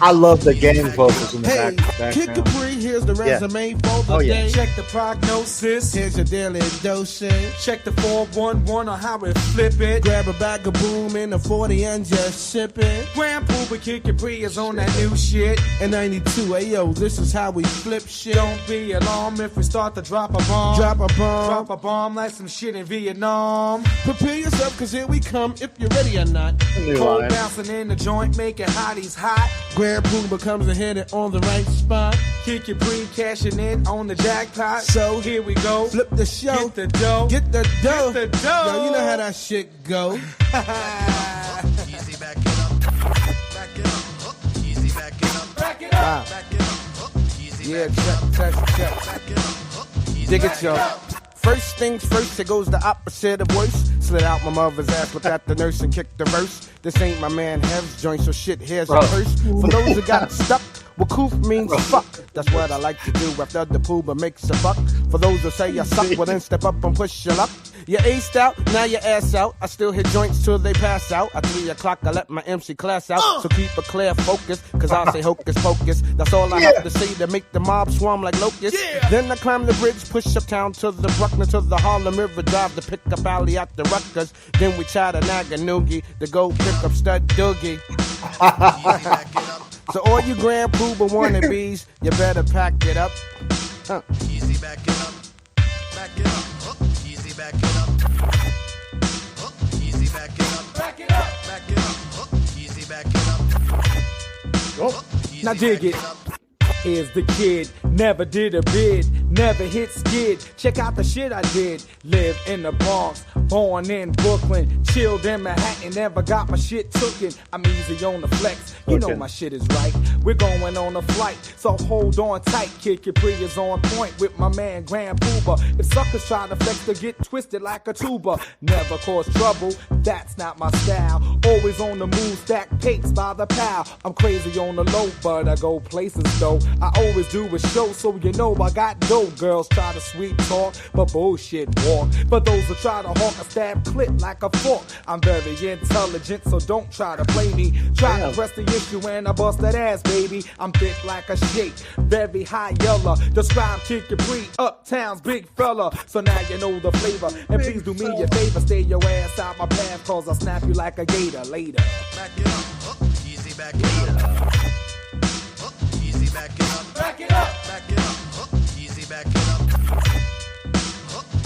I love the gang vocals in the background. Kid Capri, here's the resume for the day. Check the prognosis. Here's your daily dosage. Check the 411 on how it flip it. Grab a bag of boom in a 40 and just sip it. Grand Puba Kid Capri is on that new shit. In 92, ayo, this is how we flip shit. Don't be alarmed if we start to drop a bomb. Drop a bomb. Drop a bomb like some shit in Vietnam. Prepare yourself, cause here we come if you're ready or not. Cold bouncing in the joint, making hotties hot. Grand Puba comes and hit it on the right spot. Kid Capri cashing in on the jackpot. So here we go. Flip the show. Get the dough. Get the dough. Get the dough. Yo, you know how that shit go. Easy, back it up. Back it up. Easy, back it up. Back it up. Back it up. Easy, Yeah, back it up. check. Back it up. Easy, Dig back it, y'all. First things first, it goes the opposite of worse. Slid out my mother's ass, looked at the nurse and kicked the verse. This ain't my man Hev's joint, so shit, here's a curse. For those who got stuck, well, coof means fuck. That's what I like to do after the Puba makes a buck. For those who say you suck, well then step up and push your luck. You aced out, now your ass out. I still hit joints till they pass out. At 3 o'clock, I let my MC class out. So keep a clear focus, cause I'll say hocus pocus. That's all I have to say to make the mob swarm like locusts. Then I climb the bridge, push uptown to the Bruckner, to the Harlem River Drive to pick up Alley at the Rutgers. Then we try to Naganoogie to go pick up Stud Doogie. So all you Grand Puba wannabes, you better pack it up. Easy, back it up. Back it up. Easy, back it up. Easy, back it up. Back it up. Back it up. Easy, back it up. Now dig it. Here's the kid, never did a bid, never hit skid. Check out the shit I did. Live in the Bronx, born in Brooklyn, chilled in Manhattan, never got my shit tooken. I'm easy on the flex, you know my shit is right. We're going on a flight, so hold on tight. Kid Capri is on point with my man Grand Puba. If suckers try to flex, they'll get twisted like a tuba. Never cause trouble, that's not my style. Always on the move, stack papes by the pal. I'm crazy on the low, but I go places though. I always do a show, so you know I got dough. know girls try to sweet talk, but bullshit walk. For those who try to hawk, I stab clip like a fork. I'm very intelligent, so don't try to play me. Try to press the issue and I bust that ass, baby. I'm thick like a shake, very high yellow. Describe Kid Capri, Uptown's big fella. So now you know the flavor. And please do me a favor, stay your ass out my path, cause I'll snap you like a gator later. Back it up, easy back it up. Easy back it up. Back it up. Back it up, easy back it up.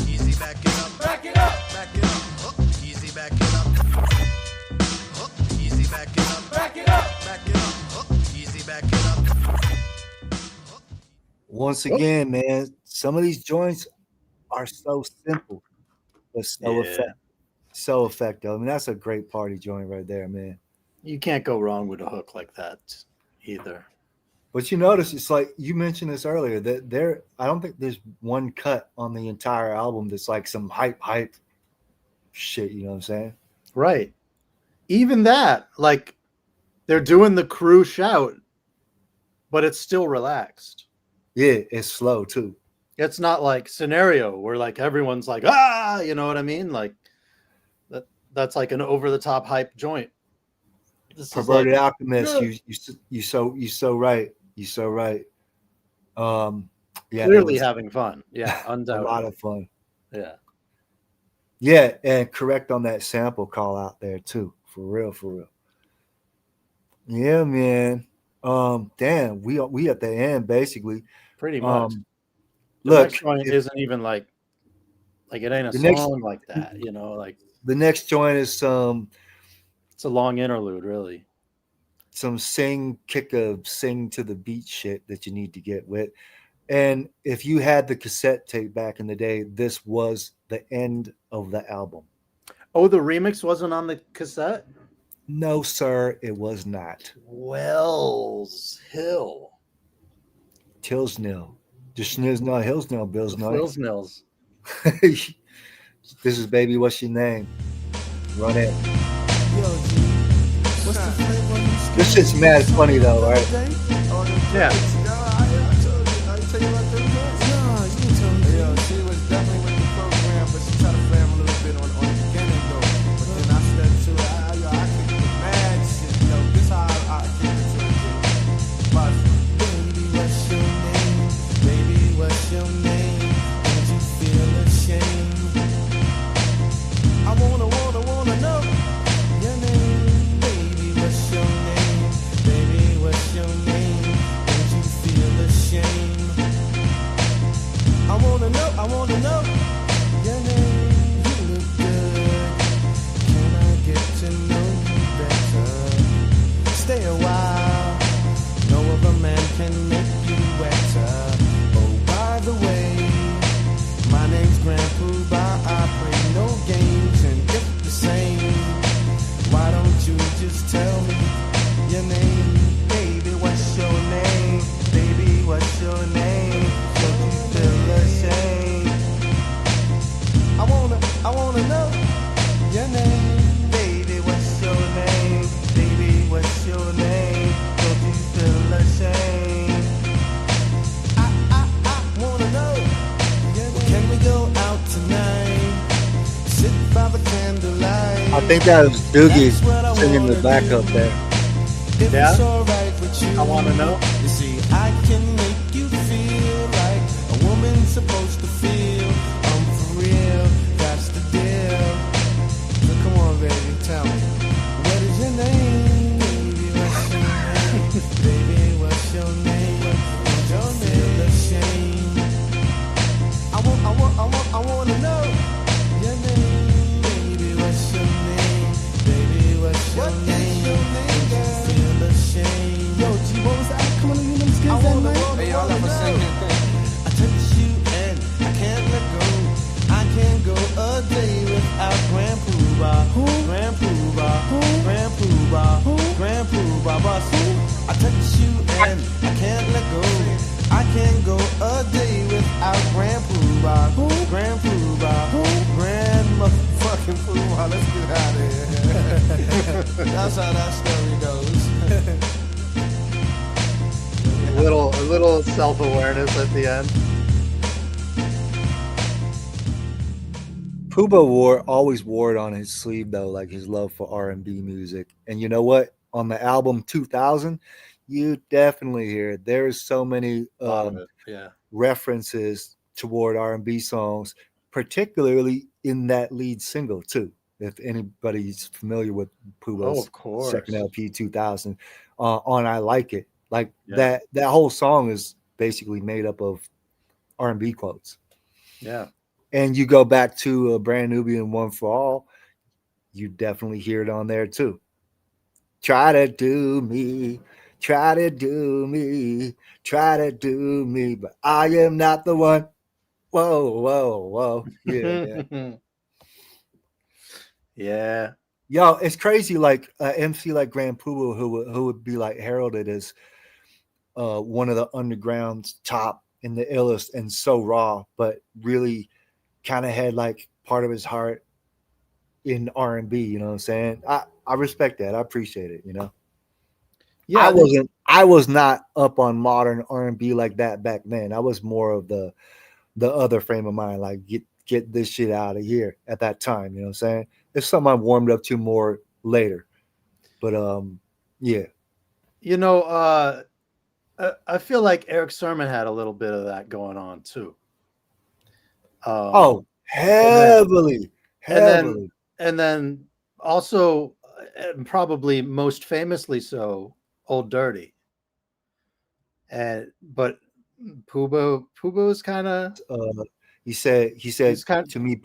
Easy back it up. Back it up. Back it up, easy back it up. Easy back it up. Back it up. Back it up, easy back it up. Once again, man, some of these joints are so simple, but so effective. I mean, that's a great party joint right there, man. You can't go wrong with a hook like that either. But you notice, it's like you mentioned this earlier, that I don't think there's one cut on the entire album that's like some hype shit, you know what I'm saying? Right. Even that, like, they're doing the crew shout, but it's still relaxed. Yeah, it's slow too. It's not like Scenario where like everyone's like, ah, you know what I mean? Like that's like an over the top hype joint. This Perverted is like, Alchemist, you so right. You so right. Yeah, clearly having fun. Yeah, a undoubtedly. lot of fun. Yeah. Yeah, and correct on that sample call out there too. For real. Yeah, man. Damn, we at the end basically. Pretty much. The Look, next joint isn't even like it ain't a song like that, you know, like the next joint is it's a long interlude, really. Some sing to the beat shit that you need to get with. And if you had the cassette tape back in the day, this was the end of the album. Oh, the remix wasn't on the cassette? No, sir, it was not. Wells Hill. Tilsnil. The Schniznil, Hillsnil, Bills Hills Nils. This is Baby What's Your Name? Run it. This shit's mad funny though, right? Yeah. She was definitely with the program, but she tried to play him a little bit on the beginning though. But then I stepped to it. I kicked the mad shit. This how I kicked it to it. But baby, what's your name? Baby, what's your name? Don't you feel ashamed? I wanna know your name. Baby, what's your name? Baby, what's your name? Don't you feel ashamed? I wanna know your name. You look good. Can I get to know you better? Stay a while. No other man can make you wetter. Oh, by the way, my name's Puba. I play no games, and if the same, why don't you just tell me your name? Baby, what's your name? Baby, what's your name? Don't you feel ashamed? I wanna know your name. Baby, what's your name? Baby, what's your name? Don't you feel ashamed? I wanna know your name. Can we go out tonight? Sit by the candlelight. I think that was Doogie singing the backup there. If Yeah? it's alright with you, I wanna know. You see, I can make you feel like a woman's supposed to feel. I'm for real, that's the deal. So come on, baby, tell me, what is your name? Baby, what's your name? Baby, what's your name? Don't feel ashamed. I wanna know your name. Baby, what's your name? Baby, what's your name? Don't you feel ashamed? Yo, G, what was that? Come on, you know skills that night. Hey, y'all ever singing? I touch you and I can't let go. I can't go a day without Grand Puba. Grand Puba. Grand Puba. Grand Puba. Boss. I touch you and I can't let go. I can't go a day without Grand Puba. Grand Puba. Grand motherfucking Puba. Let's get out of here. That's how that story goes. A little self-awareness at the end. Puba always wore it on his sleeve though, like his love for R&B music. And you know what? On the album 2000, you definitely hear it. There's so many A lot of it. Yeah. references toward R&B songs, particularly in that lead single too. If anybody's familiar with Oh, Puba's of course. second LP 2000, on I Like It, like Yeah. that whole song is basically made up of R&B quotes. Yeah. And you go back to a Brand Nubian One for All, you definitely hear it on there too. Try to do me, try to do me, try to do me, but I am not the one. Whoa, whoa, whoa. Yeah, man. Yeah. Yo, it's crazy. Like MC like Grand Puba, who would be like heralded as one of the underground's top and the illest and so raw, but really kind of had like part of his heart in R&B. You know what I'm saying? I respect that. I appreciate it. You know. Yeah. I was not up on modern R&B like that back then. I was more of the other frame of mind, like get this shit out of here at that time. You know what I'm saying? It's something I warmed up to more later. But yeah. You know, I feel like Eric Sermon had a little bit of that going on too. Heavily. And then also, and probably most famously so, Old Dirty. But Puba was kind of. He said to me,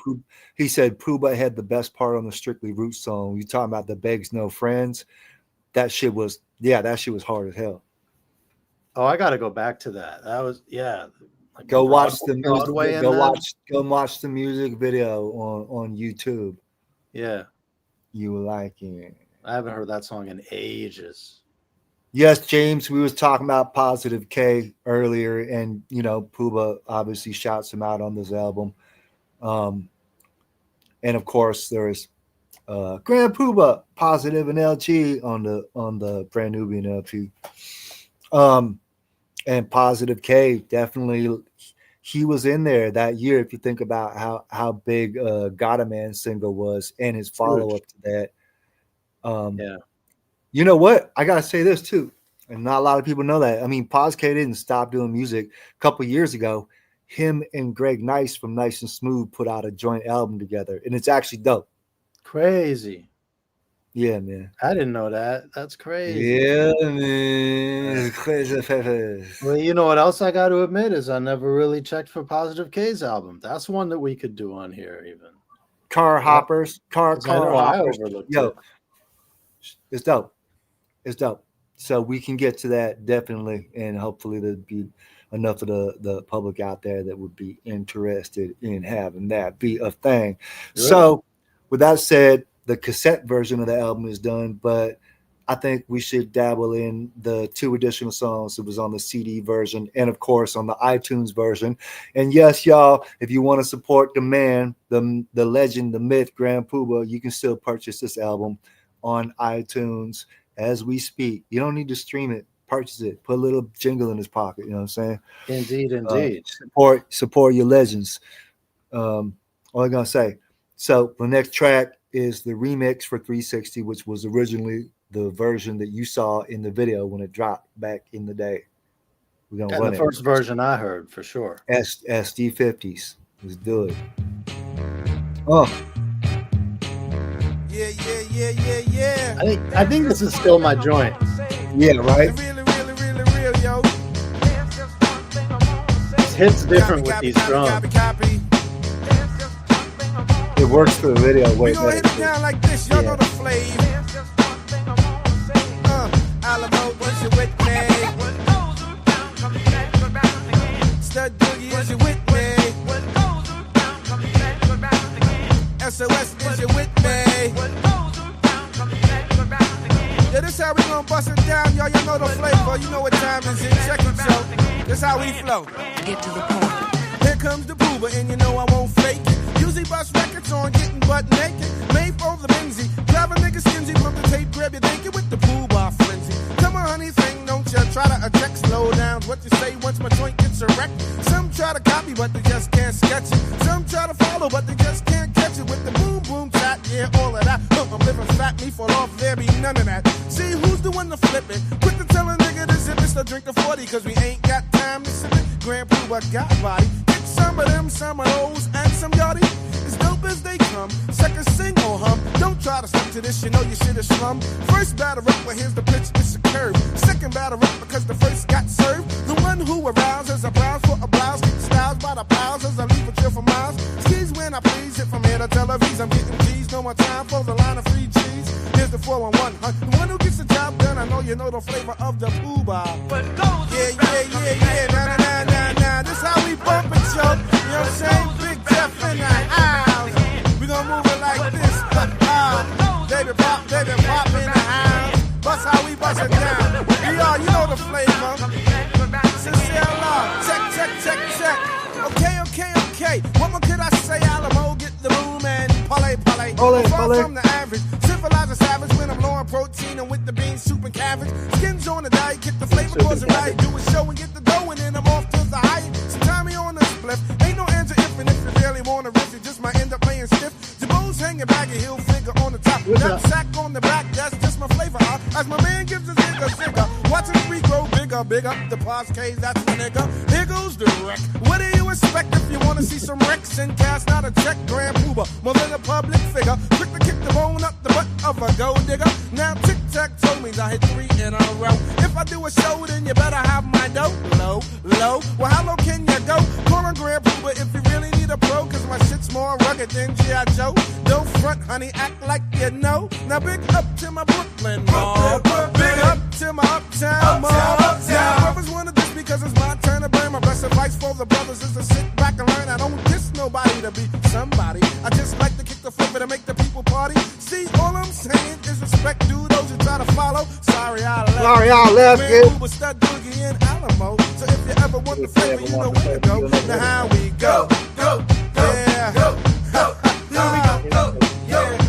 he said Puba had the best part on the Strictly Roots song. You talking about the Begs No Friends? That shit was hard as hell. Oh, I got to go back to that. That was Like go watch the Broadway music. Go watch the music video on YouTube. Yeah, you will like it. I haven't heard that song in ages. Yes, James, we was talking about Positive K earlier, and Puba obviously shouts him out on this album. And of course there's Grand Puba, Positive, and LG on the Brand Nubian LP. And Positive K, definitely he was in there that year. If you think about how big Gotta Man single was and his follow-up to that. Yeah. You know what? I gotta say this too, and not a lot of people know that. I mean, Pos K didn't stop doing music. A couple years ago, him and Greg Nice from Nice and Smooth put out a joint album together, and it's actually dope. Crazy. Yeah, man. I didn't know that. That's crazy. Yeah, man. Crazy. Well, you know what else I got to admit is I never really checked for Positive K's album. That's one that we could do on here, even. Car Hoppers. Car Hoppers. Yo, it. it's dope. It's dope. So we can get to that definitely, and hopefully there'll be enough of the public out there that would be interested in having that be a thing. Really? So with that said, the cassette version of the album is done, but I think we should dabble in the 2 additional songs that was on the CD version and, of course, on the iTunes version. And yes, y'all, if you want to support the man, the legend, the myth, Grand Puba, you can still purchase this album on iTunes as we speak. You don't need to stream it. Purchase it. Put a little jingle in his pocket. You know what I'm saying? Indeed. Support your legends. All I'm going to say. So the next track is the remix for 360, which was originally the version that you saw in the video when it dropped back in the day. We're gonna run the first version I heard for sure. SD50s. Let's do it. Oh. Yeah. I think this is still my joint. Yeah, right. Real, yo. It hits different with these drums. It works for the video. Wait, we gonna hit it down like this. Y'all know the flavor. Alamo, was you with me? Stud Boogie, is you with me? SOS, is you with me? Yeah, this how we gonna bust it down, y'all. Y'all know the flavor. You know what time is it? Check it, yo. This how we flow. Get to the point. Here comes the Puba, and you know I won't fake it. Usually bust records on getting butt naked. Made for the Benzie. Grab a nigga stingy from the tape, grab your naked with the Puba frenzy. Come on, honey, thing, don't you try to eject slow down. What you say once my joint gets erect. Some try to copy, but they just can't sketch it. Some try to follow, but they just can't catch it. time to sip it. Grand Puba got body. Get some of them, some of those, and some yachty. As dope as they come, second sing or hum. Don't try to stick to this, you know you shit is slum. First batter up, well here's the pitch, it's a curve. Second batter up because the first got served. The one who arouses a blouse for a blouse. Get styles by the piles as I leave a chill for miles. Skis when I please, it from here to Tel Aviv. I'm getting G's, no more time for the line of free cheese. Here's the 411, huh? The one who gets the job done, I know you know the flavor of the Puba. Yeah, nah. This how we bump it, yo. You know what I'm saying? Big Jeff in the house. We gon' move it like this, baby pop in the house. Bust how we bust it down. BR, you know the flavor. Sincere love. Check. Okay. What more could I say? Alamo, get the room and parlay. Far from the average. Civilized a savage when I'm low on protein and with the beans, soup and cabbage. Skins on the diet, get the flavor, cause it right. Do a show and get the dough and then I'm off to the high. Sometime me on the spliff. Ain't no answer if and if you really wanna riff, you just might end up playing stiff. Jabos hanging baggy, heel figure on the top. Nut sack on the back, that's just my flavor. As my man gives a zigger. Watching the grow bigger. Big up the Poscades, that's my nigga. Here goes the wreck. What do you expect if you wanna see some wrecks and cast out a check? Grand Puba, more than a public figure. Quick to kick the bone up the butt of a gold digger. Now Tic Tac told me I hit 3 in a row. If I do a show, then you better have my dough. Low. Well, how low can you go? Call on Grand Puba if you really need a pro, cause my shit's more rugged than G.I. Joe. Don't front, honey, act like you know. Now big up to my Brooklyn mall. Big up to my uptown mall. Now brothers wanna diss because it's my turn to burn. My best advice for the brothers is to sit back and learn. I don't diss nobody to be somebody. I just like to kick the flipper to make the people party. See, all I'm saying is respect, do those who try to follow. Sorry, I left. Man, Puba stud boogie in Alamo. So if you ever want the flavor, you know where to go. Now how we go. Yeah.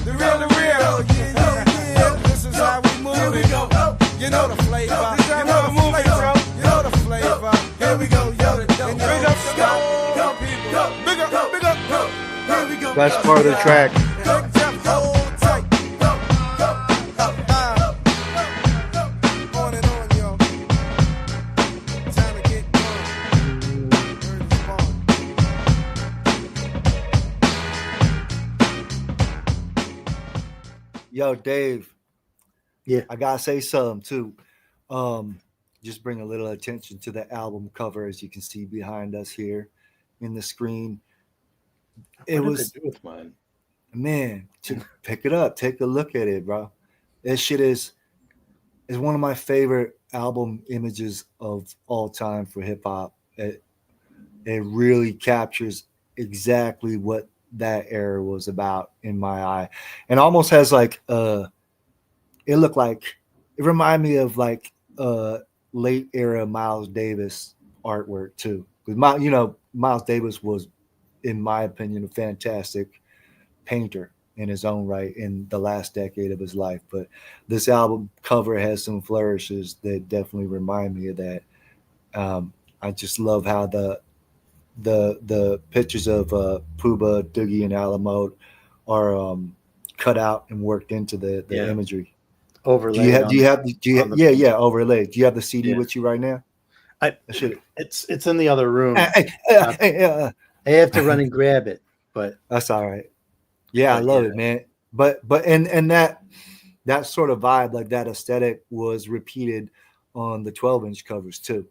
The real. Yeah. This is how we move it. You know the flavor. You know the flavor. Here we go, yo. And big up, big up. Here we go. Best part of the track. Hold tight. On and on, yo. Time to get going. Word is born. Yo, Dave. Yeah. I gotta say something too. Just bring a little attention to the album cover, as you can see behind us here in the screen. It What was did they do with mine? man, to pick it up, take a look at it, bro. That shit is one of my favorite album images of all time for hip hop. It really captures exactly what that era was about in my eye, and almost has like it looked like it reminded me of like late era Miles Davis artwork too. Because Miles Davis was, in my opinion, a fantastic painter in his own right in the last decade of his life. But this album cover has some flourishes that definitely remind me of that. I just love how the pictures of Puba, Doogie, and Alamo are cut out and worked into the imagery. Overlay. Overlaid. Do you have the CD Yeah. with you right now? It's in the other room. Hey, I have to run and grab it, but that's all right. Yeah, I love it, man. But and that sort of vibe, like that aesthetic, was repeated on the 12-inch covers too.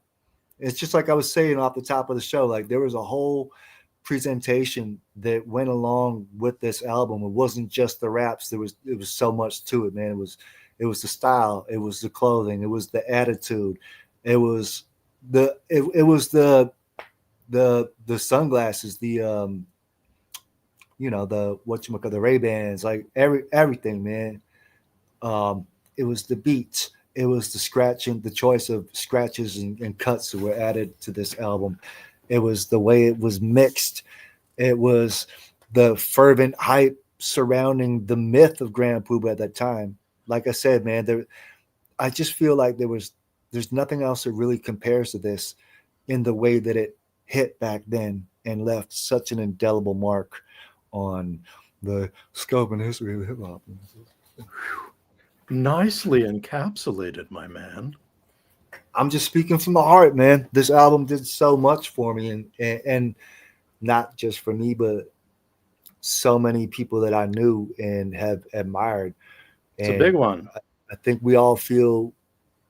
It's just like I was saying off the top of the show, like there was a whole presentation that went along with this album. It wasn't just the raps. It was so much to it, man. It was the style, it was the clothing, it was the attitude, it was the sunglasses, the the Ray-Bans, like everything, man. It was the beats, it was the scratching, the choice of scratches and cuts that were added to this album. It was the way it was mixed. It was the fervent hype surrounding the myth of Grand Puba at that time. Like I said, man, I just feel like there's nothing else that really compares to this in the way that it hit back then and left such an indelible mark on the scope and history of hip hop. nicely encapsulated, my man. I'm just speaking from the heart, man. This album did so much for me, and not just for me, but so many people that I knew and have admired. It's a big And one. I think we all feel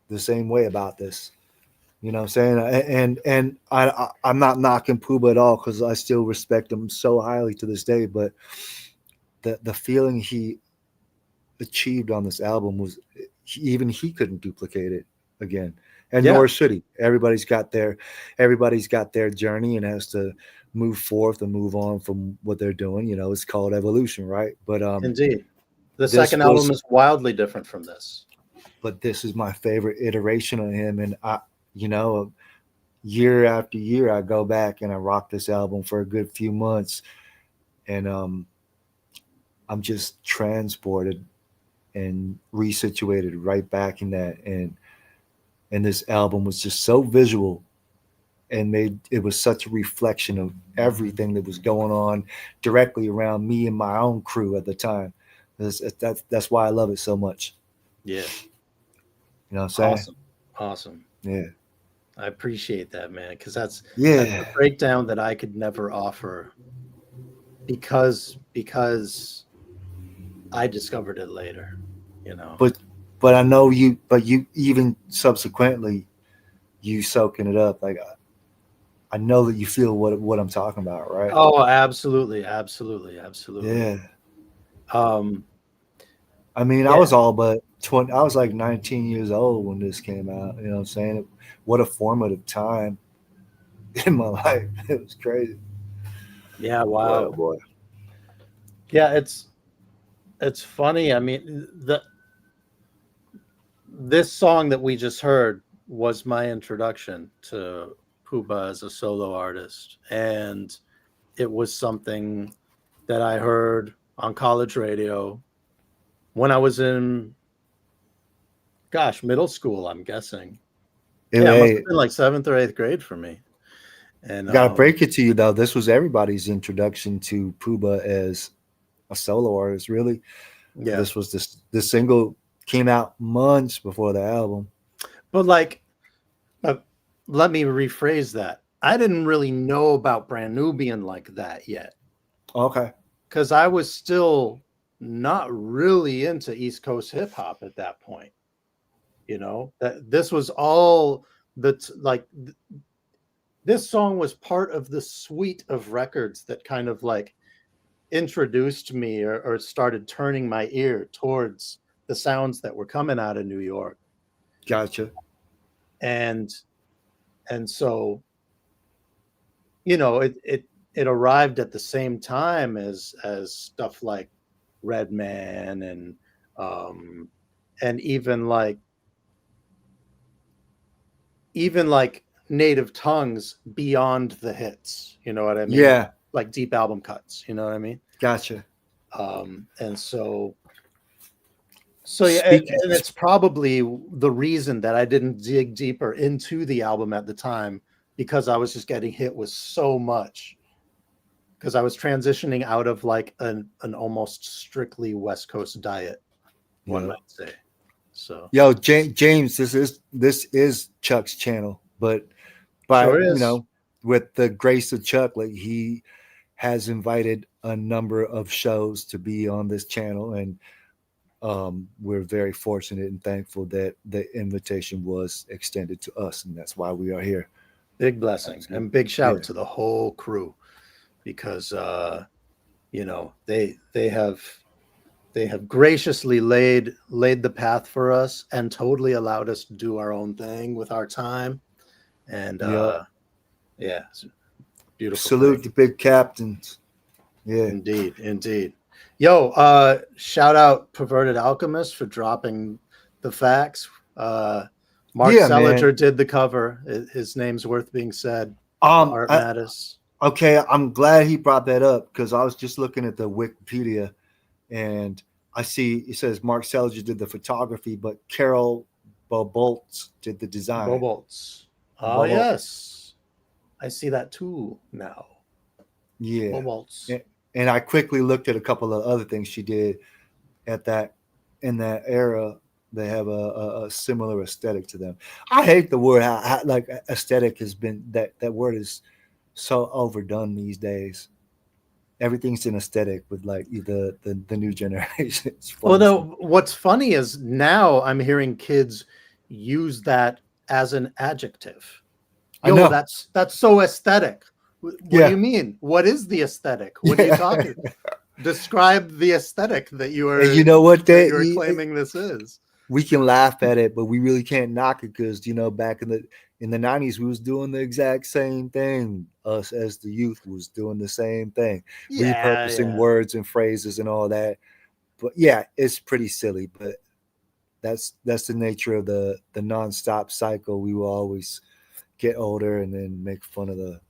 the same way about this. You know what I'm saying? I'm not knocking Puba at all because I still respect him so highly to this day. But the feeling he achieved on this album was even he couldn't duplicate it again, and Yeah, nor should he. Everybody's got their journey and has to move forth and move on from what they're doing. You know, it's called evolution, right? But indeed. The this second album was is wildly different from this. but this is my favorite iteration of him, and you know, year after year, I go back and I rock this album for a good few months, and I'm just transported and resituated right back in that, and this album was just so visual and made it was such a reflection of everything that was going on directly around me and my own crew at the time. That's why I love it so much. Yeah, You know what I'm saying? awesome, awesome. Yeah. I appreciate that, man, because that's Yeah. a breakdown that I could never offer because I discovered it later. You know. But I know you even subsequently you soaking it up. Like I know that you feel what I'm talking about, right? Oh, absolutely, absolutely, absolutely. Yeah. Um, I mean, I yeah, was all but 20. I was like 19 years old when this came out. You know what I'm saying? What a formative time in my life. It was crazy. yeah, Boy, oh wow. boy. Yeah, it's funny. I mean, the this song that we just heard was my introduction to Puba as a solo artist, and it was something that I heard on college radio when I was in, gosh, middle school, I'm guessing. Yeah, it must have Hey, been like seventh or eighth grade for me. And gotta break it to you though. This was everybody's introduction to Puba as a solo artist. Really, yeah, this was the single came out months before the album. but like, uh, let me rephrase that. I didn't really know about Brand Nubian like that yet Okay, because I was still not really into East Coast hip hop at that point. You know, that this was all that's like this song was part of the suite of records that kind of like introduced me or started turning my ear towards the sounds that were coming out of New York. gotcha. And so, you know, it arrived at the same time as stuff like Redman and even like native tongues beyond the hits, you know what I mean? Yeah, Like deep album cuts, you know what I mean? gotcha. And so yeah, Speaking, and it's probably the reason that I didn't dig deeper into the album at the time because I was just getting hit with so much because I was transitioning out of like an almost strictly West Coast diet, one yeah. might say. So Yo, James, this is Chuck's channel, but by sure is. with the grace of Chuck, like he has invited a number of shows to be on this channel, and we're very fortunate and thankful that the invitation was extended to us, and that's why we are here. Big blessing and big Yeah, shout to the whole crew because you know they have graciously laid the path for us and totally allowed us to do our own thing with our time and yeah. yeah, it's a beautiful Salute thing. the big captains. Yeah, Indeed. Yo, shout out Perverted Alchemist for dropping the facts. Mark yeah, man. Seliger did the cover. His name's worth being said. The Art I, Mattis. okay, I'm glad he brought that up because I was just looking at the Wikipedia, and I see it says Mark Seliger did the photography, but Carol Bobolts did the design. Bobolts. Oh Bobolt. yes, I see that too now. Yeah. Bobolts. And I quickly looked at a couple of other things she did at that in that era, They have a similar aesthetic to them. I hate the word like aesthetic has been that word is so overdone these days. Everything's an aesthetic with like the new generation. It's funny. Well, no, what's funny is now I'm hearing kids use that as an adjective. I know. That's so aesthetic. What Yeah. do you mean? What is the aesthetic? What are you talking? Describe the aesthetic that you are. And you know what that you're claiming this is. we can laugh at it, but we really can't knock it because back in the 90s we was doing the exact same thing. Us as the youth was doing the same thing, repurposing words and phrases and all that. But yeah, it's pretty silly, but that's the nature of the nonstop cycle. We will always get older and then make fun of the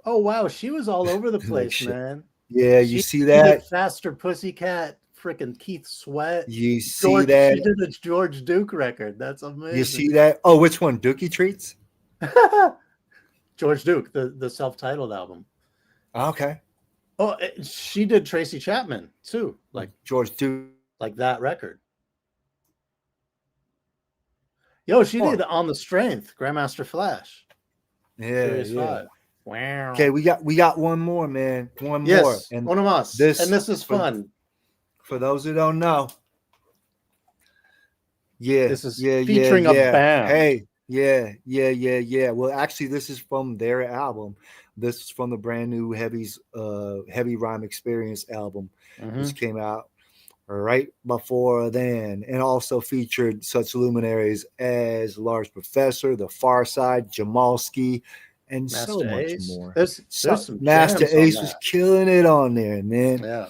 Oh wow, she was all over the place, shit. man. yeah, you She see did that? Faster Pussycat, freaking Keith Sweat. You see She that? did a George Duke record. That's amazing. You see that? Oh, which one? Dookie Treats? George Duke, the self-titled album. Okay. Oh, she did Tracy Chapman too, like George Duke. that record. Yo, she did On the Strength, Grandmaster Flash. Yeah, Series yeah. 5. Wow. Okay, we got one more, man. One more. Yes, And one of us. this- And this is for- fun. for those who don't know, yeah, This is yeah, featuring yeah, a yeah. band. Hey, yeah. Well, actually, this is from their album. This is from the brand new Heavy Rhyme Experience album. Mhm. This came out right before then, and also featured such luminaries as Large Professor, The Far Side, Jamalski, and so Master much Ace. more. There's some Master jams on Ace was that. killing it on there, man. Yeah.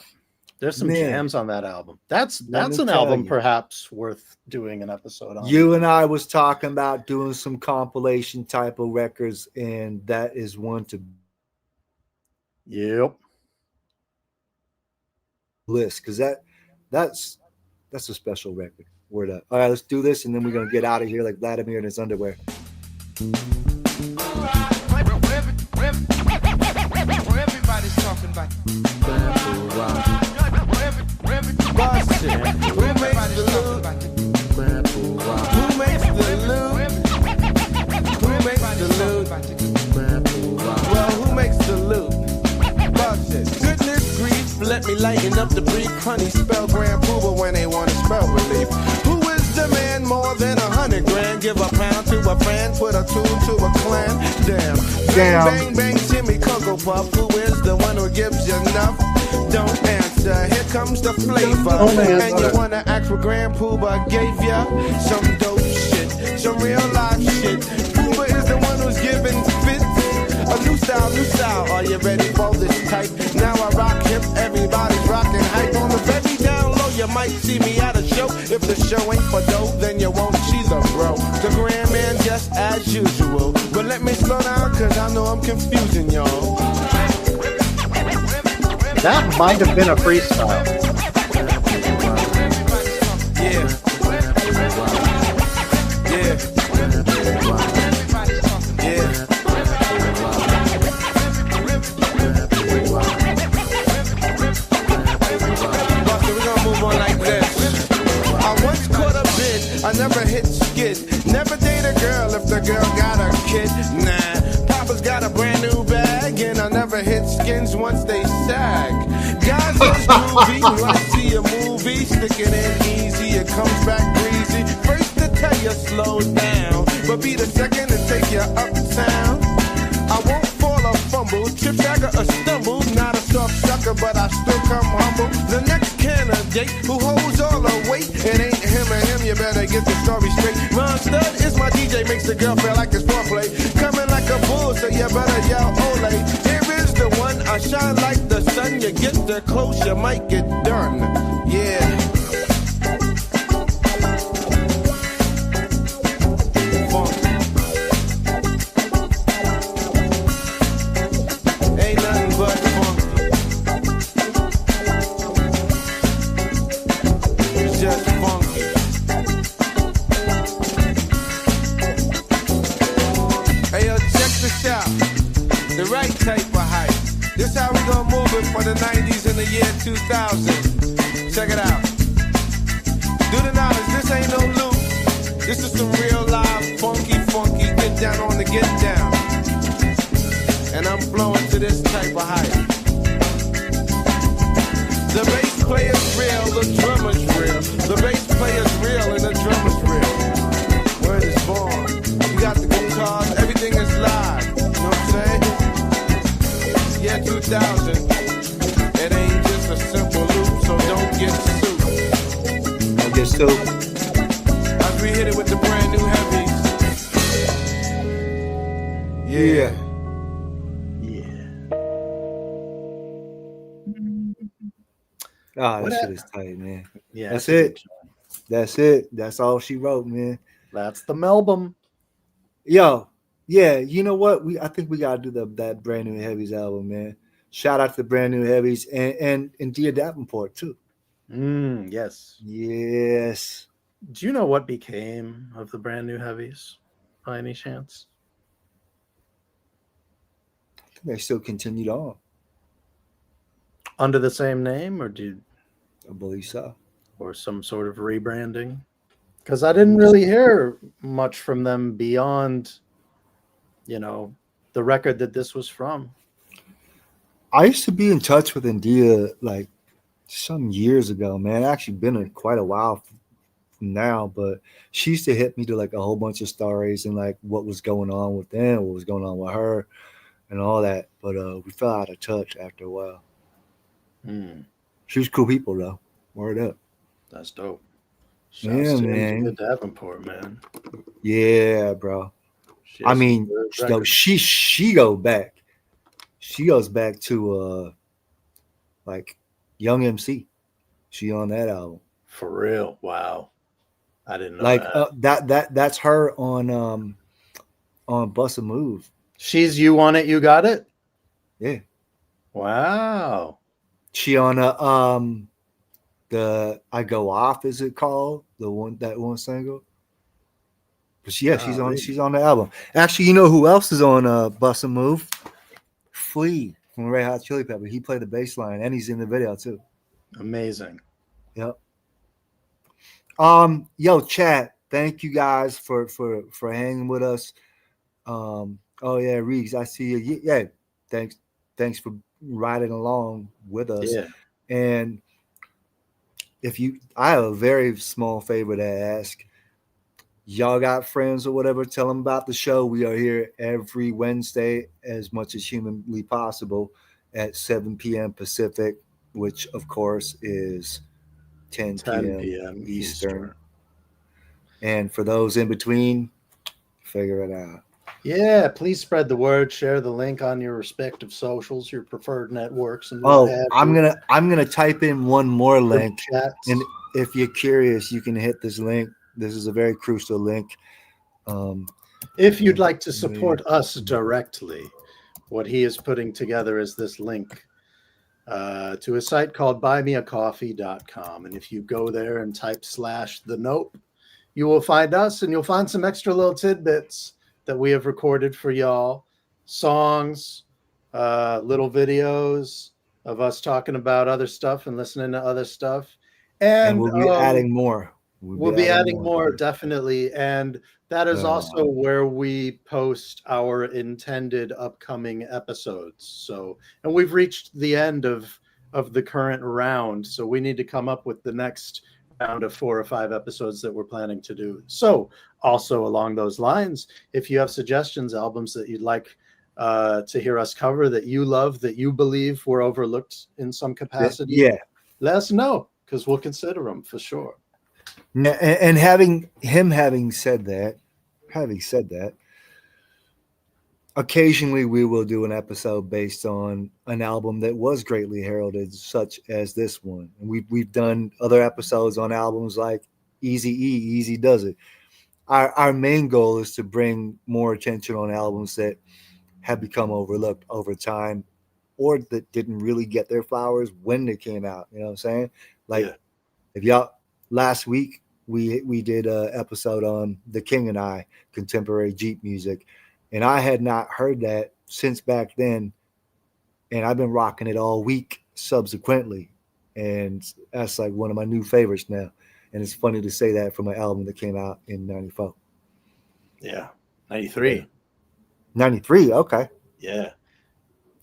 There's some Man. jams on that album. That's Let me an tell album you. perhaps worth doing an episode on. You and I was talking about doing some compilation type of records, and that is one to Yep. list because that's a special record. Word up. All right, let's do this, and then we're gonna get out of here like Vladimir in his underwear. Everybody's talking about. Who makes the loot? Who makes the loot? Well, who makes the loot? Bosses. Goodness grief, let me lighten up the brief. Honey spell Grand Puba when they want to spell relief. Who is the man more than 100 grand? Give a pound to a friend, put a tool to a clan. Damn. Damn. Bang, bang, Timmy Cocoa Puff. Who is the one who gives you enough? Don't answer. Here comes the flavor. And you wanna ask what Grand Puba gave ya? Some dope shit, some real life shit. Puba is the one who's giving fits. A new style. Are you ready for this type? Now I rock hip, everybody's rocking hype. On the very down low, you might see me at a show. If the show ain't for dope, then you won't see the bro. The grand man just as usual. But let me slow down, cause I know I'm confusing y'all. That might have been a freestyle. Yeah. I never hit skid, never date a girl if the girl got a kid. Nah, Papa's got a brand new bag, and I never hit skins once they sag. Guys is groovy, wanna see a movie, stick it in easy, it comes back breezy. First to tell you slow down, but be the second to take you uptown. I won't fall or fumble, trip, dagger, or stumble. Not a soft sucker, but I still come humble. The next candidate who holds all the weight, it ain't him or him, you better get the story straight. Ron Stud is my DJ, makes the girl feel like it's foreplay. Coming like a bull, so you better yell ole. Here is the one, I shine like the sun. You get too close, you might get done. Yeah. For the 90s and the year 2000. Check it out. Do the knowledge, this ain't no loop. This is some real live, funky, get down on the get down. And I'm flowing to this type of hype. The bass player's real, the drummer's real. The bass player's real and the drummer's real. Word is born. You got the guitars, everything is live. You know what I'm saying? Yeah, 2000. It ain't just a simple loop, so don't get sued. I guess so. As we hit it with the brand new heavies. Yeah. Ah, What that shit hap- is tight, man. Yeah, That's it's a good it. job. That's it. That's all she wrote, man. That's the Melbum. Yo, yeah, you know what? I think we gotta do that brand new heavies album, man. Shout out to the brand new heavies and Dia Davenport too. Yes. Yes. Do you know what became of the brand new heavies by any chance? I think they still continued on. Under the same name, or I believe so. or some sort of rebranding? Because I didn't really hear much from them beyond, the record that this was from. I used to be in touch with India like some years ago, man. Actually been in quite a while from now, but she used to hit me to like a whole bunch of stories and like what was going on with them, what was going on with her, and all that. But we fell out of touch after a while. She was cool people though. Word up. That's dope. Yeah, Shouts to man. India Davenport, man. Yeah, bro. She I has some mean, good no, records. she go back. She goes back to like Young MC. She on that album. For real. Wow. I didn't know Like that. that's her on Bust a Move. She's You Want It, You Got It? Yeah. Wow. She on the I Go Off, is it called? That one single. But yeah, she's on the album. Actually, you know who else is on Bust a Move? Flea from Red Hot Chili Pepper. He played the bass line and he's in the video too. Amazing. Yep. Yo, chat. Thank you guys for hanging with us. Oh yeah, Reeves, I see you. Yeah, thanks for riding along with us. Yeah. And I have a very small favor to ask. Y'all got friends or whatever, tell them about the show. We are here every Wednesday as much as humanly possible at 7 p.m. Pacific, which of course is 10 p.m. Eastern. And for those in between, figure it out. Yeah, please spread the word. Share the link on your respective socials, your preferred networks, and what have I'm you. gonna type in one more link, Chats. and if you're curious, you can hit this link. This is a very crucial link. If you'd like to support us directly, what he is putting together is this link to a site called buymeacoffee.com. And if you go there and type /the nope, you will find us, and you'll find some extra little tidbits that we have recorded for y'all. Songs, little videos of us talking about other stuff and listening to other stuff. And we'll be adding more. We'll be adding more, definitely. And that is also where we post our intended upcoming episodes. So, and we've reached the end of the current round. So we need to come up with the next round of 4 or 5 episodes that we're planning to do. So also along those lines, if you have suggestions, albums that you'd like to hear us cover, that you love, that you believe were overlooked in some capacity, let us know, because we'll consider them for sure. And having said that, occasionally we will do an episode based on an album that was greatly heralded, such as this one. And we've done other episodes on albums like Easy Does It. Our main goal is to bring more attention on albums that have become overlooked over time, or that didn't really get their flowers when they came out. You know what I'm saying? Like, if y'all last week we did an episode on The King and I, contemporary Jeep music, and I had not heard that since back then, and I've been rocking it all week subsequently, and that's like one of my new favorites now. And it's funny to say that from an album that came out in 94. Yeah, 93. 93, okay. Yeah,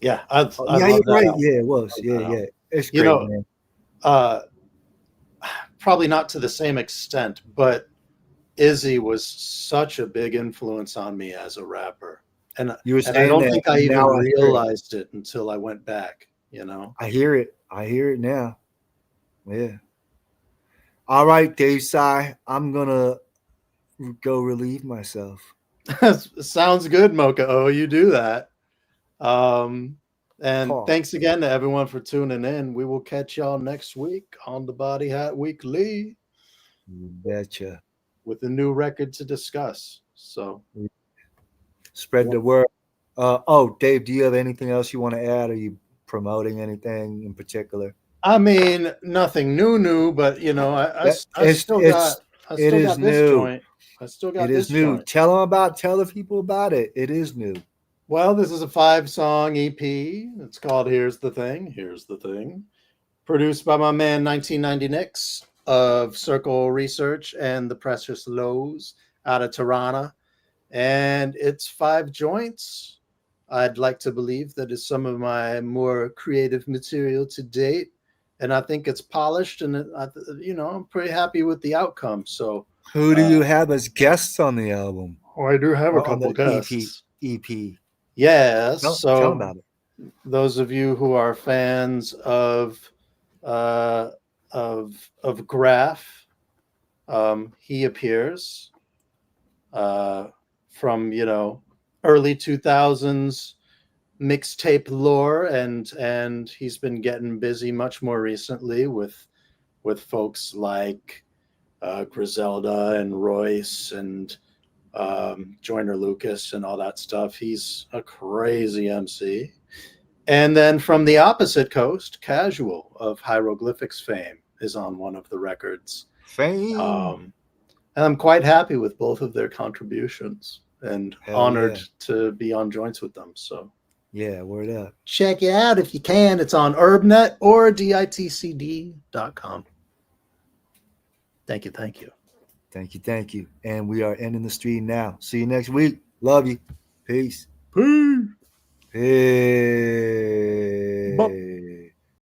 yeah. I Oh, I yeah, love you're that right. album. Yeah, it was. Love Yeah, that album. yeah. It's You great, know, man. uh, probably not to the same extent, but Izzy was such a big influence on me as a rapper. You were And I saying don't that, think I and even now I hear it. realized it until I went back, you know. I hear it. I hear it now. Yeah. All right, Dave Sai. I'm gonna go relieve myself. Sounds good, Mocha. Oh, you do that. And Paul. thanks again to everyone for tuning in. We will catch y'all next week on the Body Hat Weekly You betcha. with a new record to discuss. So, Spread the word. Oh, Dave, do you have anything else you want to add? Are you promoting anything in particular? I mean, nothing new, but you know, That I still got I it still is got this new. joint. I still It got is this new. joint. Tell the people about it. It is new. Well, this is a 5-song EP. It's called Here's the Thing. Here's the Thing. Produced by my man 1990 Nix of Circle Research and the Precious Lows out of Tirana. And it's 5 joints. I'd like to believe that is some of my more creative material to date. And I think it's polished, and I'm pretty happy with the outcome. So, Who do you have as guests on the album I do have a or on couple the EP? guests. EP. Yes. Tell them So about it. those of you who are fans uh, of Graph, he appears from early 2000s mixtape lore, and he's been getting busy much more recently with folks like Griselda and Royce and Joyner Lucas and all that stuff. He's a crazy MC. And then from the opposite coast, Casual of Hieroglyphics fame is on one of the records. Fame. And I'm quite happy with both of their contributions and Hell honored yeah. to be on joints with them. So Yeah, word up. check it out if you can. It's on Herbnet or ditcd.com. Thank you. Thank you. Thank you. And we are ending the stream now. See you next week. Love you. Peace. Peace. Peace.